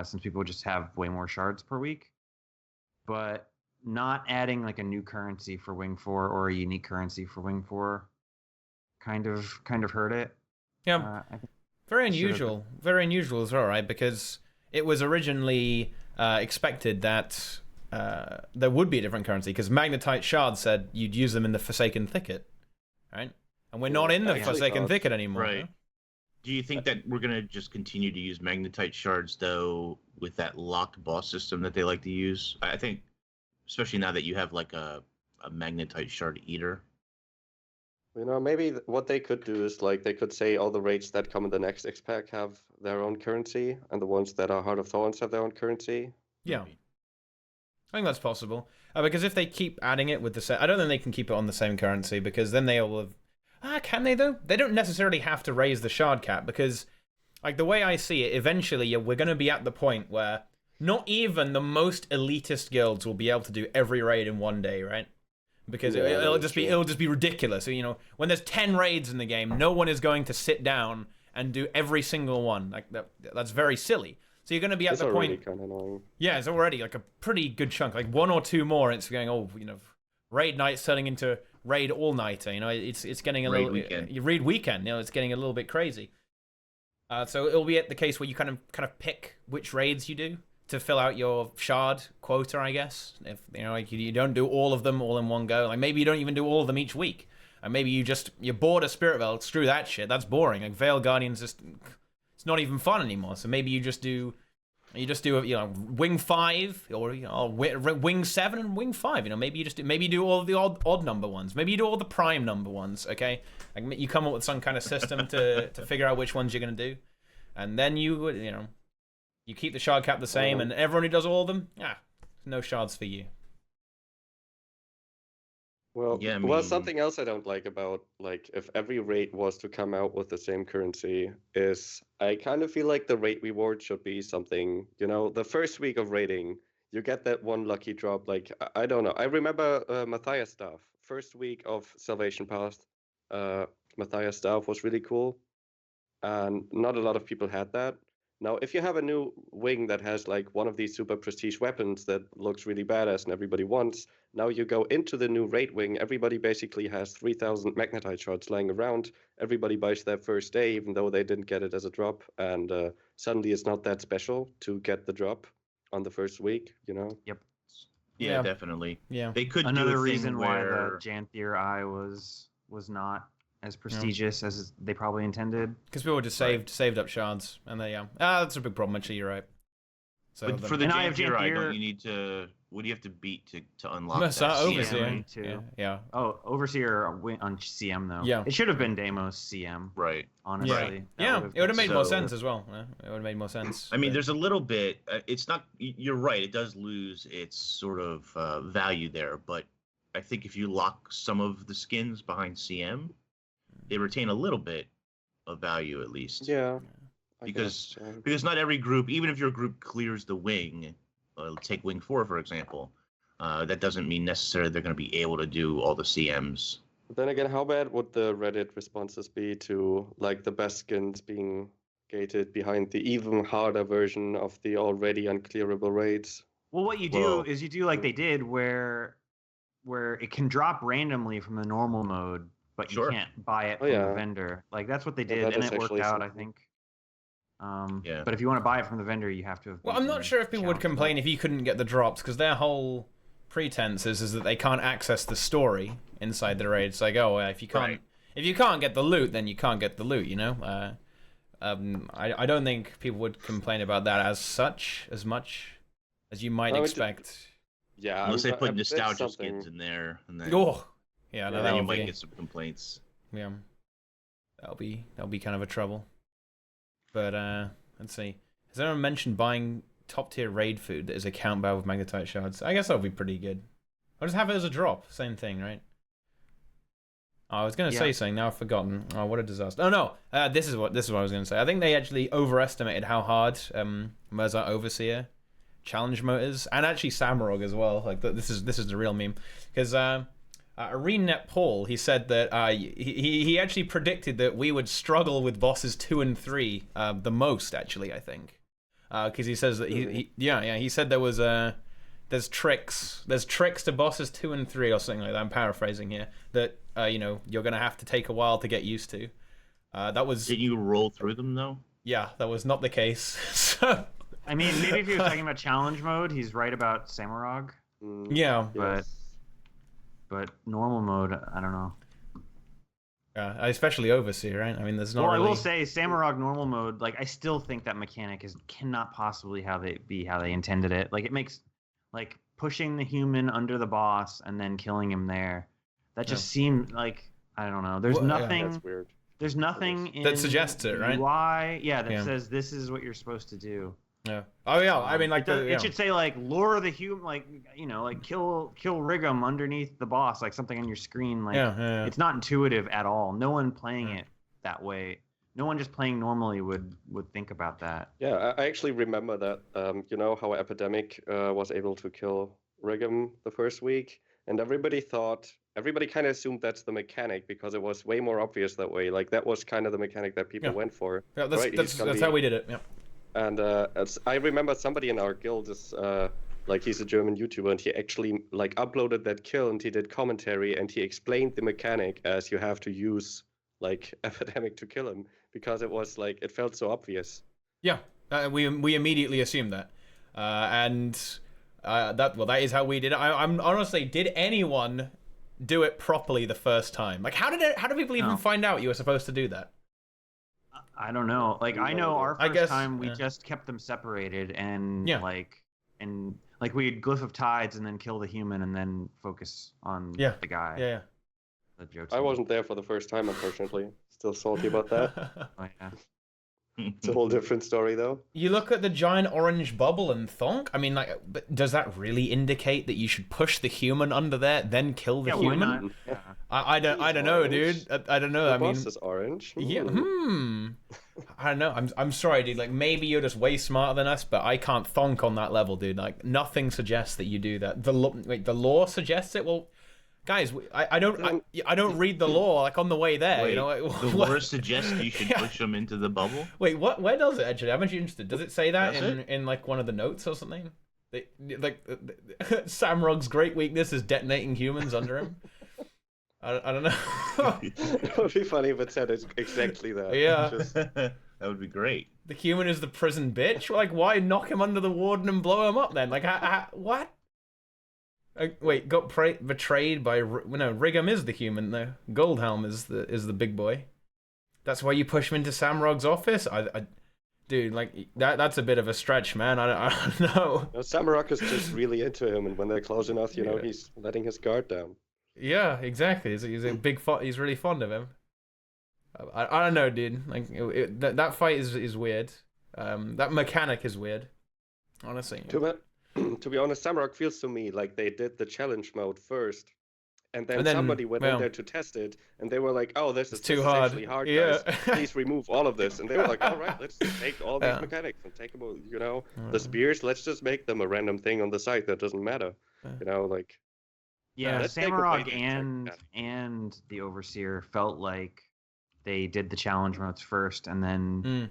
since people would just have way more shards per week. But not adding like a new currency for Wing 4 or a unique currency for Wing 4 kind of hurt it. Yeah, very unusual. Very unusual as well, right? Because it was originally expected that there would be a different currency, because Magnetite Shard said you'd use them in the Forsaken Thicket, right? And we're not in the Forsaken Thicket anymore. Right. Huh? Do you think that we're going to just continue to use Magnetite Shards, though, with that locked boss system that they like to use? I think, especially now that you have like a Magnetite Shard Eater. You know, maybe what they could do is, like, they could say all the raids that come in the next X-Pack have their own currency, and the ones that are Heart of Thorns have their own currency. Yeah. I think that's possible. Because if they keep adding it with the same... I don't think they can keep it on the same currency, because then they all have... can they, though? They don't necessarily have to raise the shard cap, because, like, the way I see it, eventually we're going to be at the point where not even the most elitist guilds will be able to do every raid in one day, right? Because it'll just be ridiculous. You know, when there's 10 raids in the game, no one is going to sit down and do every single one. Like that's very silly. So you're going to be at the point. Kind of annoying. Yeah, it's already like a pretty good chunk. Like 1 or 2 more, it's going. Oh, you know, raid night's turning into raid all nighter. You know, it's getting a little. You raid weekend. You know, it's getting a little bit crazy. So it'll be at the case where you kind of pick which raids you do to fill out your shard quota, I guess. If you know, like you don't do all of them all in one go. Like maybe you don't even do all of them each week. And maybe you're bored of Spirit Veil. Screw that shit. That's boring. Like Veil Guardians it's not even fun anymore. So maybe you just do you know, Wing 5 or you know, Wing 7 and Wing 5. You know, maybe you do all of the odd number ones. Maybe you do all the prime number ones. Okay, like you come up with some kind of system to figure out which ones you're gonna do, and then you know. You keep the shard cap the same, and everyone who does all of them, no shards for you. Well, yeah, well, something else I don't like about, like, if every raid was to come out with the same currency is I kind of feel like the raid reward should be something, you know, the first week of raiding, you get that one lucky drop. Like, I don't know. I remember Matthias stuff. First week of Salvation Path, Matthias stuff was really cool, and not a lot of people had that. Now, if you have a new wing that has like one of these super prestige weapons that looks really badass and everybody wants, now you go into the new raid wing, everybody basically has 3,000 magnetite shards lying around. Everybody buys that first day, even though they didn't get it as a drop. And suddenly it's not that special to get the drop on the first week, you know? Yeah, definitely. Yeah. They could another do a reason thing why where... the Janthier Eye was was not as prestigious as they probably intended. Because people just saved up shards, and they that's a big problem. Actually, you're right. So But for the Janthir, don't you need to? What do you have to beat to unlock that? Overseer. Yeah. Oh, Overseer on CM though. Yeah. It should have been Deimos CM. Right. Honestly. Yeah. It would have made more sense as well. It would have made more sense. I mean, there's a little bit. It's not. You're right. It does lose its sort of value there, but I think if you lock some of the skins behind CM, they retain a little bit of value at least. Yeah. Because not every group, even if your group clears the wing, take wing 4 for example, that doesn't mean necessarily they're going to be able to do all the CMs. But then again, how bad would the Reddit responses be to like the best skins being gated behind the even harder version of the already unclearable raids? Well, what you do is you do like they did, where it can drop randomly from the normal mode, but you can't buy it from the vendor. Like that's what they did, and it worked out, I think. But if you want to buy it from the vendor, you have to have. Well, I'm not sure if people would complain if you couldn't get the drops, because their whole pretense is that they can't access the story inside the raid. It's like, if you can't get the loot, then you can't get the loot. You know, I don't think people would complain about that as much as you might expect. Yeah, unless they put nostalgia skins in there, and then then you might get some complaints. Yeah, that'll be kind of a trouble. But let's see. Has anyone mentioned buying top tier raid food that is a count bar with magnetite shards? I guess that would be pretty good. I'll just have it as a drop. Same thing, right? Oh, I was gonna say something. Now I've forgotten. Oh, what a disaster! Oh no, this is what I was gonna say. I think they actually overestimated how hard Mirza Overseer challenge mode is, and actually Samurog as well. Like this is the real meme, because ArenaNet Paul, he said that he actually predicted that we would struggle with bosses 2 and 3 the most, actually, I think, because he says that he said there was there's tricks to bosses 2 and 3 or something like that. I'm paraphrasing here, that you're gonna have to take a while to get used to. Did you roll through them though? Yeah, that was not the case. So I mean, maybe if you're talking about challenge mode, he's right about Samurog. Yeah, but normal mode, I don't know. Especially Overseer, right? I mean, there's not. Well, really... I will say Samurog normal mode. Like, I still think that mechanic cannot possibly how they intended it. Like, it makes like pushing the human under the boss and then killing him there. That just seemed like, I don't know. There's nothing. That's weird. There's nothing in that suggests it, right? UI, that says this is what you're supposed to do. Yeah. Oh yeah. I mean, like it should say like lure the human, like like kill Rigum underneath the boss, like something on your screen. Like it's not intuitive at all. No one playing it that way. No one just playing normally would think about that. Yeah, I actually remember that. You know how Epidemic was able to kill Rigum the first week, and everybody kind of assumed that's the mechanic because it was way more obvious that way. Like that was kind of the mechanic that people went for. Yeah, that's how we did it. Yeah. And I remember somebody in our guild is like he's a German YouTuber, and he actually like uploaded that kill, and he did commentary, and he explained the mechanic as you have to use like Epidemic to kill him, because it was like it felt so obvious. Yeah, we immediately assumed that, that is how we did it. I'm honestly, did anyone do it properly the first time? Like, how do people even find out you were supposed to do that? I don't know. Like, I know our first time we just kept them separated, and like we'd Glyph of Tides and then kill the human and then focus on the guy. Yeah. The jokes. I wasn't there for the first time, unfortunately. Still salty about that. Oh, yeah. It's a whole different story, though. You look at the giant orange bubble and thonk. I mean, like, but does that really indicate that you should push the human under there, then kill the human? Why not? Yeah. I don't know, dude. I don't know. The boss is orange. Yeah. I don't know. I'm sorry, dude. Like, maybe you're just way smarter than us, but I can't thonk on that level, dude. Like, nothing suggests that you do that. The law suggests it. Well, guys, I don't read the law like on the way there. Wait, you know, like, the law suggests you should push them into the bubble. Wait, what? Where does it actually? I'm actually interested. Does it say that in like one of the notes or something? Samrog's great weakness is detonating humans under him. I don't know. It would be funny if it said exactly that. Yeah. That would be great. The human is the prison bitch. Like, why knock him under the warden and blow him up then? Like, what? Wait, got betrayed by no, Rigum is the human though. Goldhelm is the big boy. That's why you push him into Samrog's office. Dude, like that's a bit of a stretch, man. I don't know. No, Samurok is just really into him, and when they're close enough, you know, he's letting his guard down. Yeah, exactly. He's a big he's really fond of him. I don't know, dude. Like that fight is weird. That mechanic is weird. Honestly. To be honest, Samurok feels to me like they did the challenge mode first, and then somebody went in there to test it, and they were like, "Oh, this is too hard. Actually hard, guys. Please remove all of this." And they were like, "All right, let's take all these mechanics and take them. You know, the spears. Let's just make them a random thing on the site that doesn't matter. You know, like." Yeah, Samurog and the Overseer felt like they did the challenge modes first, and then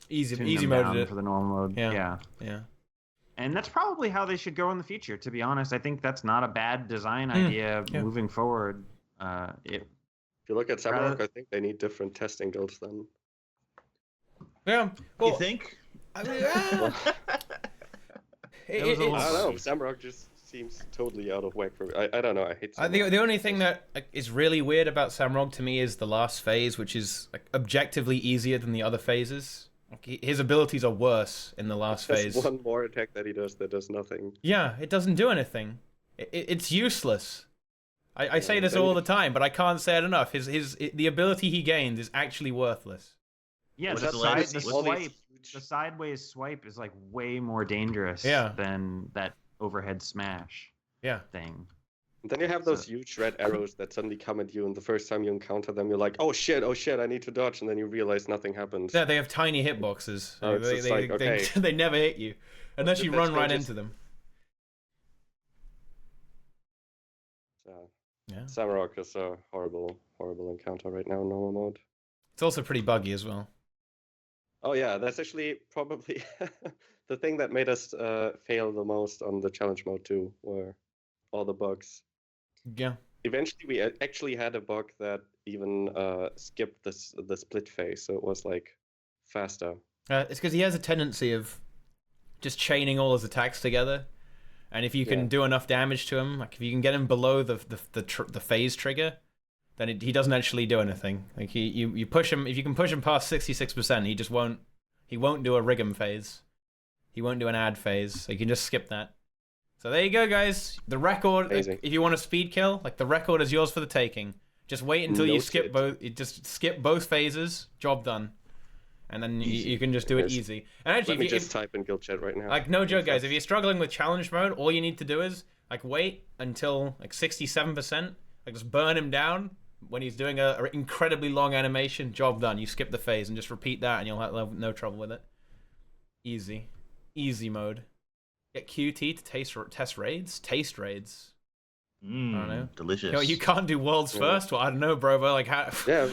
easy mode it for the normal mode. Yeah. And that's probably how they should go in the future, to be honest. I think that's not a bad design idea moving forward. If you look at Samurok, I think they need different testing guilds then. Yeah. Well, you think? I mean, I don't know. Samurok just seems totally out of whack for me. I don't know. I hate Samurok. The only thing that is really weird about Samurok to me is the last phase, which is objectively easier than the other phases. His abilities are worse in the last phase. There's one more attack that he does that does nothing. Yeah, it doesn't do anything. It's useless. I say this all the time, but I can't say it enough. The ability he gains is actually worthless. Yeah, the sideways swipe is like way more dangerous than that overhead smash thing. And then you have those huge red arrows that suddenly come at you, and the first time you encounter them, you're like, oh shit, I need to dodge, and then you realize nothing happens. Yeah, they have tiny hitboxes. They never hit you, unless you run right into them. Samurok is a horrible encounter right now in normal mode. It's also pretty buggy as well. Oh yeah, that's actually probably the thing that made us fail the most on the challenge mode too, were all the bugs. Yeah. Eventually, we actually had a bug that even skipped the split phase, so it was like faster. It's because he has a tendency of just chaining all his attacks together, and if you can do enough damage to him, like if you can get him below the phase trigger, then he doesn't actually do anything. Like you push him, if you can push him past 66%, he just won't. He won't do a Rigum phase. He won't do an add phase. So you can just skip that. So there you go, guys. The record, if you want a speed kill, like the record is yours for the taking. Just wait until you skip both. You just skip both phases. Job done. And then you can just do it easy. And actually, let me just type in guild chat right now. Like no joke, guys. If you're struggling with challenge mode, all you need to do is like wait until like 67%. Like just burn him down when he's doing a incredibly long animation. Job done. You skip the phase and just repeat that, and you'll have no trouble with it. Easy mode. Get QT to test raids? Taste raids. I don't know. Delicious. You can't do worlds first? Well, I don't know, bro, but like how... Yeah,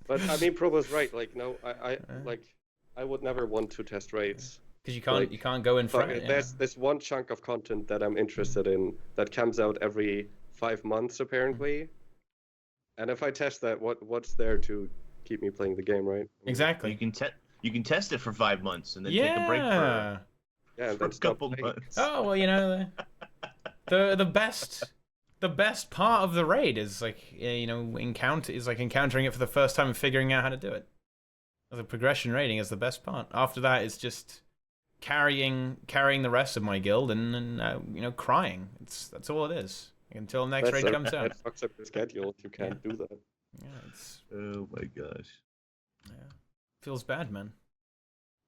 but I mean, Probo's right. Like, no, I would never want to test raids. Because you can't go in front. There's this one chunk of content that I'm interested in that comes out every 5 months, apparently. And if I test that, what's there to keep me playing the game, right? Exactly. You can test it for 5 months and then take a break for a couple months. Oh well, you know, the best part of the raid is like encountering it for the first time and figuring out how to do it. The progression raiding is the best part. After that, it's just carrying the rest of my guild and crying. That's all it is until next raid comes out. That fucks up your schedule if you can't do that. Yeah, oh my gosh. Yeah, feels bad, man.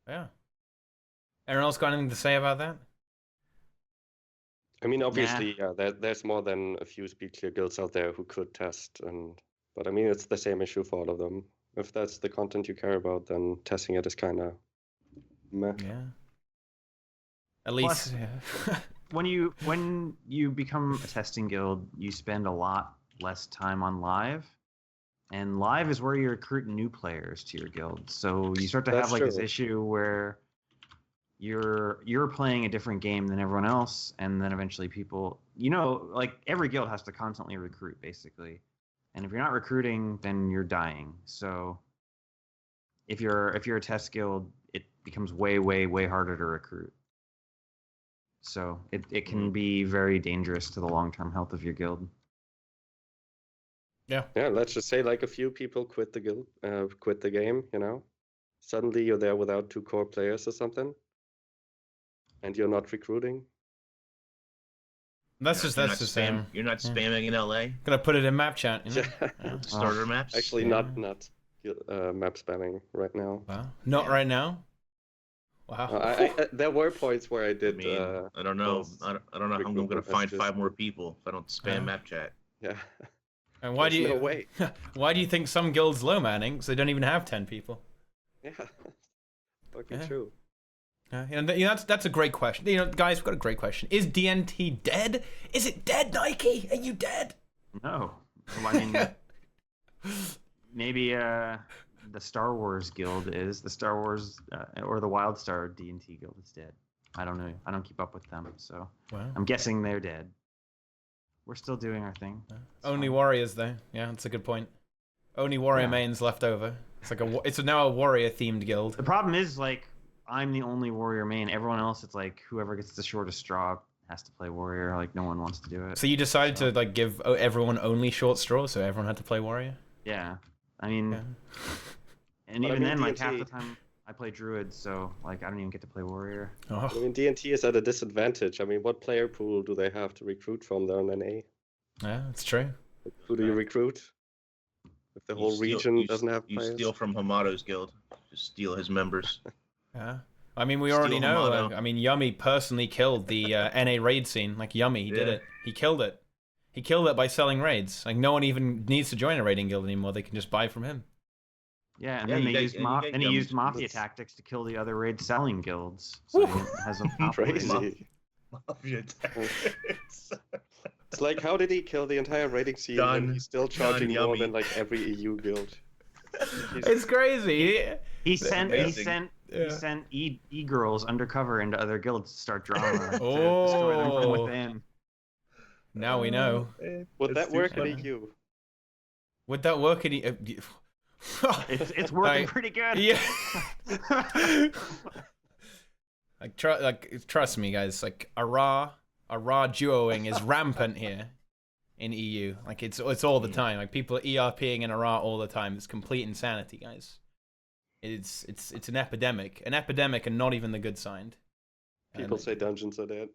Yeah. Anyone else got anything to say about that? I mean, obviously, there's more than a few speed clear guilds out there who could test, but I mean, it's the same issue for all of them. If that's the content you care about, then testing it is kind of meh. Yeah. At least, when you become a testing guild, you spend a lot less time on live, and live is where you recruit new players to your guild. So you start to have like this issue where you're playing a different game than everyone else, and then eventually people, like every guild has to constantly recruit basically, and if you're not recruiting, then you're dying. So if you're a test guild, it becomes way harder to recruit. So it can be very dangerous to the long-term health of your guild. Yeah. Yeah, let's just say like a few people quit the guild, quit the game, you know. Suddenly you're there without 2 core players or something. And you're not recruiting. That's just the same. You're not spamming in LA. Gonna put it in map chat. You know? Yeah. Starter maps. Actually, Yeah. not map spamming right now. Wow. Not right now. Wow. There were points where I did. I don't know. I don't know how I'm going to find 5 more people if I don't spam map chat. Yeah. And why do you? No way. Why do you think some guilds low manning? Because they don't even have 10 people. Yeah. Fucking true. And that's a great question. You know, guys, we've got a great question. Is DNT dead? Is it dead, Nike? Are you dead? No. Well, I mean, maybe the Star Wars guild is the Star Wars or the WildStar D&T guild is dead. I don't know. I don't keep up with them, so I'm guessing they're dead. We're still doing our thing. Only warriors, though. Yeah, that's a good point. Only warrior mains left over. It's like it's now a warrior themed guild. The problem is like I'm the only warrior main. Everyone else, it's like whoever gets the shortest straw has to play warrior. Like no one wants to do it. So you decided to like give everyone only short straw, so everyone had to play warrior. Yeah, I mean, and even then, like half the time I play Druid, so like I don't even get to play warrior. Oh. I mean, D&T is at a disadvantage. I mean, what player pool do they have to recruit from there on NA? Yeah, that's true. Who do you recruit? If the whole region doesn't have players? You steal from Hamato's guild. Just steal his members. Yeah. I mean, we already know. I mean, Yummy personally killed the NA raid scene. Like, Yummy, he did it. He killed it. He killed it by selling raids. Like, no one even needs to join a raiding guild anymore. They can just buy from him. Yeah, and then he used mafia tactics to kill the other raid selling guilds. So he has a crazy. Mafia tactics. It's like, how did he kill the entire raiding scene and he's still charging more than like every EU guild? It's crazy. He sent e-girls undercover into other guilds to start drama to destroy them from within. Now we know. Would that work in EU? Would that work in EU? It's working pretty good. Yeah. Trust me, guys. Like a raw duoing is rampant here in EU. Like it's all the time. Like people are ERPing in a raw all the time. It's complete insanity, guys. It's an epidemic and not even the good side. People say dungeons are dead.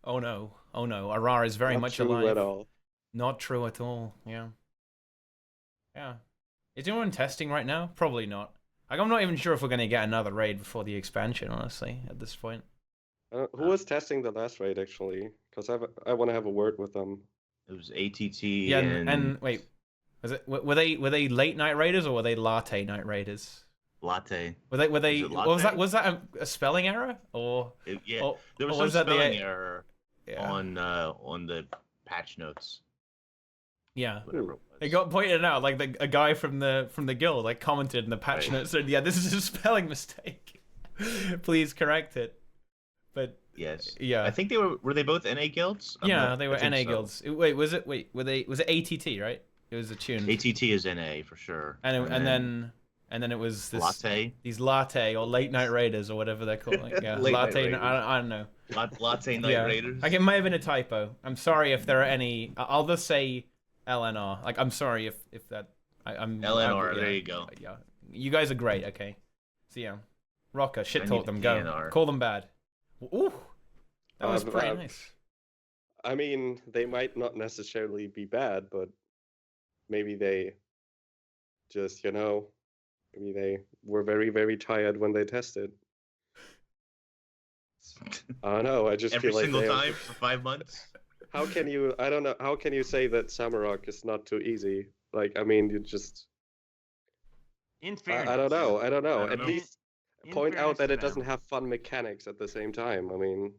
Oh no. Arar is very much alive. Not true at all. Not true at all. Yeah. Is anyone testing right now? Probably not. Like, I'm not even sure if we're going to get another raid before the expansion, honestly, at this point. Who was testing the last raid, actually? Because I want to have a word with them. It was ATT. Yeah, and wait, were they late night raiders or were they latte night raiders? Latte. Were they? Was that a spelling error or? There was some spelling error on the patch notes. Yeah. Whatever it was. It got pointed out, like a guy from the guild like commented in the patch notes, said, "Yeah, this is a spelling mistake. Please correct it." But yes, yeah, I think were they both NA guilds? They were NA guilds. Wait, was it ATT, right? It was a tune. ATT is NA for sure. And then it was this latte. These latte or late night raiders or whatever they're called. Like, yeah, latte. I don't know. Latte night raiders. Like it might have been a typo. I'm sorry if there are any. I'll just say LNR. Like I'm sorry if that. I'm LNR. There you go. Yeah, you guys are great. Okay, so yeah, Roca, shit talk them. Go. DNR. Call them bad. Ooh, that was pretty nice. I mean, they might not necessarily be bad, but maybe they just, maybe they were very, very tired when they tested. I don't know. I just every feel like single time for 5 months. How can you? I don't know. How can you say that Samurok is not too easy? Like, I mean, you just. In fairness, I don't know. At least point out that it them. doesn't have fun mechanics at the same time. I mean,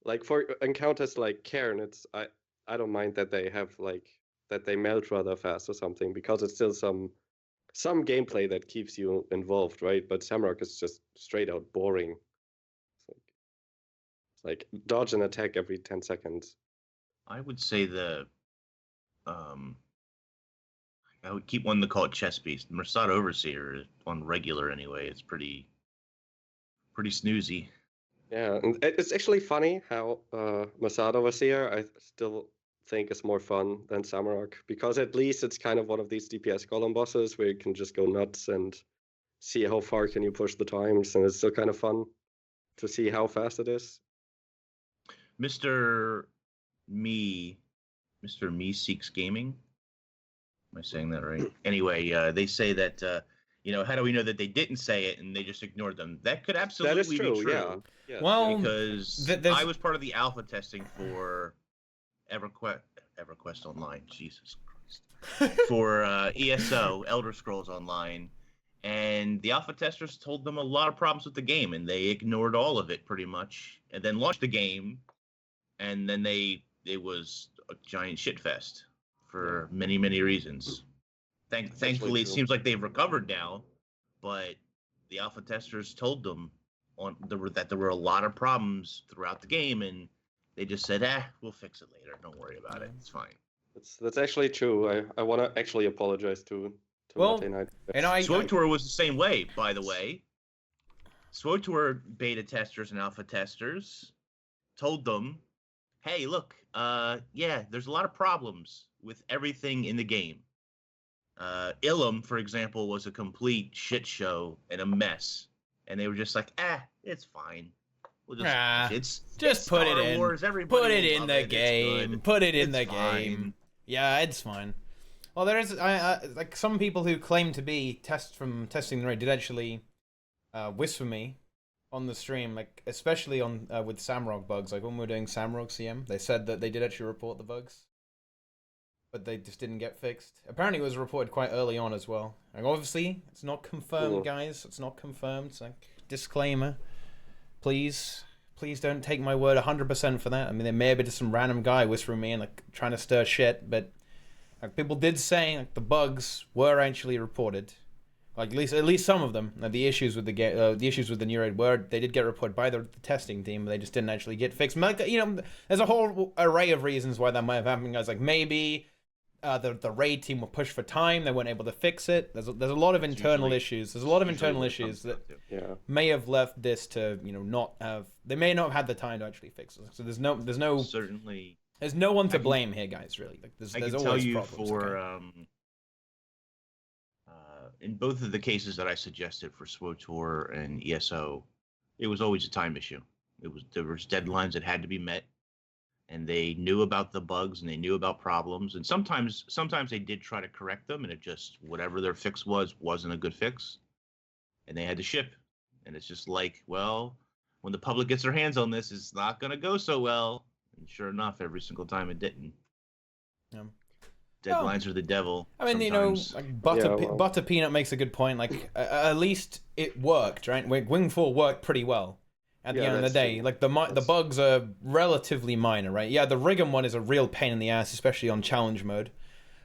like for encounters like Cairn, I don't mind that they have that they melt rather fast or something, because it's still some gameplay that keeps you involved, right? But Samurok is just straight out boring. It's like dodge and attack every 10 seconds. I would say I would keep one to call it Chess Beast. The Mersat Overseer on regular anyway. It's pretty snoozy. Yeah, and it's actually funny how Masada Overseer I still think is more fun than Samrock, because at least it's kind of one of these DPS column bosses where you can just go nuts and see how far can you push the times, and it's still kind of fun to see how fast it is. Mr. Me Seeks Gaming. Am I saying that right? Anyway, they say that how do we know that they didn't say it and they just ignored them? That could absolutely be true. Yeah. Yes. Well, because I was part of the alpha testing for EverQuest Online. Jesus Christ. For ESO, Elder Scrolls Online, and the alpha testers told them a lot of problems with the game, and they ignored all of it pretty much, and then launched the game, and then it was a giant shit fest for many, many reasons. Thankfully, it seems like they've recovered now, but the alpha testers told them that there were a lot of problems throughout the game, and they just said, we'll fix it later. Don't worry about it. It's fine. That's actually true. I want to actually apologize to Martin. And SWTOR was the same way, by the way. SWTOR beta testers and alpha testers told them, hey, look, there's a lot of problems with everything in the game. Ilum, for example, was a complete shit show and a mess. And they were just like, it's fine. We'll just put it in. Wars. Put it in the game. Put it in the fine. game. Yeah, it's fine. Well, there is like some people who claim to be from testing the raid did actually whisper me on the stream, like especially on with Samrock bugs. Like when we were doing Samrock CM, they said that they did actually report the bugs, but they just didn't get fixed. Apparently, it was reported quite early on as well. Like obviously, it's not confirmed, guys. It's not confirmed. It's like disclaimer. Please don't take my word 100% for that. I mean, there may have been just some random guy whispering me and like trying to stir shit, but like, people did say like the bugs were actually reported. Like at least some of them. The issues with the issues with the new raid they did get reported by the testing team, but they just didn't actually get fixed. There's a whole array of reasons why that might have happened. Guys, like maybe the raid team were pushed for time, they weren't able to fix it. There's a lot of internal issues. There's a lot of internal issues that may have left this to not have. They may not have had the time to actually fix it. So there's no certainly. There's no one to blame here, guys. Really, like there's always problems. In both of the cases that I suggested for SWTOR and ESO, it was always a time issue. There was deadlines that had to be met, and they knew about the bugs and they knew about problems. And sometimes they did try to correct them, and it just whatever their fix wasn't a good fix, and they had to ship. And it's just like, well, when the public gets their hands on this, it's not going to go so well. And sure enough, every single time it didn't. Yeah. Deadlines are the devil. I mean, sometimes. like Butter Peanut makes a good point. Like, at least it worked, right? Wing 4 worked pretty well at the end of the day. True. Like, the bugs are relatively minor, right? Yeah, the Rig'em one is a real pain in the ass, especially on challenge mode.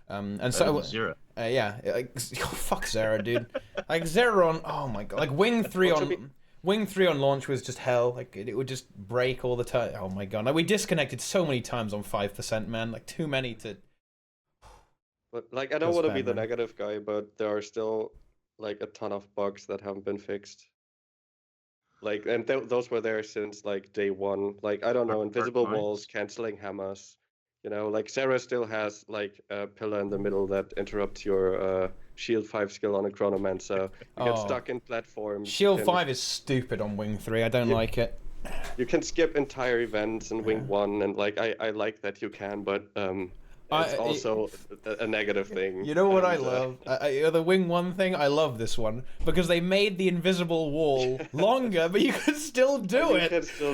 And so Zero. Like, fuck Zero, dude. Like Zero on, oh my god, like Wing 3 on launch was just hell. Like it would just break all the time. Oh my god, like we disconnected so many times on 5%, man. Like too many to. But like I don't want to be the negative guy, but there are still like a ton of bugs that haven't been fixed. Like and those were there since like day one. Like I don't know, invisible walls, canceling hammers. Like Sarah still has like a pillar in the middle that interrupts your shield 5 skill on a chronomancer. You get stuck in platforms. Shield 5 is stupid on Wing 3. I don't like it. You can skip entire events in Wing 1, and like I like that you can, but it's also a negative thing. You know what I love? The Wing 1 thing, I love this one. Because they made the invisible wall longer, but you can still do it.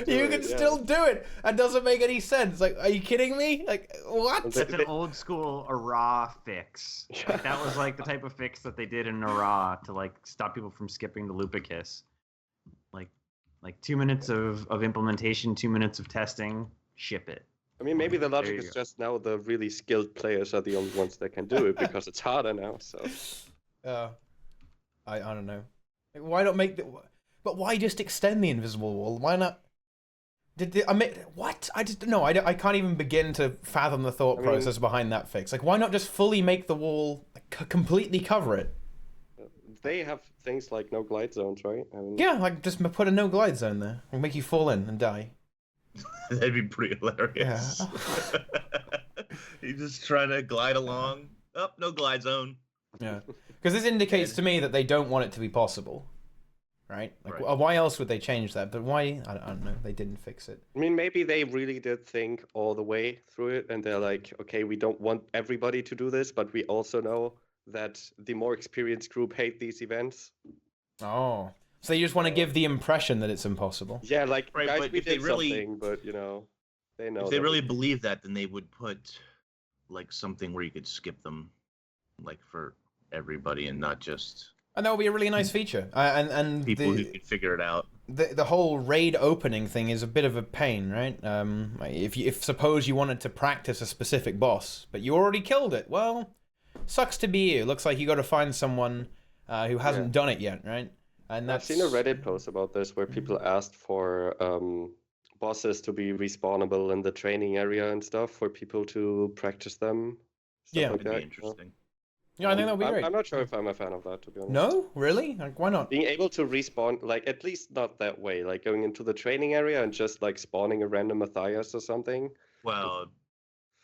You can still do it. That doesn't make any sense. Like, are you kidding me? Like, what? That's an old school Ara fix. Like, that was like the type of fix that they did in Ara to like stop people from skipping the Lupicus. Like 2 minutes of implementation, 2 minutes of testing, ship it. I mean, maybe the logic is just now the really skilled players are the only ones that can do it because it's harder now. So, I don't know. Like, why not make the? But why just extend the invisible wall? Why not? What? I can't even begin to fathom the thought process behind that fix. Like, why not just fully make the wall completely cover it? they have things like no glide zones, right? I mean, Yeah, like just put a no glide zone there. It'll make you fall in and die. That'd be pretty hilarious. Yeah. You're just trying to glide along. Oh, no glide zone. Yeah. Because this indicates to me that they don't want it to be possible. Right? Like, Right. why else would they change that? But why? I don't know. They didn't fix it. I mean, maybe they really did think all the way through it, and they're like, okay, we don't want everybody to do this, but we also know that the more experienced group hate these events. Oh. So you just want to give the impression that it's impossible. Yeah, like, Right, guys, but we if they did really- something, but, you know, they know. If they that really we- believe that, then they would put like something where you could skip them, like for everybody, and not just And that would be a really nice feature. And people who can figure it out. the whole raid opening thing is a bit of a pain, right? If suppose you wanted to practice a specific boss, but you already killed it, well, sucks to be you. Looks like you got to find someone who hasn't done it yet, right? And I've that's seen a Reddit post about this where people asked for bosses to be respawnable in the training area and stuff for people to practice them. Stuff Yeah. like That'd be that, interesting. Yeah, I think that'd be great. I'm not sure if I'm a fan of that, to be honest. No, really? Like, why not? Being able to respawn, like, at least not that way, like going into the training area and just like spawning a random Matthias or something. Well,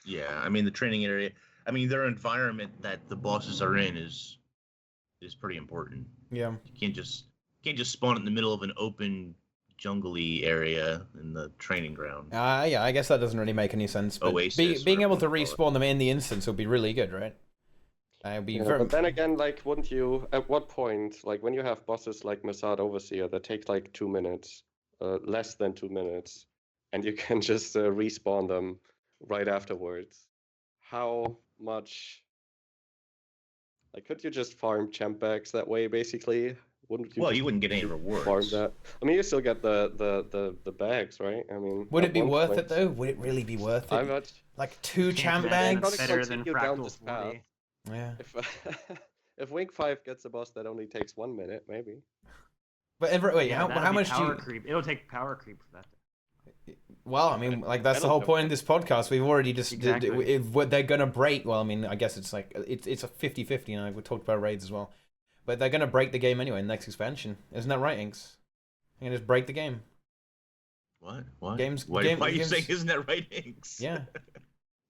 yeah. I mean, the training area. I mean, their environment that the bosses are in is pretty important. Yeah. You can't just spawn in the middle of an open jungly area in the training ground. Yeah, I guess that doesn't really make any sense. But Oasis, being able to whatever you call it. respawn them in the instance would be really good, right? It'd be Yeah, very. but then again, like, wouldn't you, at what point, like when you have bosses like Masad Overseer that take like 2 minutes, less than 2 minutes, and you can just respawn them right afterwards, how much, like, could you just farm champ bags that way, basically? Wouldn't you? Well, just you wouldn't get any rewards. farm that. I mean, you still get the bags, right? I mean, Would at it be one worth point- it though? Would it really be worth I it? much Like 2 champ That's bags? Gotta better than continue down Fractal this path. 40. Yeah. if Wing 5 gets a boss that only takes 1 minute, maybe. But wait, Yeah, how that'll be much do power you? creep? It'll take power creep for that. Well, I mean, like that's the don't whole know. point of this podcast. We've already just Exactly. if what they're gonna break. Well, I mean, I guess it's like it's a 50-50, and we talked about raids as well. But they're gonna break the game anyway in the next expansion, isn't that right, Inks? They're gonna just break the game. What? What? Games- Why game- are you games- saying isn't that right, Inks? Yeah,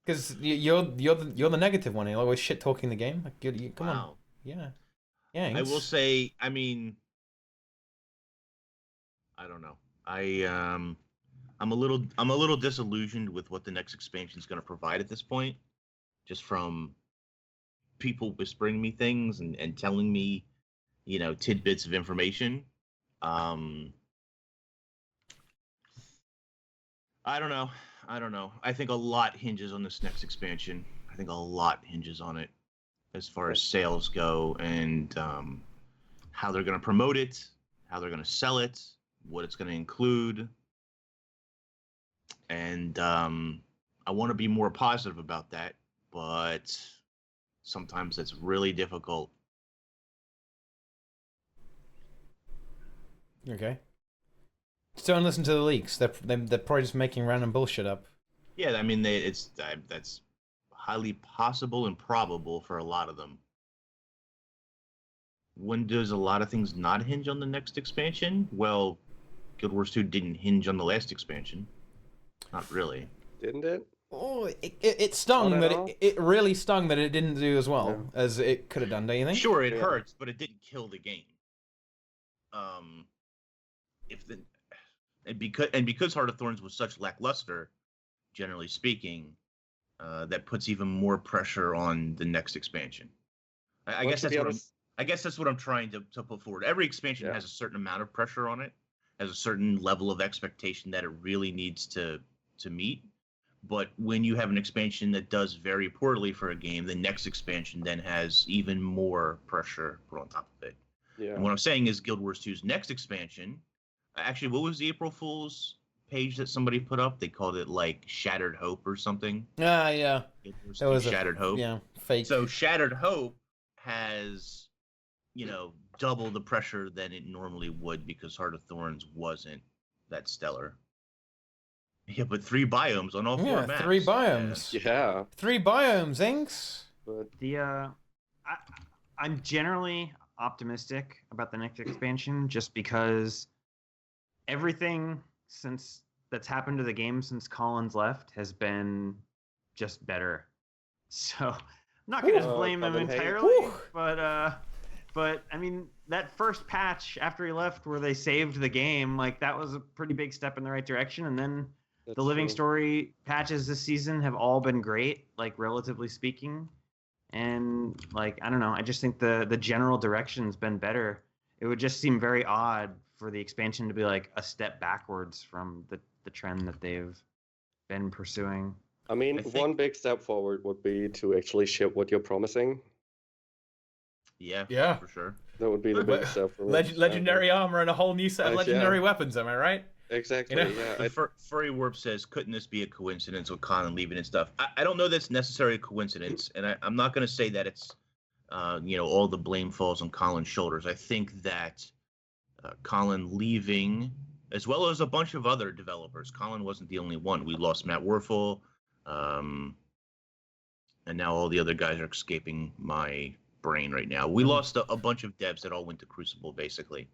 because you're the negative one. You're always shit talking the game. Like, come on, Wow. yeah, yeah. I will Inks. say, I mean, I don't know. I'm a little disillusioned with what the next expansion is going to provide at this point, just from people whispering me things and telling me, you know, tidbits of information. I don't know. I think a lot hinges on this next expansion. I think a lot hinges on it as far as sales go, and how they're going to promote it, how they're going to sell it, what it's going to include. And I want to be more positive about that, but sometimes it's really difficult. Okay. Just don't listen to the leaks. They're probably just making random bullshit up. Yeah, I mean, that's highly possible and probable for a lot of them. When does a lot of things not hinge on the next expansion? Well, Guild Wars 2 didn't hinge on the last expansion. Not really. Didn't it? Oh, it stung Not that at all? it really stung that it didn't do as well as it could have done. Don't you think? Sure, it Yeah. hurts, but it didn't kill the game. Because Heart of Thorns was such lackluster, generally speaking, that puts even more pressure on the next expansion. I Well, guess to that's be what honest- I guess that's what I'm trying to put forward. Every expansion Yeah. has a certain amount of pressure on it, has a certain level of expectation that it really needs to meet. But when you have an expansion that does very poorly for a game, the next expansion then has even more pressure put on top of it. Yeah. And what I'm saying is Guild Wars 2's next expansion. Actually, what was the April Fool's page that somebody put up? They called it like Shattered Hope or something. Yeah. Guild Wars That 2 was Shattered Hope. Yeah, fake. So Shattered Hope has, you know, double the pressure than it normally would because Heart of Thorns wasn't that stellar. Yeah, but 3 biomes on all 4 Yeah, maps. 3 biomes. Yeah. 3 biomes, Inks. But The I'm generally optimistic about the next expansion, just because everything that's happened to the game since Collins left has been just better. So I'm not going to blame him entirely, but I mean, that first patch after he left where they saved the game, like that was a pretty big step in the right direction. And then the Living Story patches this season have all been great, like relatively speaking. And like, I don't know, I just think the general direction's been better. It would just seem very odd for the expansion to be like a step backwards from the trend that they've been pursuing. I mean, one big step forward would be to actually ship what you're promising. Yeah, for sure. That would be the biggest step for me. Legendary armor and a whole new set of legendary weapons, am I right? Exactly, yeah. Furry Warp says, couldn't this be a coincidence with Colin leaving and stuff? I don't know that's necessarily a coincidence, and I'm not going to say that it's, all the blame falls on Colin's shoulders. I think that Colin leaving, as well as a bunch of other developers, Colin wasn't the only one. We lost Matt Werfel, and now all the other guys are escaping my brain right now. We lost a bunch of devs that all went to Crucible, basically.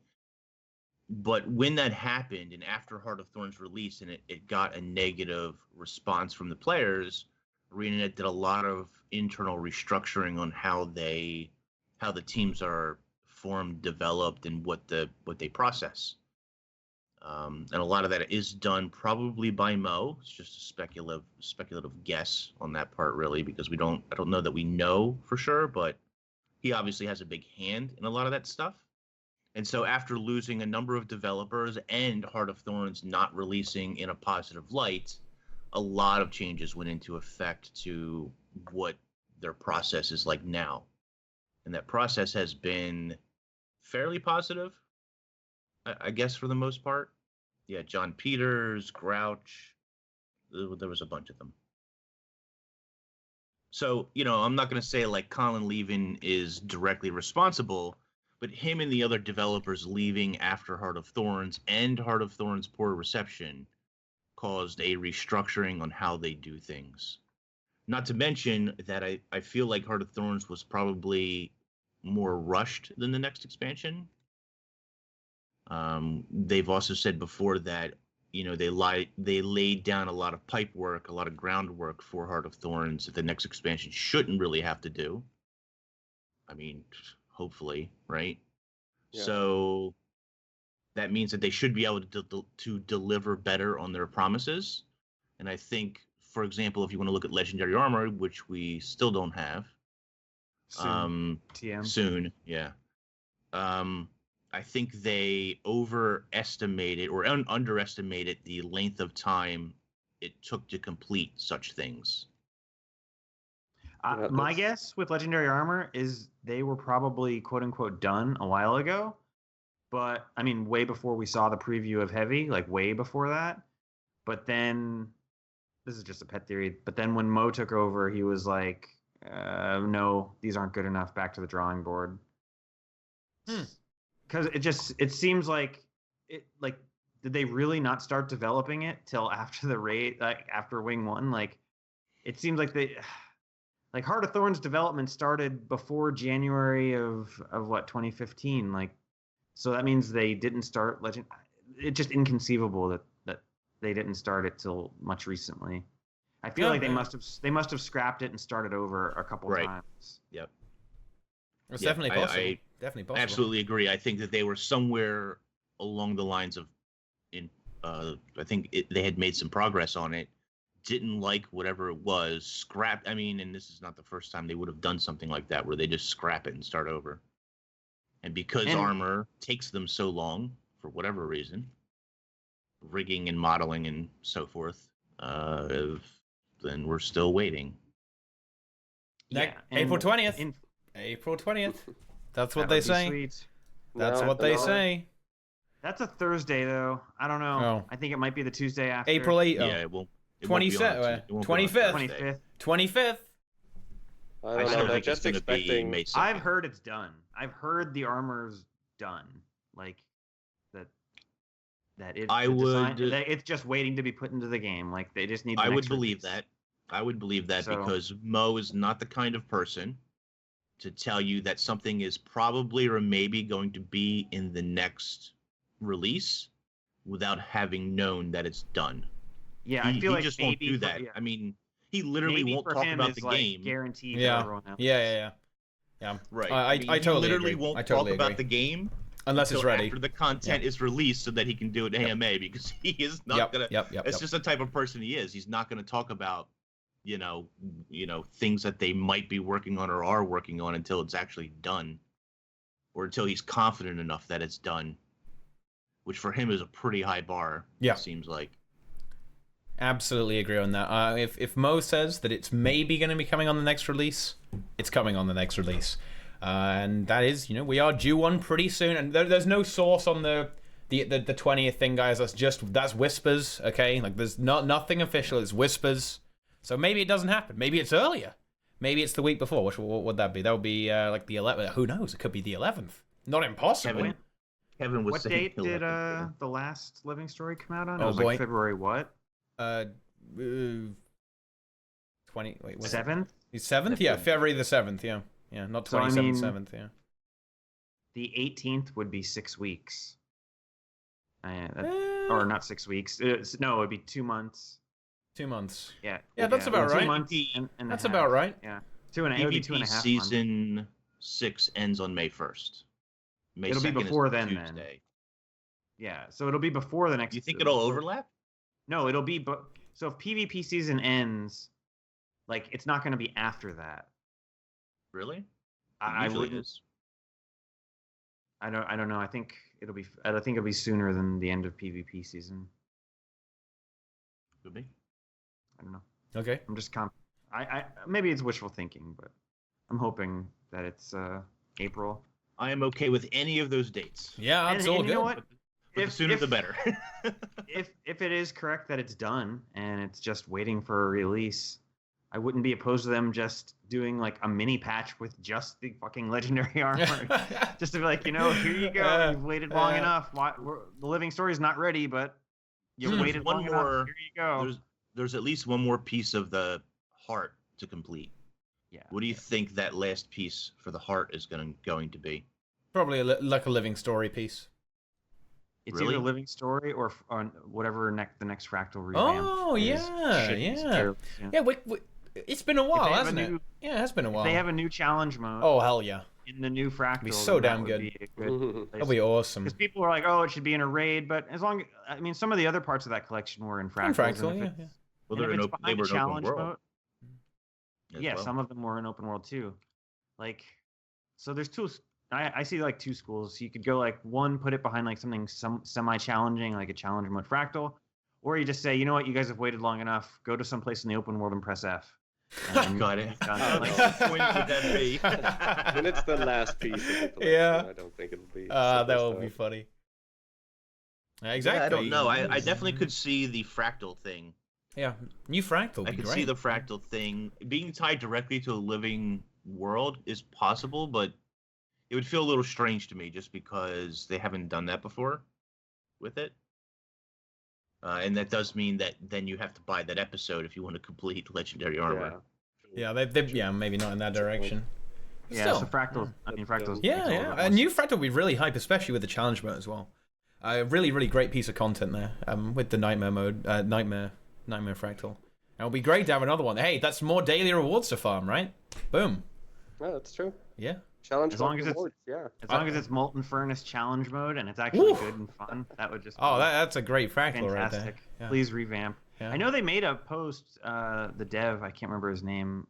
But when that happened, and after Heart of Thorns released, and it got a negative response from the players, ArenaNet did a lot of internal restructuring on how the teams are formed, developed, and what they process. And a lot of that is done probably by Mo. It's just a speculative guess on that part, really, because I don't know that we know for sure, but he obviously has a big hand in a lot of that stuff. And so after losing a number of developers and Heart of Thorns not releasing in a positive light, a lot of changes went into effect to what their process is like now. And that process has been fairly positive, I guess, for the most part. Yeah, John Peters, Grouch, there was a bunch of them. So, I'm not going to say like Colin leaving is directly responsible, but him and the other developers leaving after Heart of Thorns and Heart of Thorns' poor reception caused a restructuring on how they do things. Not to mention that I feel like Heart of Thorns was probably more rushed than the next expansion. They've also said before that, they laid down a lot of pipe work, a lot of groundwork for Heart of Thorns that the next expansion shouldn't really have to do. I mean, hopefully, right? Yeah. So that means that they should be able to deliver better on their promises. And I think, for example, if you want to look at Legendary Armor, which we still don't have, soon, yeah. I think they overestimated or underestimated the length of time it took to complete such things. My guess with Legendary Armor is they were probably quote unquote done a while ago, but I mean, way before we saw the preview of Heavy, like way before that. But then, this is just a pet theory, but then when Mo took over, he was like, no, these aren't good enough, back to the drawing board. Because it seems like did they really not start developing it till after the raid, like after Wing 1? Like, it seems like Heart of Thorns development started before January of what, 2015. Like, so that means they didn't start Legend. It's just inconceivable that they didn't start it till much recently. I feel like they must have scrapped it and started over a couple times. Yep. It's definitely possible. Definitely possible. Absolutely agree. I think that they were somewhere along the lines of, I think they had made some progress on it, didn't like whatever it was, scrapped. I mean, and this is not the first time they would have done something like that, where they just scrap it and start over. And because armor takes them so long, for whatever reason, rigging and modeling and so forth, then we're still waiting. Yeah, April 20th. April 20th. That's what they say. Sweet. That's what they say. That's a Thursday, though. I don't know. Oh. I think it might be the Tuesday after. April 8th. Yeah, it won't. 25th. 25th. 25th. I don't know. They're just expecting. I've heard it's done. I've heard the armor's done. Like that it's. It's just waiting to be put into the game. Like they just need. I would believe that. I would believe that because Mo is not the kind of person to tell you that something is probably or maybe going to be in the next release without having known that it's done. Yeah, I feel like just maybe won't do that. Yeah. I mean, he literally maybe won't for talk him about is the like game. guaranteed Yeah. for everyone else. Yeah. Right. I mean, totally he literally agree. won't I totally talk about agree. the game Unless it's until ready. after the content is released, so that he can do it AMA, because he is not gonna. It's just the type of person he is. He's not gonna talk about, you know, things that they might be working on or are working on until it's actually done, or until he's confident enough that it's done, which for him is a pretty high bar. Yeah. It seems like. Absolutely agree on that. If Mo says that it's maybe going to be coming on the next release, it's coming on the next release. And that is, we are due one pretty soon. And there's no source on the 20th thing, guys. That's whispers, okay? Like, there's nothing official. It's whispers. So maybe it doesn't happen. Maybe it's earlier. Maybe it's the week before. What would that be? That would be like the 11th. Who knows? It could be the 11th. Not impossible. Kevin was what saying date did the last Living Story come out on? Oh, it was boy. like February what? 20. Wait, what's 7th? The 7th? Yeah, February the 7th. Yeah, not 27th, 7th. Yeah. The 18th would be 6 weeks. Or not 6 weeks. No, it would be 2 months. 2 months. Yeah. Yeah, that's about right. 2 months and that's a half. about right. Yeah. It would be 2.5 months. season 6 ends on May 1st. It'll be before then. Yeah, so it'll be before the next. Do you think it'll overlap? No, it'll be. But so if PvP season ends, like it's not going to be after that. Really? I wouldn't. I don't know. I think it'll be sooner than the end of PvP season. Could be. I don't know. Okay. I'm just I maybe it's wishful thinking, but I'm hoping that it's April. I am okay with any of those dates. Yeah, it's all good. You know what? But the sooner the better. if it is correct that it's done and it's just waiting for a release, I wouldn't be opposed to them just doing like a mini patch with just the fucking legendary armor, just to be like, here you go. You've waited long enough. The Living Story is not ready, but you waited long enough. Here you go. There's at least one more piece of the heart to complete. Yeah. What do you think that last piece for the heart is going to be? Probably like a Living Story piece. It's Really? either Living Story or on whatever the next Fractal revamp. Oh, yeah. Yeah, it's been a while, hasn't it? Yeah, it has been a while. If they have a new challenge mode. Oh, hell yeah. In the new Fractal. It'd be so damn good. That'll be awesome. Because people are like, oh, it should be in a raid, but some of the other parts of that collection were in Fractal. Fractal, yeah. Well, they were in open world. Yeah, some of them were in open world too. Like, so there's two. I see like two schools. So you could go like one, put it behind like something semi-challenging, like a challenge mode Fractal, or you just say, you know what, you guys have waited long enough. Go to some place in the open world and press F. Got it. What point would that be? When it's the last piece of the collection, I don't think it'll be. That would be funny. Exactly. Yeah, I don't know. I definitely could see the Fractal thing. Yeah, new Fractal would be I could great. see the Fractal thing being tied directly to a living world is possible, but it would feel a little strange to me just because they haven't done that before with it. And that does mean that then you have to buy that episode if you want to complete Legendary Armor. Yeah, maybe not in that direction. Yeah, Still. so Fractals. Fractals. Yeah. A new Fractal would be really hype, especially with the challenge mode as well. A really, really great piece of content there. With the Nightmare mode, Nightmare Fractal. It'll be great to have another one. Hey, that's more daily rewards to farm, right? Boom. Yeah, that's true. Yeah. Challenge as long as rewards, as long as it's Molten Furnace challenge mode and it's actually good and fun, that would just. That's a great Fractal fantastic. right there. Yeah. Please revamp. Yeah. I know they made a post. The dev, I can't remember his name,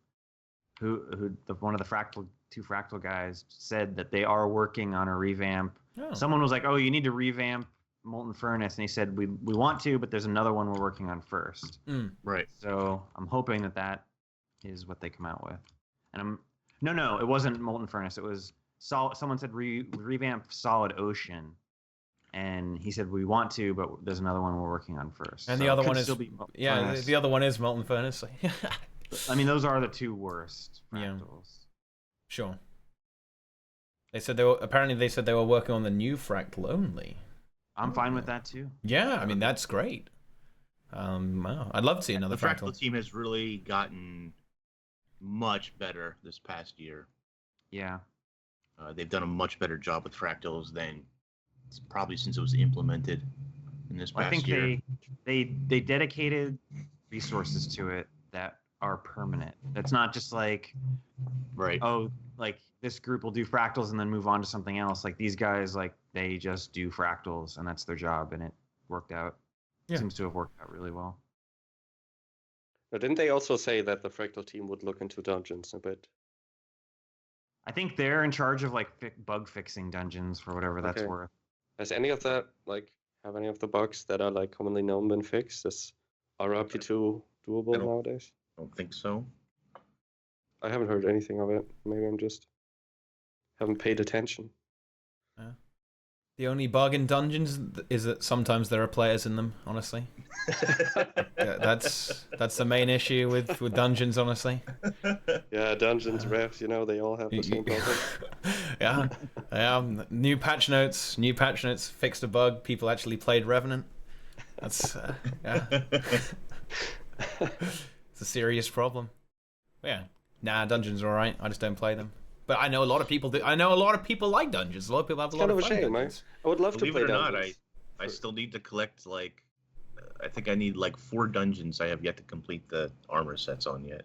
who one of the two Fractal guys said that they are working on a revamp. Oh. Someone was like, "Oh, you need to revamp Molten Furnace," and he said, "We want to, but there's another one we're working on first." Right. So I'm hoping that is what they come out with. And no, it wasn't Molten Furnace. It was someone said revamp Solid Ocean, and he said we want to, but there's another one we're working on first. And so the other one is Furnace. the other one is Molten Furnace. I mean, those are the two worst Fractals. Yeah. Sure. They said they were working on the new Fractal only. I'm fine with that too. Yeah, I mean that's great. Wow, I'd love to see another The Fractal. Fractal team has really gotten much better this past year. Yeah. They've done a much better job with fractals than probably since it was implemented in this past I think year. they dedicated resources to it that are permanent. That's not just like, Right. oh, like this group will do fractals and then move on to something else. Like these guys, like they just do fractals and that's their job, and it worked out. Yeah. Seems to have worked out really well. But didn't they also say that the Fractal team would look into dungeons a bit? I think they're in charge of like bug fixing dungeons for whatever that's Okay. worth. Has any of that, like, have any of the bugs that are like commonly known been fixed? Is RP2 doable nowadays? I don't think so. I haven't heard anything of it. Maybe I'm just haven't paid attention. The only bug in dungeons is that sometimes there are players in them, honestly. Yeah, that's the main issue with dungeons, honestly. Yeah, dungeons, refs, you know, they all have the same problem. Yeah. New patch notes fixed a bug. People actually played Revenant. That's yeah. It's a serious problem. Yeah. Nah, dungeons are alright. I just don't play them. But I know a lot of people do. I know a lot of people like dungeons. A lot of people have a lot of fun. Kind of a shame, dungeons. I would love to Believe play it or not, dungeons. I still need to collect like I think I need like 4 dungeons I have yet to complete the armor sets on yet.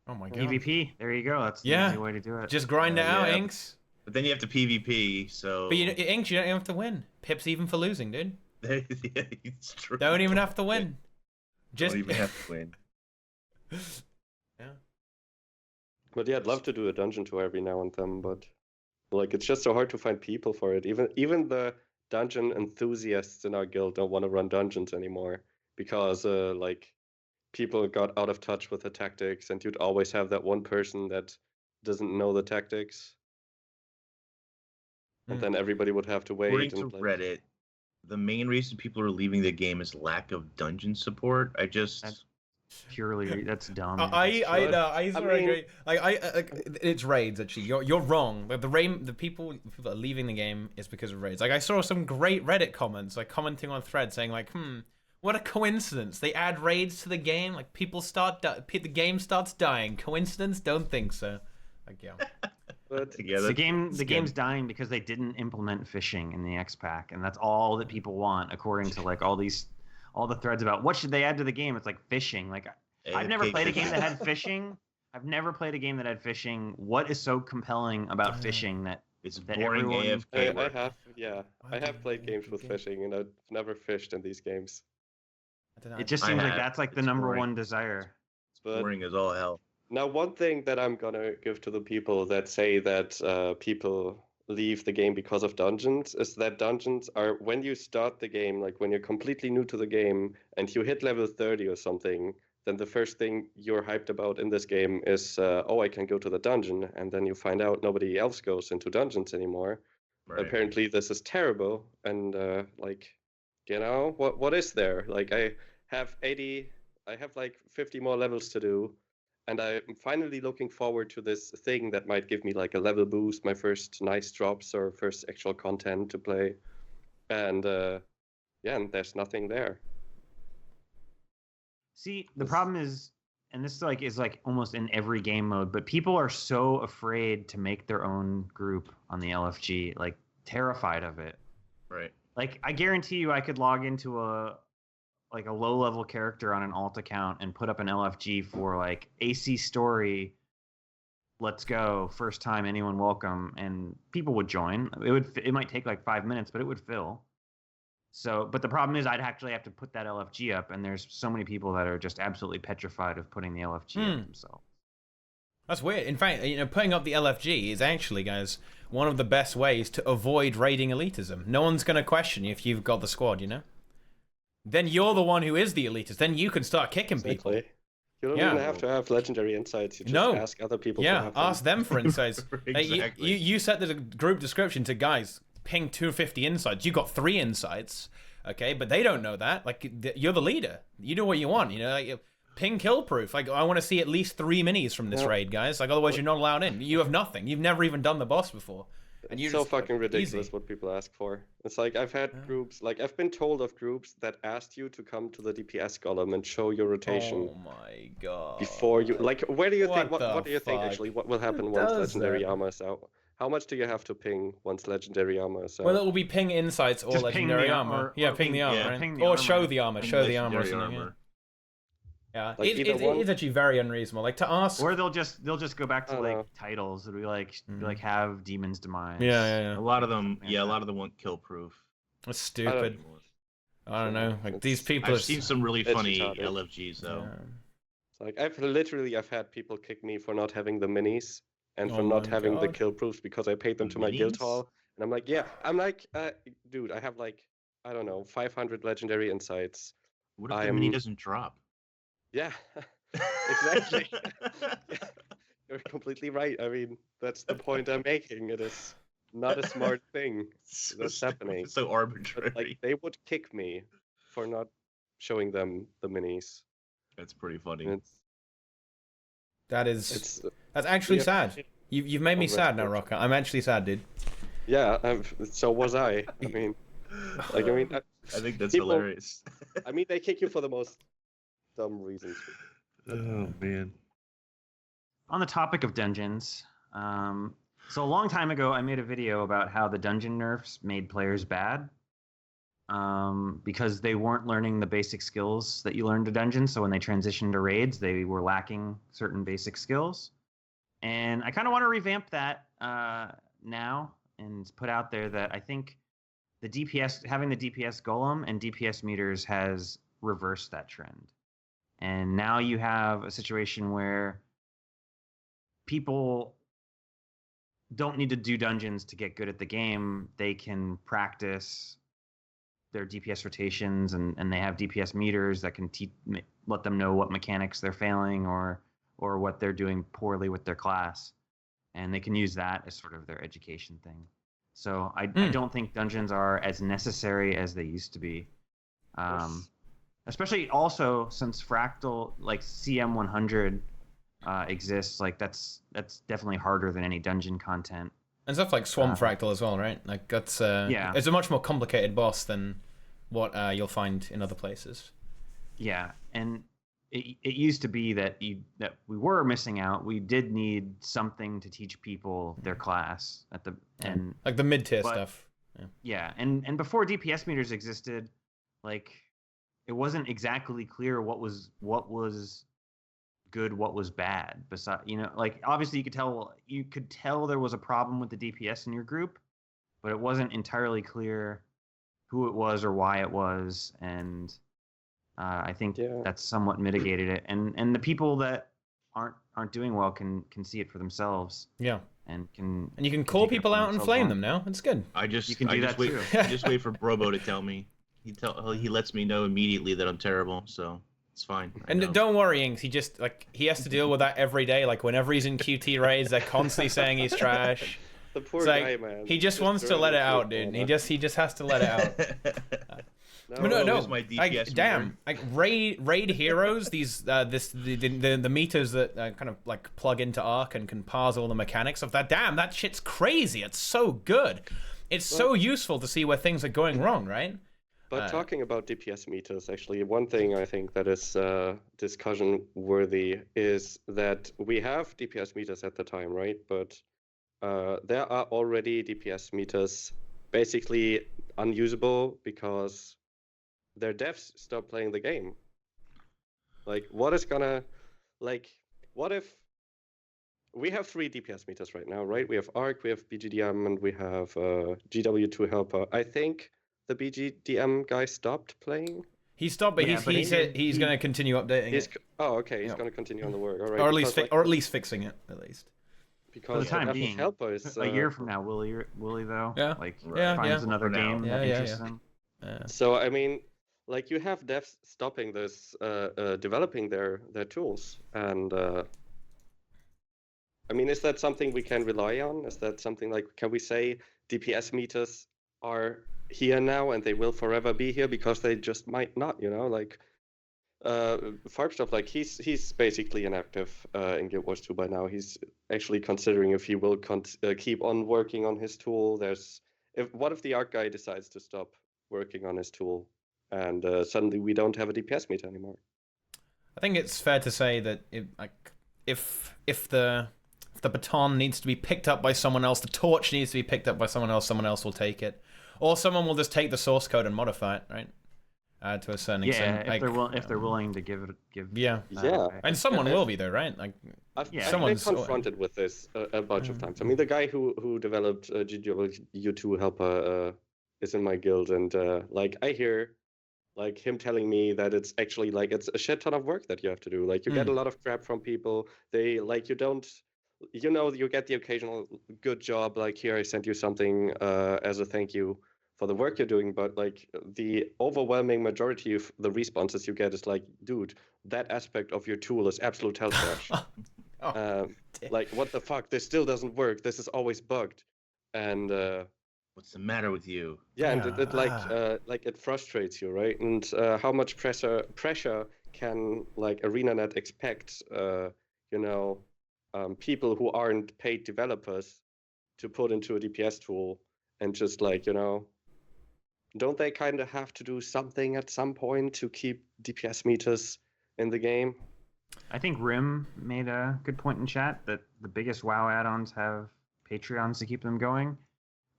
Oh my god. PvP. There you go. That's the easy way to do it. Just grind it out, Yeah. Inks. But then you have to PvP, so But Inks, you don't even have to win. Pips even for losing, dude. yeah, it's true. Don't even have to win. Just Don't even have to win. Yeah. But yeah, I'd love to do a dungeon tour every now and then, but like it's just so hard to find people for it. Even the dungeon enthusiasts in our guild don't want to run dungeons anymore because like people got out of touch with the tactics, and you'd always have that one person that doesn't know the tactics, and then everybody would have to wait. According to and, like, Reddit, the main reason people are leaving the game is lack of dungeon support. Purely, that's dumb. I know. I mean- agree. It's raids actually. You're wrong. But the people that are leaving the game is because of raids. Like I saw some great Reddit comments, like commenting on threads saying like, what a coincidence. They add raids to the game. Like people the game starts dying. Coincidence? Don't think so. Like yeah. but together. The game's dying because they didn't implement fishing in the X pack, and that's all that people want, according to like all the threads about what should they add to the game. It's like fishing. Like I've never played a game that had fishing. I've never played a game that had fishing. What is so compelling about fishing that It's that boring everyone- AFK. I have played games with fishing, and I've never fished in these games. I don't know. it just I seems like have. that's like the It's number boring. one desire. It's But boring as all hell. now, one thing that I'm gonna give to the people that say that people leave the game because of dungeons is that dungeons are when you start the game, like when you're completely new to the game and you hit level 30 or something, then the first thing you're hyped about in this game is, oh, I can go to the dungeon, and then you find out nobody else goes into dungeons anymore. Right. Apparently, this is terrible, and like, you know, what is there? Like, I have like 50 more levels to do, and I'm finally looking forward to this thing that might give me like a level boost, my first nice drops or first actual content to play, and yeah, and there's nothing there. See, the problem is, and this is like almost in every game mode, but people are so afraid to make their own group on the LFG, like terrified of it. Right. Like I guarantee you, I could log into a low level character on an alt account and put up an LFG for like AC story. Let's go, first time, anyone welcome, and people would join. It might take like 5 minutes, but it would fill. So, but the problem is I'd actually have to put that LFG up, and there's so many people that are just absolutely petrified of putting the LFG up themselves. That's weird. In fact, putting up the LFG is actually, guys, one of the best ways to avoid raiding elitism. No one's going to question you if you've got the squad, you know? Then you're the one who is the elitist. Then you can start kicking people. Exactly. You don't Yeah. even have to have legendary insights. You just No. ask other people. to Yeah, have them. ask them for insights. Like, Exactly. you set the group description to guys, ping 250 insights. You got 3 insights, okay? But they don't know that. Like, you're the leader. You do what you want, you know? Like, ping kill proof. Like, I want to see at least 3 minis from this Yeah. raid, guys. Like, otherwise you're not allowed in. You have nothing. You've never even done the boss before. And you It's so just, like, fucking ridiculous easy. what people ask for. It's like I've had groups, like I've been told of groups that asked you to come to the DPS column and show your rotation Oh my god. before you. Like, where do you think? What What the do you think fuck? actually? What will happen Who once does legendary that? armor is out? How much do you have to ping once legendary armor is out? Well, it will be ping insights or Just ping legendary the armor. or- Yeah, or ping the armor, yeah, right? ping the Or armor. show the armor. And Show the armor or legendary something. armor. Yeah, Like, it either one- is actually very unreasonable. Like to ask. Or they'll just go back to I don't like know. titles. It'll be like have Demon's Demise. Yeah. A lot of them, Something like yeah, a that. lot of them want kill proof. That's stupid. I don't know. Like these people I've are. seen some really it's funny retarded. LFGs though. Yeah. It's like I've had people kick me for not having the minis and for Oh not my having the God. kill proofs because I paid them The to my guild minis? hall. And I'm like, dude, I have like, I don't know, 500 legendary insights. What if the mini I'm- doesn't drop? Yeah, exactly. You're completely right. I mean, that's the point I'm making. It is not a smart thing. So That's stupid, happening. So arbitrary. But like, they would kick me for not showing them the minis. That's pretty funny. And That's it's actually yeah. sad. You've made me Oh, sad now, respect. Roca. I'm actually sad, dude. yeah. So was I. I mean, like, I mean, I think that's people- hilarious. they kick you for the most dumb reasons. Oh man. On the topic of dungeons, so a long time ago, I made a video about how the dungeon nerfs made players bad because they weren't learning the basic skills that you learned to dungeons. So when they transitioned to raids, they were lacking certain basic skills. And I kind of want to revamp that now and put out there that I think the DPS, having the DPS golem and DPS meters has reversed that trend. And now you have a situation where people don't need to do dungeons to get good at the game. They can practice their DPS rotations, and they have DPS meters that can let them know what mechanics they're failing or what they're doing poorly with their class, and they can use that as sort of their education thing. So I don't think dungeons are as necessary as they used to be. Especially also since Fractal, like CM100 exists, like that's definitely harder than any dungeon content. And stuff like Swamp Fractal as well, right? Like that's Yeah. It's a much more complicated boss than what you'll find in other places. Yeah, and it used to be that we were missing out. We did need something to teach people their class at the and Like the mid-tier but- stuff. yeah, and before DPS meters existed, like it wasn't exactly clear what was good, what was bad. Besides, like obviously you could tell there was a problem with the DPS in your group, but it wasn't entirely clear who it was or why it was, and I think that's somewhat mitigated it. And the people that aren't doing well can see it for themselves. Yeah. And you can call take it people upon out and themselves flame on. them now. It's good. You can do that wait, too. I just wait for Brobo to tell me. He lets me know immediately that I'm terrible, so it's fine. I And know. don't worry, Inks. He has to deal with that every day. Like whenever he's in QT raids, they're constantly saying he's trash. The poor It's like, guy, man. he just wants to let it out, dude. He just has to let it out. No. is my DPS Like, meter. damn. Like raid heroes, these the meters that kind of like plug into Arc and can parse all the mechanics of that. Damn, that shit's crazy. It's so good. It's so useful to see where things are going wrong, right? But talking about DPS meters, actually, one thing I think that is discussion worthy is that we have DPS meters at the time, right? But there are already DPS meters basically unusable because their devs stop playing the game. Like, what if we have 3 DPS meters right now, right? We have Arc, we have BGDM, and we have GW2 Helper. I think the BGDM guy stopped playing. He stopped, but Yeah, he but said he's going to continue updating it. Okay, he's Yeah. going to continue on the work. All right. Or at least because, at least fixing it, at least. because For the time Devil's being, Helper is a year from now, will he though? Yeah. Like Yeah, finds yeah. another For now. game Yeah, that yeah, interests yeah. him. So I mean, like you have devs stopping this, developing their tools, and I mean, is that something we can rely on? Is that something like can we say DPS meters are here now and they will forever be here because they just might not, like farm stuff, like he's basically inactive in Guild Wars 2 by now. He's actually considering if he will keep on working on his tool. What if the art guy decides to stop working on his tool, and suddenly we don't have a DPS meter anymore? I think it's fair to say that if the baton needs to be picked up by someone else, the torch needs to be picked up by someone else will take it, or someone will just take the source code and modify it, right? To a certain extent. If they're willing to give. Yeah. Yeah. And someone will be though, right? Like, I've been someone's confronted with this a bunch of times. I mean, the guy who developed GW2 Helper is in my guild, and like I hear like him telling me that it's actually like it's a shit ton of work that you have to do. Like you get a lot of crap from people. They like you don't, you know, you get the occasional good job. Like here, I sent you something as a thank you for the work you're doing, but like the overwhelming majority of the responses you get is like, dude, that aspect of your tool is absolute hell trash. Like, what the fuck? This still doesn't work. This is always bugged. And what's the matter with you? Yeah, and it like it frustrates you, right? And how much pressure can like ArenaNet expect? You know, people who aren't paid developers to put into a DPS tool, and just like, you know, don't they kind of have to do something at some point to keep DPS meters in the game? I think Rim made a good point in chat that the biggest WoW add-ons have Patreons to keep them going.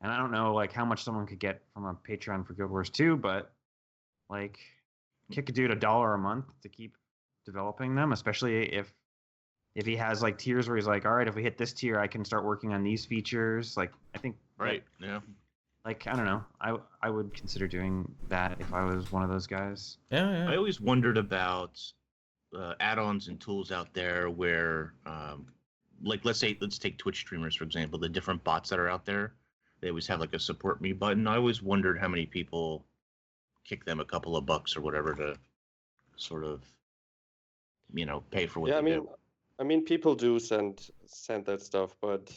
And I don't know like how much someone could get from a Patreon for Guild Wars 2, but like kick a dude $1 a month to keep developing them, especially if he has like tiers where he's like, all right, if we hit this tier, I can start working on these features. Like I think Yeah. Like, I don't know. I would consider doing that if I was one of those guys. Yeah. I always wondered about add-ons and tools out there where, like, let's take Twitch streamers, for example, the different bots that are out there. They always have like a support me button. I always wondered how many people kick them a couple of bucks or whatever to sort of, you know, pay for what they do. I mean, people do send that stuff, but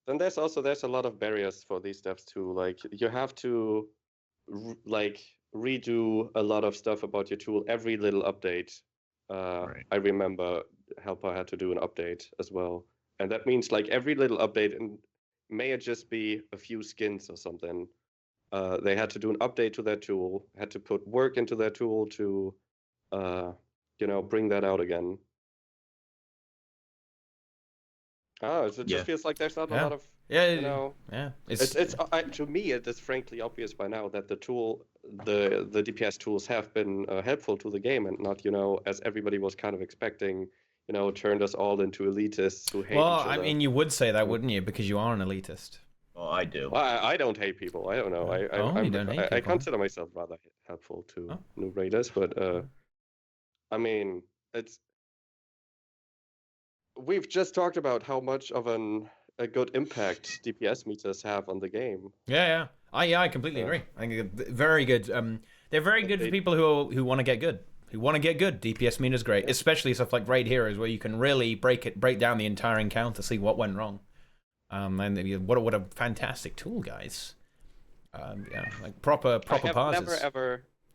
then there's a lot of barriers for these devs too. Like you have to like redo a lot of stuff about your tool every little update. Right. I remember Helper had to do an update as well, and that means like every little update, and may it just be a few skins or something. They had to do an update to their tool, had to put work into their tool to, you know, bring that out again. It just feels like there's not a lot of, you know. Yeah. It's to me, it is frankly obvious by now that the DPS tools have been helpful to the game, and not, you know, as everybody was kind of expecting, you know, turned us all into elitists who hate each other. I mean, you would say that, wouldn't you? Because you are an elitist. Oh, I do. I don't hate people. I don't know. I consider myself rather helpful to new raiders, but I mean, we've just talked about how much of a good impact DPS meters have on the game. Yeah. I completely agree. I think they're very good. They're very good for people who want to get good. DPS meters great, especially stuff like Raid Heroes, where you can really break down the entire encounter, see what went wrong. And what a fantastic tool, guys. Like proper pauses.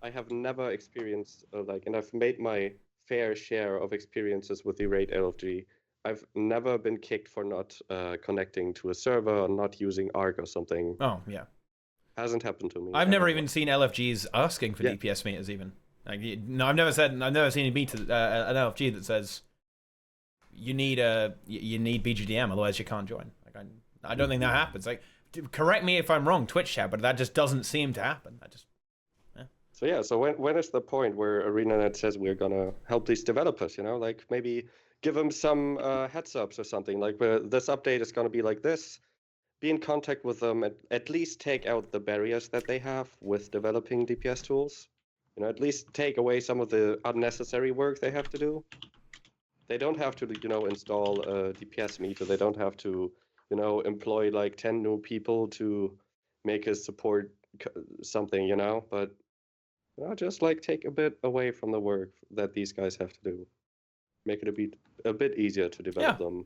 I have never experienced and I've made my fair share of experiences with the Raid LFG. I've never been kicked for not connecting to a server or not using ARC or something. Oh yeah, hasn't happened to me. I've never even seen LFGs asking for DPS meters even. Like, no, I've never seen a meter an LFG that says you need BGDM, otherwise you can't join. Like I don't think that happens. Like, correct me if I'm wrong, Twitch chat, but that just doesn't seem to happen. So when is the point where ArenaNet says we're gonna help these developers? You know, like maybe give them some heads ups or something. Like this update is gonna be like this. Be in contact with them. At least take out the barriers that they have with developing DPS tools. You know, at least take away some of the unnecessary work they have to do. They don't have to, you know, install a DPS meter. They don't have to, you know, employ like 10 new people to make a support something, you know. But just like take a bit away from the work that these guys have to do. Make it a bit easier to develop them.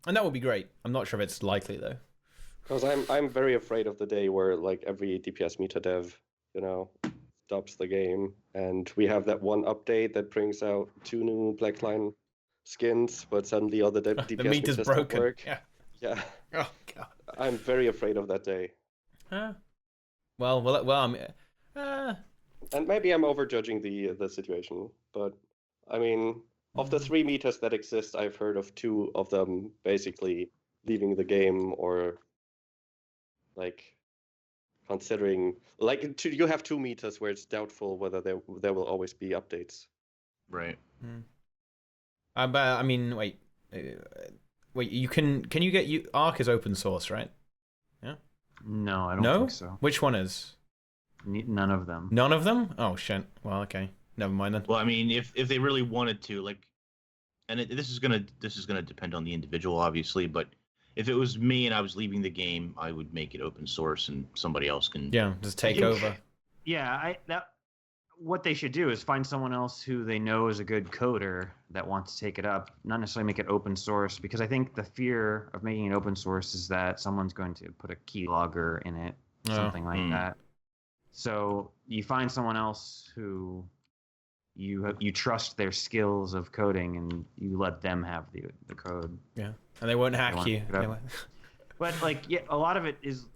And that would be great. I'm not sure if it's likely though. Because I'm very afraid of the day where like every DPS meter dev, you know, stops the game. And we have that one update that brings out 2 new Blackline skins, but suddenly all the DPS The meter's meters don't broken. work. Yeah. Yeah. Oh god. I'm very afraid of that day. Well. And maybe I'm overjudging the situation, but I mean, of the 3 meters that exist, I've heard of 2 of them basically leaving the game or like considering you have 2 meters where it's doubtful whether there will always be updates. Right. But I mean, wait. You can you get Arc is open source, right? Yeah. No, I don't think so. Which one is? None of them. None of them? Oh shit. Well, okay. Never mind then. Well, I mean, if they really wanted to, like, and this is gonna depend on the individual, obviously, but if it was me and I was leaving the game, I would make it open source and somebody else can. Yeah, just take over. Yeah, what they should do is find someone else who they know is a good coder that wants to take it up, not necessarily make it open source, because I think the fear of making it open source is that someone's going to put a keylogger in it, something like that. So you find someone else who you trust their skills of coding, and you let them have the code. Yeah, and they won't hack you. But like, yeah, a lot of it is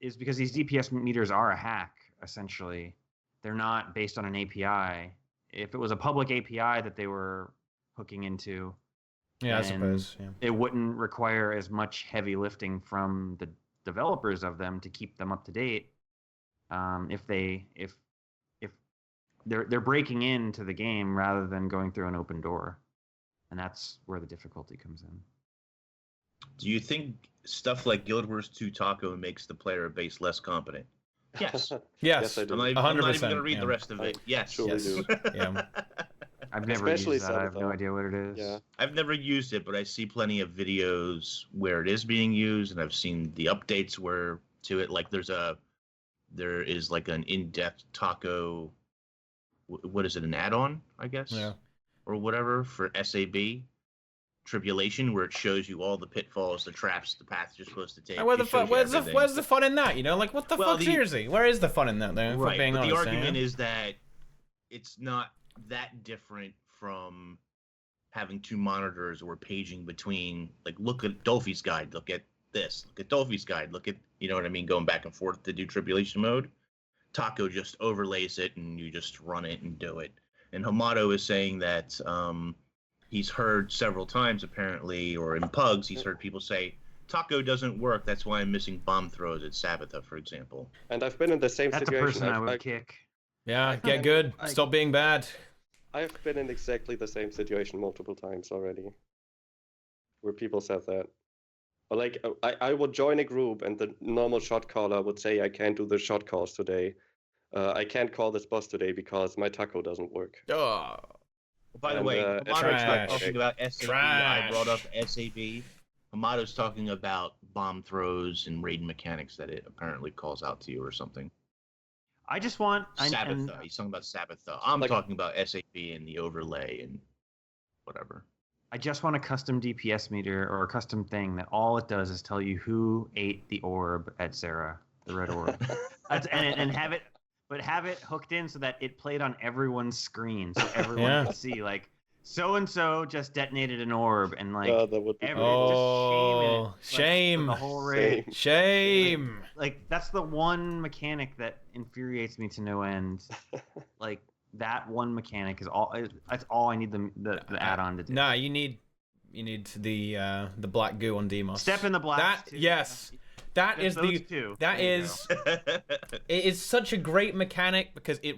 because these DPS meters are a hack essentially. They're not based on an API. If it was a public API that they were hooking into, I suppose. Yeah. It wouldn't require as much heavy lifting from the developers of them to keep them up to date. If they're breaking into the game rather than going through an open door, and that's where the difficulty comes in. Do you think stuff like Guild Wars 2 Taco makes the player base less competent? Yes. Yes. I do. I'm not even going to read the rest of it. Yes. Truly do. Yeah. I've never Especially used that. I have no idea what it is. Yeah. I've never used it, but I see plenty of videos where it is being used, and I've seen the updates where to it. Like there is like an in-depth Taco. What is it? An add-on, I guess. Yeah. Or whatever for SAB. Tribulation, where it shows you all the pitfalls, the traps, the paths you're supposed to take. And where's the fun in that? You know, like what the fuck? Seriously, where is the fun in that? Though, right, being but honest, the argument is that it's not that different from having 2 monitors or paging between. Like, look at Dolphy's guide. Look at this. Look at Dolphy's guide. Look at, you know what I mean, going back and forth to do tribulation mode. Taco just overlays it, and you just run it and do it. And Hamato is saying that. He's heard several times, apparently, or in Pugs, he's heard people say, Taco doesn't work, that's why I'm missing bomb throws at Sabbatha, for example. And I've been in the same That's situation. a person I would kick. Yeah, get good. Stop being bad. I've been in exactly the same situation multiple times already, where people said that. Or like, I would join a group, and the normal shot caller would say, I can't do the shot calls today. I can't call this boss today because my Taco doesn't work. Oh. By the way, Hamato's talking about SAB. I brought up SAB. Hamato's talking about bomb throws and raid mechanics that it apparently calls out to you or something. I just want Sabbatha. He's talking about Sabbatha. I'm talking about SAB and the overlay and whatever. I just want a custom DPS meter or a custom thing that all it does is tell you who ate the orb at Sarah, the red orb, and have it. But have it hooked in so that it played on everyone's screen, so everyone could see, like, so and so just detonated an orb, and like, that would be just shame the whole raid. Shame. Like that's the one mechanic that infuriates me to no end. Like that one mechanic is all. That's all I need the add-on to do. Nah, you need the black goo on Demos. Step in the black. Yes. That is it is such a great mechanic because it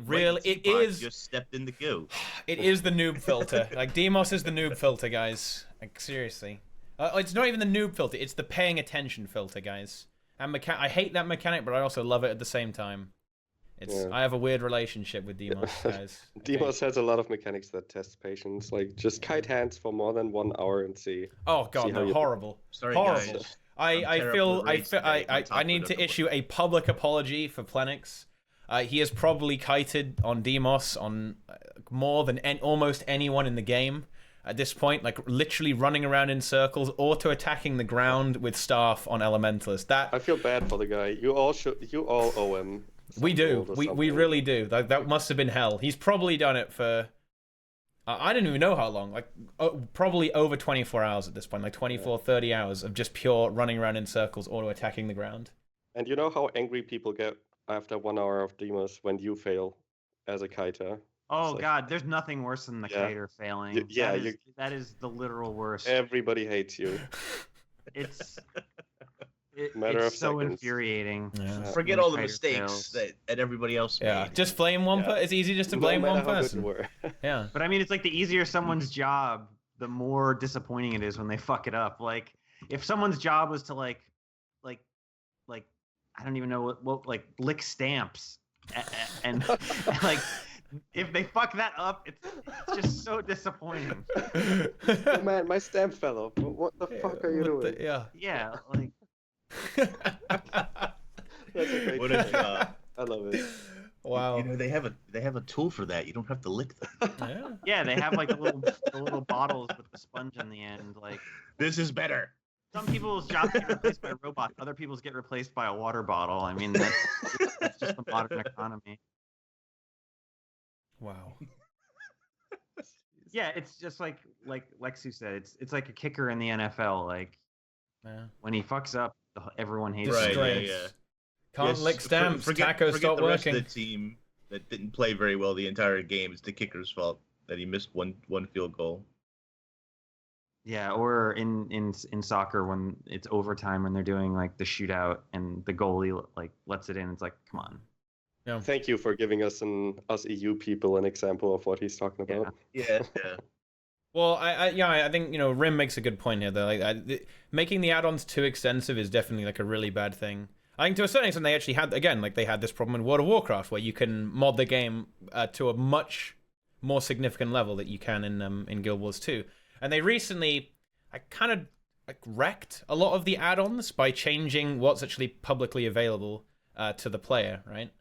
is just stepped in the goo. It is the noob filter. Like Demos is the noob filter, guys. Like seriously, it's not even the noob filter. It's the paying attention filter, guys. And I hate that mechanic, but I also love it at the same time. I have a weird relationship with Demos, guys. Okay. Demos has a lot of mechanics that test patience. Like just kite hands for more than 1 hour and see. Oh god, no, horrible. Sorry, horrible. Guys. I need to issue a public apology for Plenix. He has probably kited on Demos on more than almost anyone in the game at this point, like literally running around in circles, auto-attacking the ground with staff on Elementalist. I feel bad for the guy. You all owe him. We do. gold or We something. really do. That must have been hell. He's probably done it for. I don't even know how long. Like probably over 24 hours at this point. Like 24, 30 hours of just pure running around in circles, auto attacking the ground. And you know how angry people get after 1 hour of demos when you fail as a kiter? Oh like- God, there's nothing worse than the Yeah. kiter failing. Yeah, that is the literal worst. Everybody hates you. It's Matter it's of so seconds. infuriating. Yeah. Forget when all the kiter mistakes fails. that everybody else Yeah, made. just blame one. Yeah. It's easy just to No blame matter one how good person. you were. Yeah. But I mean, it's like the easier someone's job, the more disappointing it is when they fuck it up. Like if someone's job was to like I don't even know what like lick stamps and like if they fuck that up, it's just so disappointing. Oh, man, my stamp fell off. What the fuck are you doing? Yeah. Yeah, like That's a great What a point. job. I love it. Wow. You know, they have a tool for that. You don't have to lick them. Yeah. yeah, they have like the little bottles with the sponge on the end. Like This is better. some people's jobs get replaced by robots, other people's get replaced by a water bottle. I mean, that's just the modern economy. Wow. Yeah, it's just like Lexu said. It's like a kicker in the NFL. Like Yeah. when he fucks up, everyone hates Right, him. yeah, Disgrace. yeah. Can't Yes, lick stamps. Forget Tacos stop the rest working. of the team that didn't play very well the entire game. It's the kicker's fault that he missed one field goal. Yeah, or in soccer when it's overtime when they're doing like the shootout and the goalie like lets it in. It's like, come on. Thank you for giving us EU people an example of what he's talking about. Yeah, yeah. Well, I think Rim makes a good point here. Though, like making the add-ons too extensive is definitely like a really bad thing. I think to a certain extent they actually had they had this problem in World of Warcraft where you can mod the game to a much more significant level that you can in Guild Wars 2. And they recently kind of wrecked a lot of the add-ons by changing what's actually publicly available to the player, right?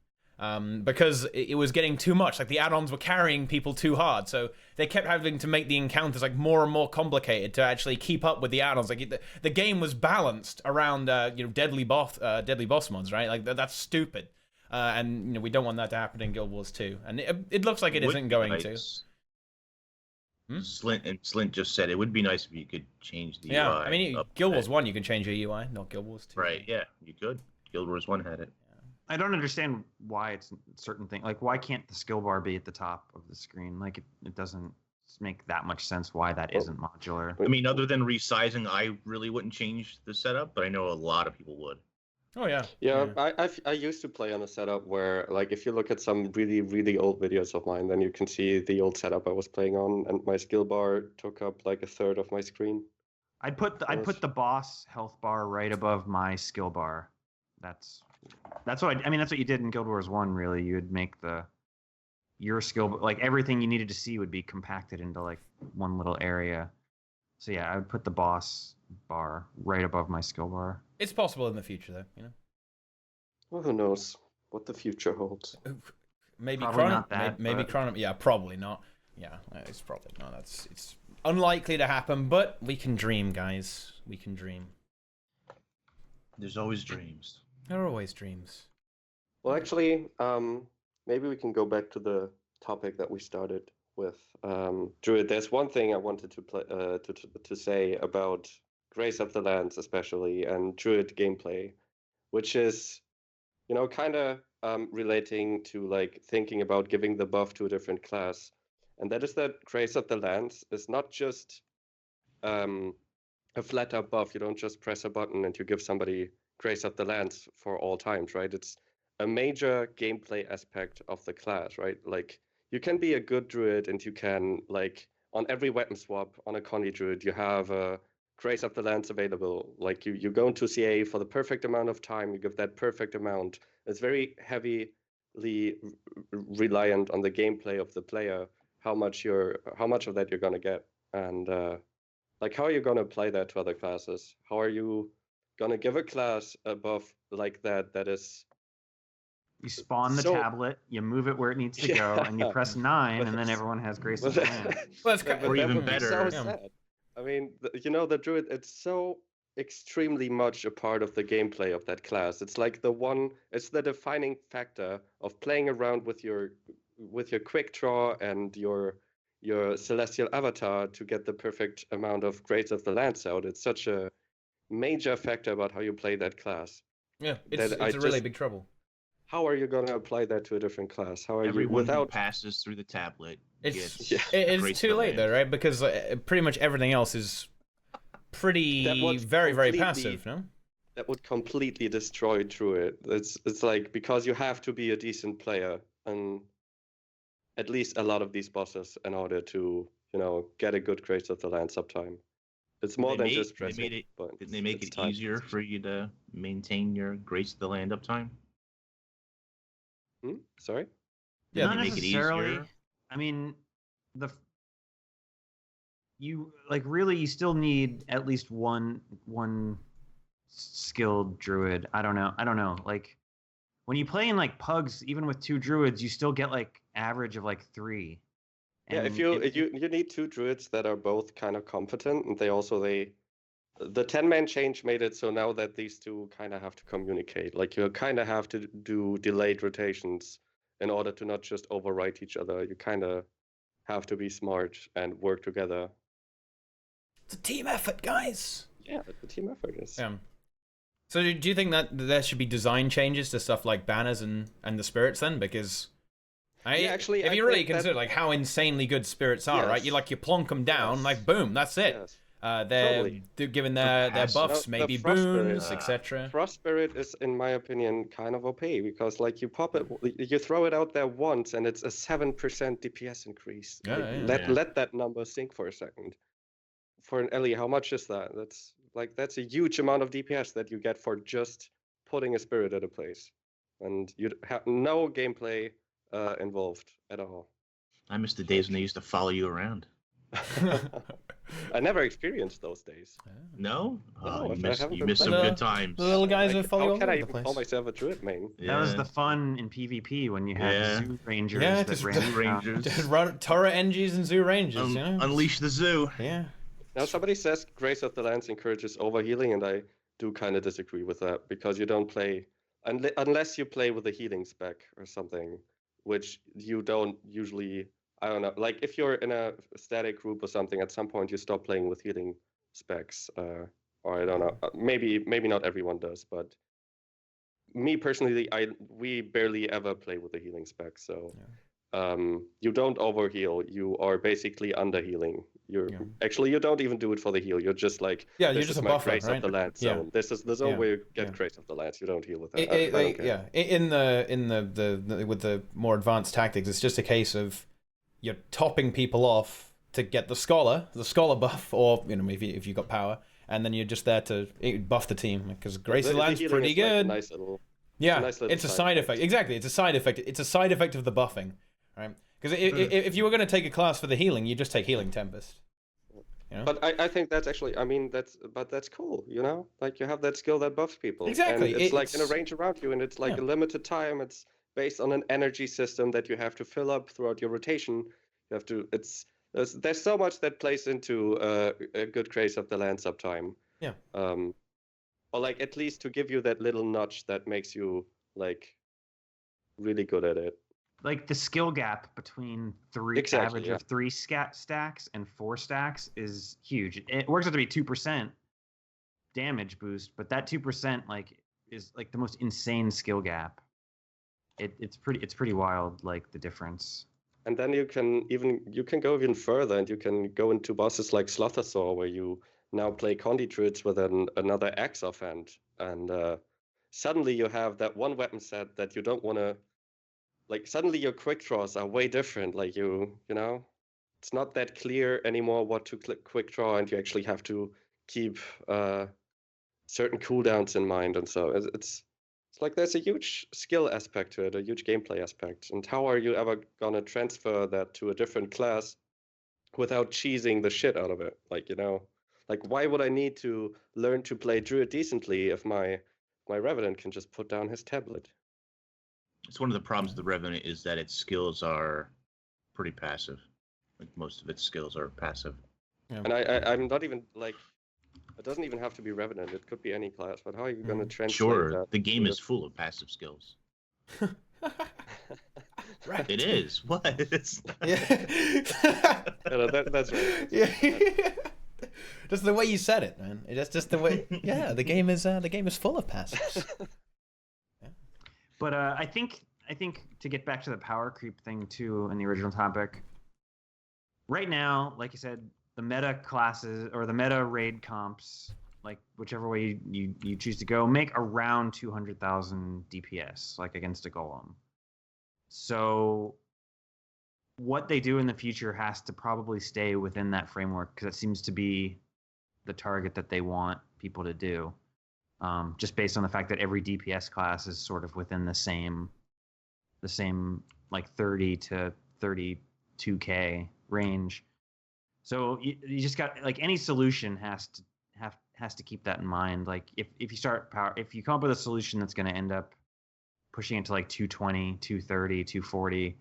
Because it was getting too much. Like the add-ons were carrying people too hard, so they kept having to make the encounters like more and more complicated to actually keep up with the add-ons. Like the game was balanced around deadly boss mods, right? Like that's stupid, and we don't want that to happen in Guild Wars 2, and it looks like it isn't going to. Slint just said it would be nice if you could change the UI. Yeah, I mean, up Guild that. Wars 1 you can change your UI, not Guild Wars 2. Right? Yeah, you could. Guild Wars 1 had it. I don't understand why it's certain thing. Like, why can't the skill bar be at the top of the screen? Like, it doesn't make that much sense why that isn't modular. I mean, other than resizing, I really wouldn't change the setup, but I know a lot of people would. Oh yeah. Yeah, I used to play on a setup where, like, if you look at some really, really old videos of mine, then you can see the old setup I was playing on, and my skill bar took up like a third of my screen. I'd put the boss health bar right above my skill bar. That's what I mean. That's what you did in Guild Wars 1. Really, you would make your skill, like everything you needed to see would be compacted into like one little area. So yeah, I would put the boss bar right above my skill bar. It's possible in the future, though. Well, who knows what the future holds? Maybe Probably not that, maybe but- Chrono. Yeah, probably not. Yeah, it's probably not. It's unlikely to happen, but we can dream, guys. We can dream. There's always dreams. There are always dreams. Well, actually, maybe we can go back to the topic that we started with. Druid, there's one thing I wanted to say about Grace of the Lands, especially, and Druid gameplay, which is, kind of relating to like thinking about giving the buff to a different class, and that is that Grace of the Lands is not just a flat up buff. You don't just press a button and you give somebody Grace of the Lands for all times, right? It's a major gameplay aspect of the class, right? Like, you can be a good druid and you can, like, on every weapon swap on a Connie druid, you have a Grace of the Lands available. Like, you go into CA for the perfect amount of time, you give that perfect amount. It's very heavily reliant on the gameplay of the player, how much of that you're gonna get. And like, how are you gonna apply that to other classes? How are you gonna give a class a buff like that is You spawn the So- tablet, you move it where it needs to go, Yeah. and you press 9, and then everyone has Grace of the Land. Well, it's But Or that even would be better, so yeah. sad. I mean, the druid, it's so extremely much a part of the gameplay of that class. It's like it's the defining factor of playing around with your quick draw and your celestial avatar to get the perfect amount of grades of the lands out. It's such a major factor about how you play that class. Yeah, it's a really big trouble. How are you going to apply that to a different class? How are Everyone you without who passes through the tablet It's gets it's too late though, right? Because pretty much everything else is pretty very passive, no? That would completely destroy Druid. It's like, because you have to be a decent player and at least a lot of these bosses in order to, get a good Grace of the Lands uptime. It's more than just pressing. Didn't they make it easier for you to maintain your Grace of the Land uptime? Sorry? Yeah, not make it necessarily. easier? I mean, you still need at least one skilled Druid. I don't know. Like, when you play in like pugs, even with 2 Druids, you still get like average of like 3. Yeah, if you need 2 Druids that are both kind of competent, and the 10-man change made it so now that these 2 kind of have to communicate. Like, you kind of have to do delayed rotations in order to not just overwrite each other. You kind of have to be smart and work together. It's a team effort, guys. Yeah, it's a team effort. Yeah. So do you think that there should be design changes to stuff like banners and the spirits then? Because if you really consider like how insanely good spirits are, right? You plonk them down, like boom, that's it. Yes. They're given their buffs, maybe boons, etc. Frost Spirit is, in my opinion, kind of OP because like you pop it, you throw it out there once, and it's a 7% DPS increase. Let that number sink for a second. For an Ellie, how much is that? That's a huge amount of DPS that you get for just putting a spirit at a place, and you have no gameplay involved at all. I miss the days when they used to follow you around. I never experienced those days. No? No, You missed some good times. The little guys who follow you all over the place. How can I even call myself a Druid main? That was the fun in PvP when you had Zoo Rangers that ran Rangers. Just run Torah NGs and Zoo Rangers, Unleash the zoo. Yeah. Now somebody says Grace of the Lands encourages overhealing, and I do kind of disagree with that because you don't play unless you play with a healing spec or something, which you don't usually. I don't know. Like if you're in a static group or something, at some point you stop playing with healing specs, or I don't know. Maybe not everyone does, but me personally, we barely ever play with the healing spec. So you don't overheal. You are basically under healing. Actually, you don't even do it for the heal. You're just like you're just a buffer, Grace of the Land zone. This is the zone where you get Grace of the Lands. You don't heal with that. In the with the more advanced tactics, it's just a case of you're topping people off to get the scholar buff, or maybe if you've got power, and then you're just there to buff the team because Grace of the Land's pretty good. Like nice little, it's a side effect. Exactly, it's a side effect. It's a side effect of the buffing, right? Because if you were going to take a class for the healing, you just take Healing Tempest. But I think that's actually, that's cool, Like you have that skill that buffs people. Exactly. And it's like in a range around you, and it's like a limited time. It's based on an energy system that you have to fill up throughout your rotation. You have to. There's so much that plays into a good Grace of the Lands uptime. Yeah. Or like at least to give you that little nudge that makes you like really good at it. Like the skill gap between average of 3 stacks and 4 stacks is huge. It works out to be 2% damage boost, but that 2% is like the most insane skill gap. It's pretty wild, like the difference. And then you can go even further, and you can go into bosses like Slothosaur, where you now play Condi Druids with another axe offhand, and suddenly you have that one weapon set that you don't want to. Like suddenly your quick draws are way different. Like it's not that clear anymore what to quick draw, and you actually have to keep certain cooldowns in mind, and so it's like there's a huge skill aspect to it, a huge gameplay aspect. And how are you ever gonna transfer that to a different class without cheesing the shit out of it? Like like why would I need to learn to play Druid decently if my Revenant can just put down his tablet? It's one of the problems with the Revenant is that its skills are pretty passive. Like most of its skills are passive. Yeah. And I'm not even like It doesn't even have to be Revenant. It could be any class. But how are you going to translate Sure, that? the game is full of passive skills. Right. It is. What? Yeah. That's right. Yeah. Just the way you said it, man. It's just the way. Yeah, the game is full of passives. But I think to get back to the power creep thing too in the original topic, right now, like you said, the meta classes or the meta raid comps, like whichever way you choose to go, make around 200,000 DPS, like against a golem. So what they do in the future has to probably stay within that framework because it seems to be the target that they want people to do. Just based on the fact that every DPS class is sort of within the same like 30 to 32k range. So you just got like any solution has to keep that in mind. Like if you come up with a solution that's going to end up pushing it to like 220, 230, 240,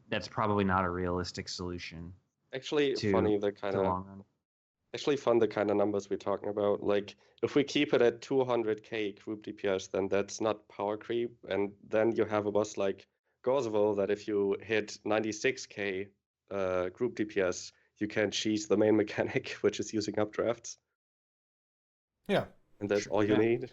that's probably not a realistic solution. Actually, funny the kind of numbers we're talking about. Like if we keep it at 200k group DPS, then that's not power creep, and then you have a boss like Gorseville that if you hit 96k group DPS, you can cheese the main mechanic, which is using updrafts. Yeah. And that's all you need.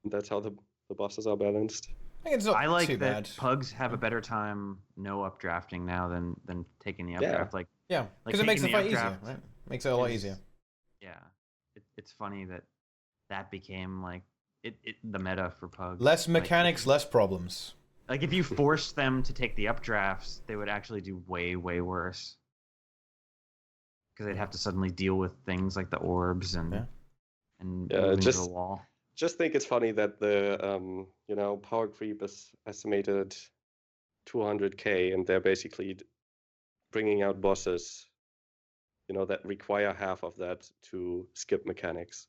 And that's how the bosses are balanced. I like that bad. Pugs have a better time no updrafting now than taking the updraft. Because it makes the fight easier, right? Makes it a lot easier. Yeah. It's funny that became like the meta for Pugs. Less mechanics, less problems. Like if you forced them to take the updrafts, they would actually do way, way worse. Because they'd have to suddenly deal with things like the orbs and moving to the wall. Just think it's funny that the power creep is estimated 200k, and they're basically bringing out bosses, that require half of that to skip mechanics.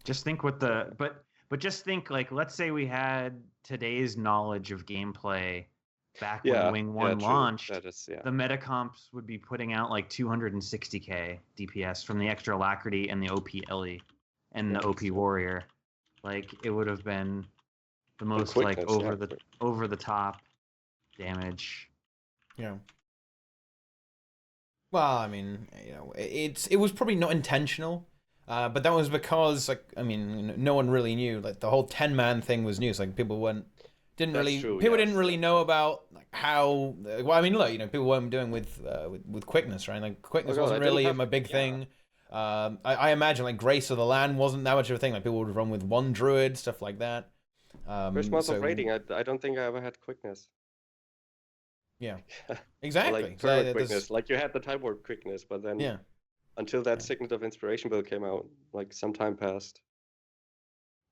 Just think but just think like let's say we had today's knowledge of gameplay back when Wing 1 launched. The meta comps would be putting out like 260k DPS from the extra Alacrity and the OP Ellie and the OP Warrior. Like it would have been the most like over the top damage. Yeah. Well, I mean, it was probably not intentional, but that was because no one really knew. Like the whole 10-man thing was new. So, like people didn't really know about like how. Well, I mean, look, people weren't doing with quickness, right? Like quickness wasn't really my big thing. I imagine like Grace of the Land wasn't that much of a thing. Like people would run with one Druid, stuff like that. First month of raiding, I don't think I ever had quickness. Yeah, exactly. Like quickness, like you had the time warp quickness, but then until that Signet of Inspiration build came out, like some time passed.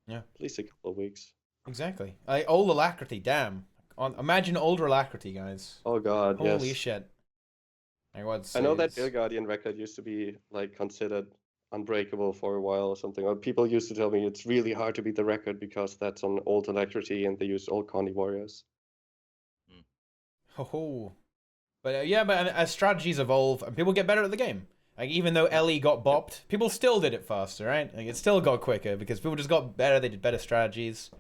Yeah, at least a couple of weeks. Exactly. Old Alacrity, damn. Imagine older Alacrity, guys. Oh god, holy shit. I know that Bill Guardian record used to be like considered unbreakable for a while or something. Or people used to tell me it's really hard to beat the record because that's on old Alacrity and they use old Condy warriors. Oh, but as strategies evolve and people get better at the game, like even though Ellie got bopped, people still did it faster, right? Like it still got quicker because people just got better. They did better strategies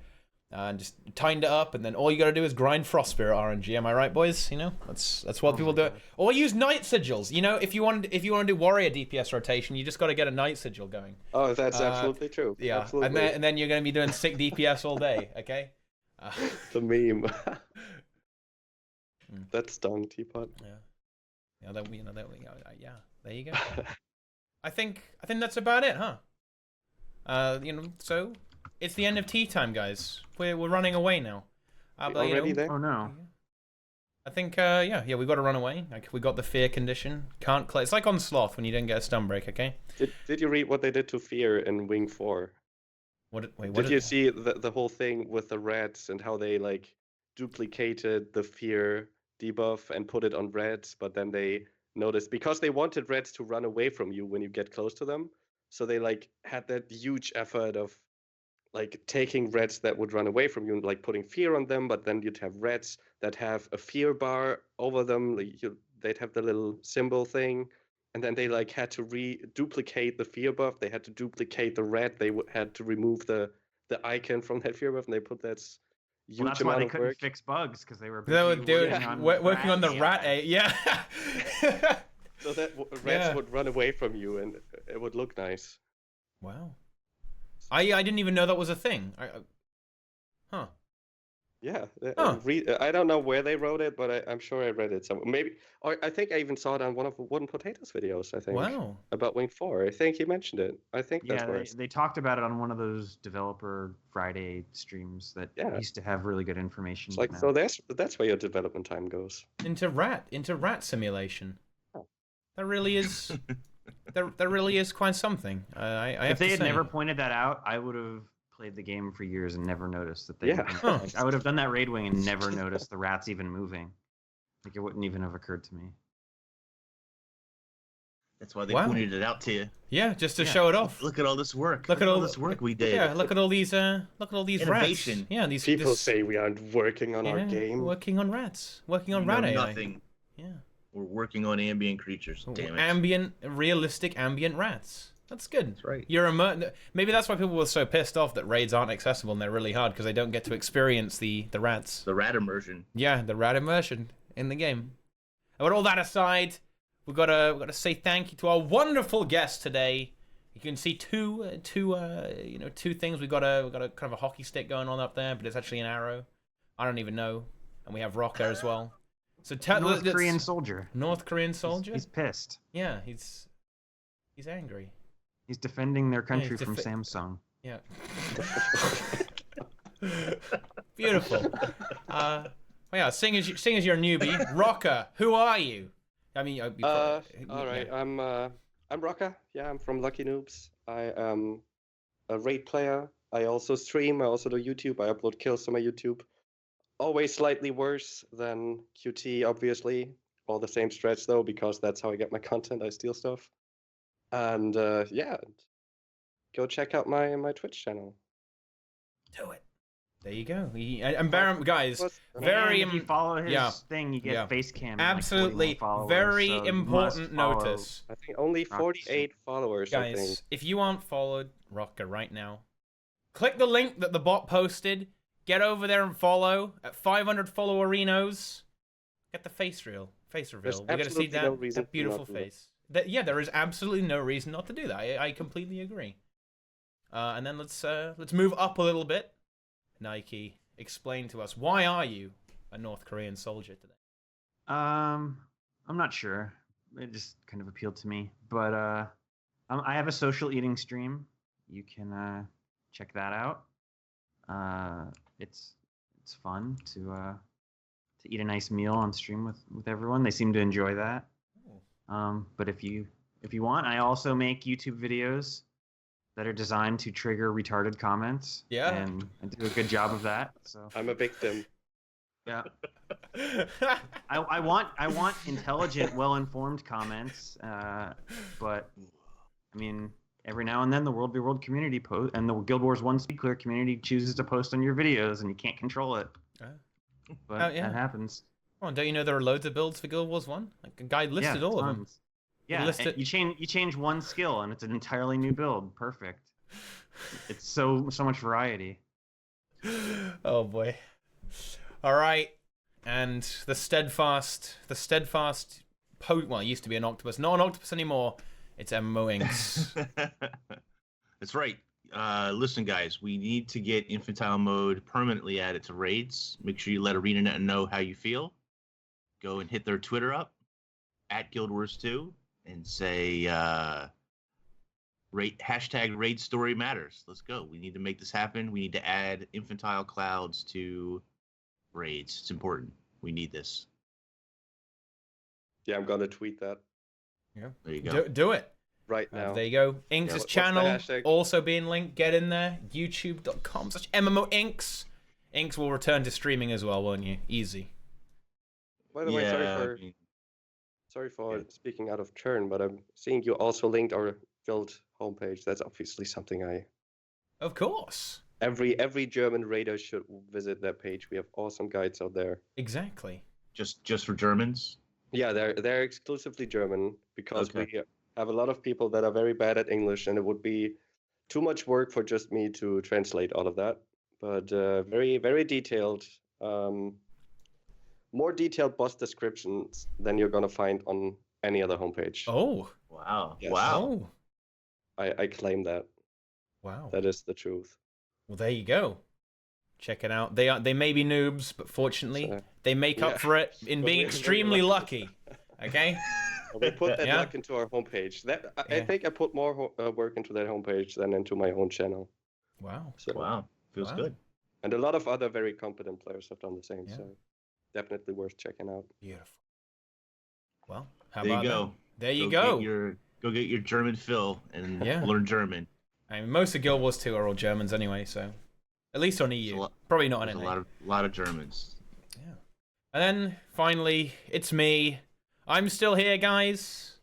and just timed it up. And then all you got to do is grind Frost Spirit RNG. Am I right, boys? That's what people do. Or use Night Sigils. If you want to do Warrior DPS rotation, you just got to get a Night Sigil going. Oh, that's absolutely true. Yeah, absolutely. And then you're going to be doing sick DPS all day. Okay. The meme. That's done, Teapot. Yeah, yeah. There you go. I think that's about it, huh? So it's the end of tea time, guys. We're running away now. Already there? Oh no. I think we got to run away. Like we got the fear condition. Can't play. It's like on Sloth when you didn't get a stun break. Okay. Did you read what they did to fear in Wing 4? Did you see the whole thing with the reds and how they like duplicated the fear debuff and put it on reds, but then they noticed because they wanted reds to run away from you when you get close to them, so they like had that huge effort of like taking reds that would run away from you and like putting fear on them, but then you'd have reds that have a fear bar over them. Like they'd have the little symbol thing, and then they like had to duplicate the fear buff. They had to duplicate the red. They had to remove the icon from that fear buff, and they put that huge Well, that's why amount they of couldn't work. fix bugs because they were No, busy dude, working on the rat AI. Yeah. So that rats Yeah. would run away from you, and it would look nice. Wow. I didn't even know that was a thing. Huh. Yeah, Huh. I don't know where they wrote it, but I'm sure I read it somewhere. Maybe, or I think I even saw it on one of the Wooden Potatoes videos. I think Wow. about Wing 4. I think he mentioned it. I think that's Yeah, where. they talked about it on one of those Developer Friday streams that Yeah. used to have really good information. It's like now. so. That's where your development time goes. Into rat simulation. Oh. That really is. that really is quite something. I have If they to had say. never pointed that out, I would have played the game for years and never noticed that they. Yeah. Huh. Like, I would have done that raid wing and never noticed the rats even moving. Like it wouldn't even have occurred to me. That's why they Wow. pointed it out to you. Yeah, just to Yeah. show it off. Look at all this work. Look at all this work we did. Yeah, look at all these Innovation. rats. Yeah, these People this, say we aren't working on our yeah, game. Working on rats. Working on We rat know AI. nothing. Yeah. We're working on ambient creatures. Damn it. Realistic ambient rats. That's good. That's right. Maybe that's why people were so pissed off that raids aren't accessible and they're really hard because they don't get to experience the rats. The rat immersion. Yeah, the rat immersion in the game. And with all that aside, we gotta say thank you to our wonderful guest today. You can see two things. We got a kind of a hockey stick going on up there, but it's actually an arrow. I don't even know. And we have Roca as well. So North Korean soldier. North Korean soldier. He's pissed. Yeah, he's angry. He's defending their country he's from Samsung. Yeah. Beautiful. Well, yeah, seeing as you're a newbie, Roca, who are you? I mean, all right. I'm Roca. Yeah, I'm from Lucky Noobs. I am a raid player. I also stream. I also do YouTube. I upload kills to my YouTube. Always slightly worse than QT, obviously. All the same stretch though, because that's how I get my content. I steal stuff. And yeah, go check out my Twitch channel. Do it. There you go. And Baron, guys, very And if you follow his thing, you get face cam. Absolutely, like 40 more followers, very so you important must follow. notice. I think only 48 followers. I think. Guys, if you aren't followed Roca right now, click the link that the bot posted. Get over there and follow. At 500 followerenos, get the face reveal. We're gonna see that beautiful face. Yeah, there is absolutely no reason not to do that. I completely agree. And then let's move up a little bit. Nike, explain to us, why are you a North Korean soldier today? I'm not sure. It just kind of appealed to me. But I have a social eating stream. You can check that out. It's fun to eat a nice meal on stream with everyone. They seem to enjoy that. But if you want, I also make YouTube videos that are designed to trigger retarded comments. Yeah. And I do a good job of that. So I'm a victim. yeah. I want intelligent, well-informed comments. But I mean, every now and then the World v. World community post and the Guild Wars 1 Speed Clear community chooses to post on your videos and you can't control it. But that happens. Oh, don't you know there are loads of builds for Guild Wars 1? Like a guy listed all of them. Yeah, you change one skill and it's an entirely new build. Perfect. It's so much variety. Oh boy. All right, and the steadfast. Well, it used to be an octopus, not an octopus anymore. It's MMO Inks. That's right. Listen, guys, we need to get infantile mode permanently added to raids. Make sure you let ArenaNet know how you feel. Go and hit their Twitter up at Guild Wars 2 and say hashtag raid story matters. Let's go. We need to make this happen. We need to add infantile clouds to raids. It's important. We need this. Yeah, I'm gonna tweet that. Yeah. There you go. Do it. Right now. There you go. Inks' what's the channel hashtag? also being linked. Get in there. YouTube.com/MMOinks. Inks will return to streaming as well, won't you? Easy. By the way, sorry for speaking out of turn, but I'm seeing you also linked our guild homepage. That's obviously something Of course. every German raider should visit that page. We have awesome guides out there. Exactly. Just for Germans. Yeah, they're exclusively German because Okay. we have a lot of people that are very bad at English, and it would be too much work for just me to translate all of that. But very, very detailed, more detailed boss descriptions than you're gonna find on any other homepage. Oh. Wow. Yes. Wow. Oh. I claim that. Wow. That is the truth. Well, there you go. Check it out. They may be noobs, but fortunately, So, they make up yeah. for it in But being we're very extremely lucky. lucky. Okay. We put that Yeah. luck into our homepage. That I Yeah. think I put more work into that homepage than into my own channel. Wow. So, Wow. Feels Wow. good. and a lot of other very competent players have done the same. Yeah. So definitely worth checking out. Beautiful. Well, how There you about go. that? There you Go go. get your German fill and Yeah. learn German. I mean, most of Guild Wars 2 are all Germans anyway, so at least on EU. Probably not on There's NA. a lot of Germans. Yeah. And then finally, it's me. I'm still here, guys.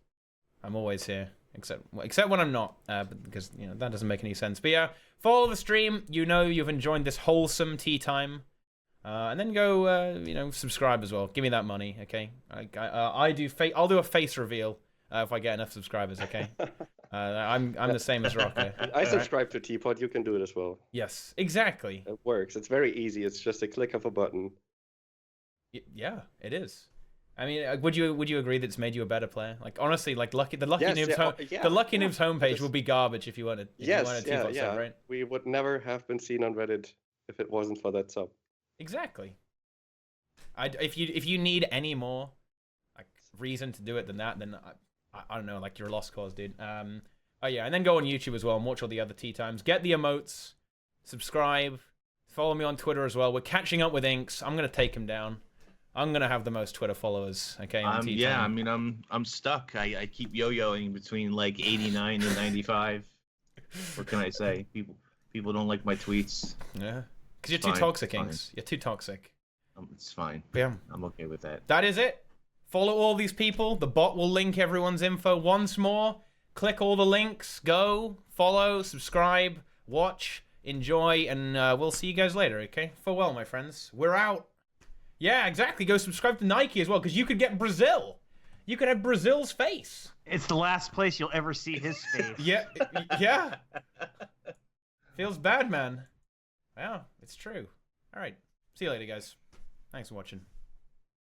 I'm always here, except when I'm not, because that doesn't make any sense. But yeah, follow the stream. You've enjoyed this wholesome tea time, and then go subscribe as well. Give me that money, okay? I'll do a face reveal if I get enough subscribers, okay? I'm the same as Roca. I subscribe to Teapot. You can do it as well. Yes, exactly. It works. It's very easy. It's just a click of a button. Yeah, it is. I mean, would you agree that it's made you a better player? Like honestly, like the Lucky Yes, Noobs yeah, the Lucky yeah. Noobs homepage Just- would be garbage if you wanted. Yes, yeah. Sub, right? We would never have been seen on Reddit if it wasn't for that sub. Exactly. If you need any more like reason to do it than that, then I don't know, like you're a lost cause, dude. Oh yeah, and then go on YouTube as well and watch all the other tea times. Get the emotes, subscribe, follow me on Twitter as well. We're catching up with Inks. I'm gonna take him down. I'm gonna have the most Twitter followers. Okay. On tea Yeah, I time. mean, I'm stuck. I keep yo-yoing between like 89 and 95. What can I say? People don't like my tweets. Yeah. Because you're It's too fine, toxic, it's fine. Inks. You're too toxic. It's fine. But yeah. I'm okay with that. That is it. Follow all these people. The bot will link everyone's info once more. Click all the links. Go, follow, subscribe, watch, enjoy, and we'll see you guys later, okay? Farewell, my friends. We're out. Yeah, exactly. Go subscribe to Nike as well, because you could get Brazil. You could have Brazil's face. It's the last place you'll ever see his face. Yeah, yeah. Feels bad, man. Yeah, it's true. All right. See you later, guys. Thanks for watching.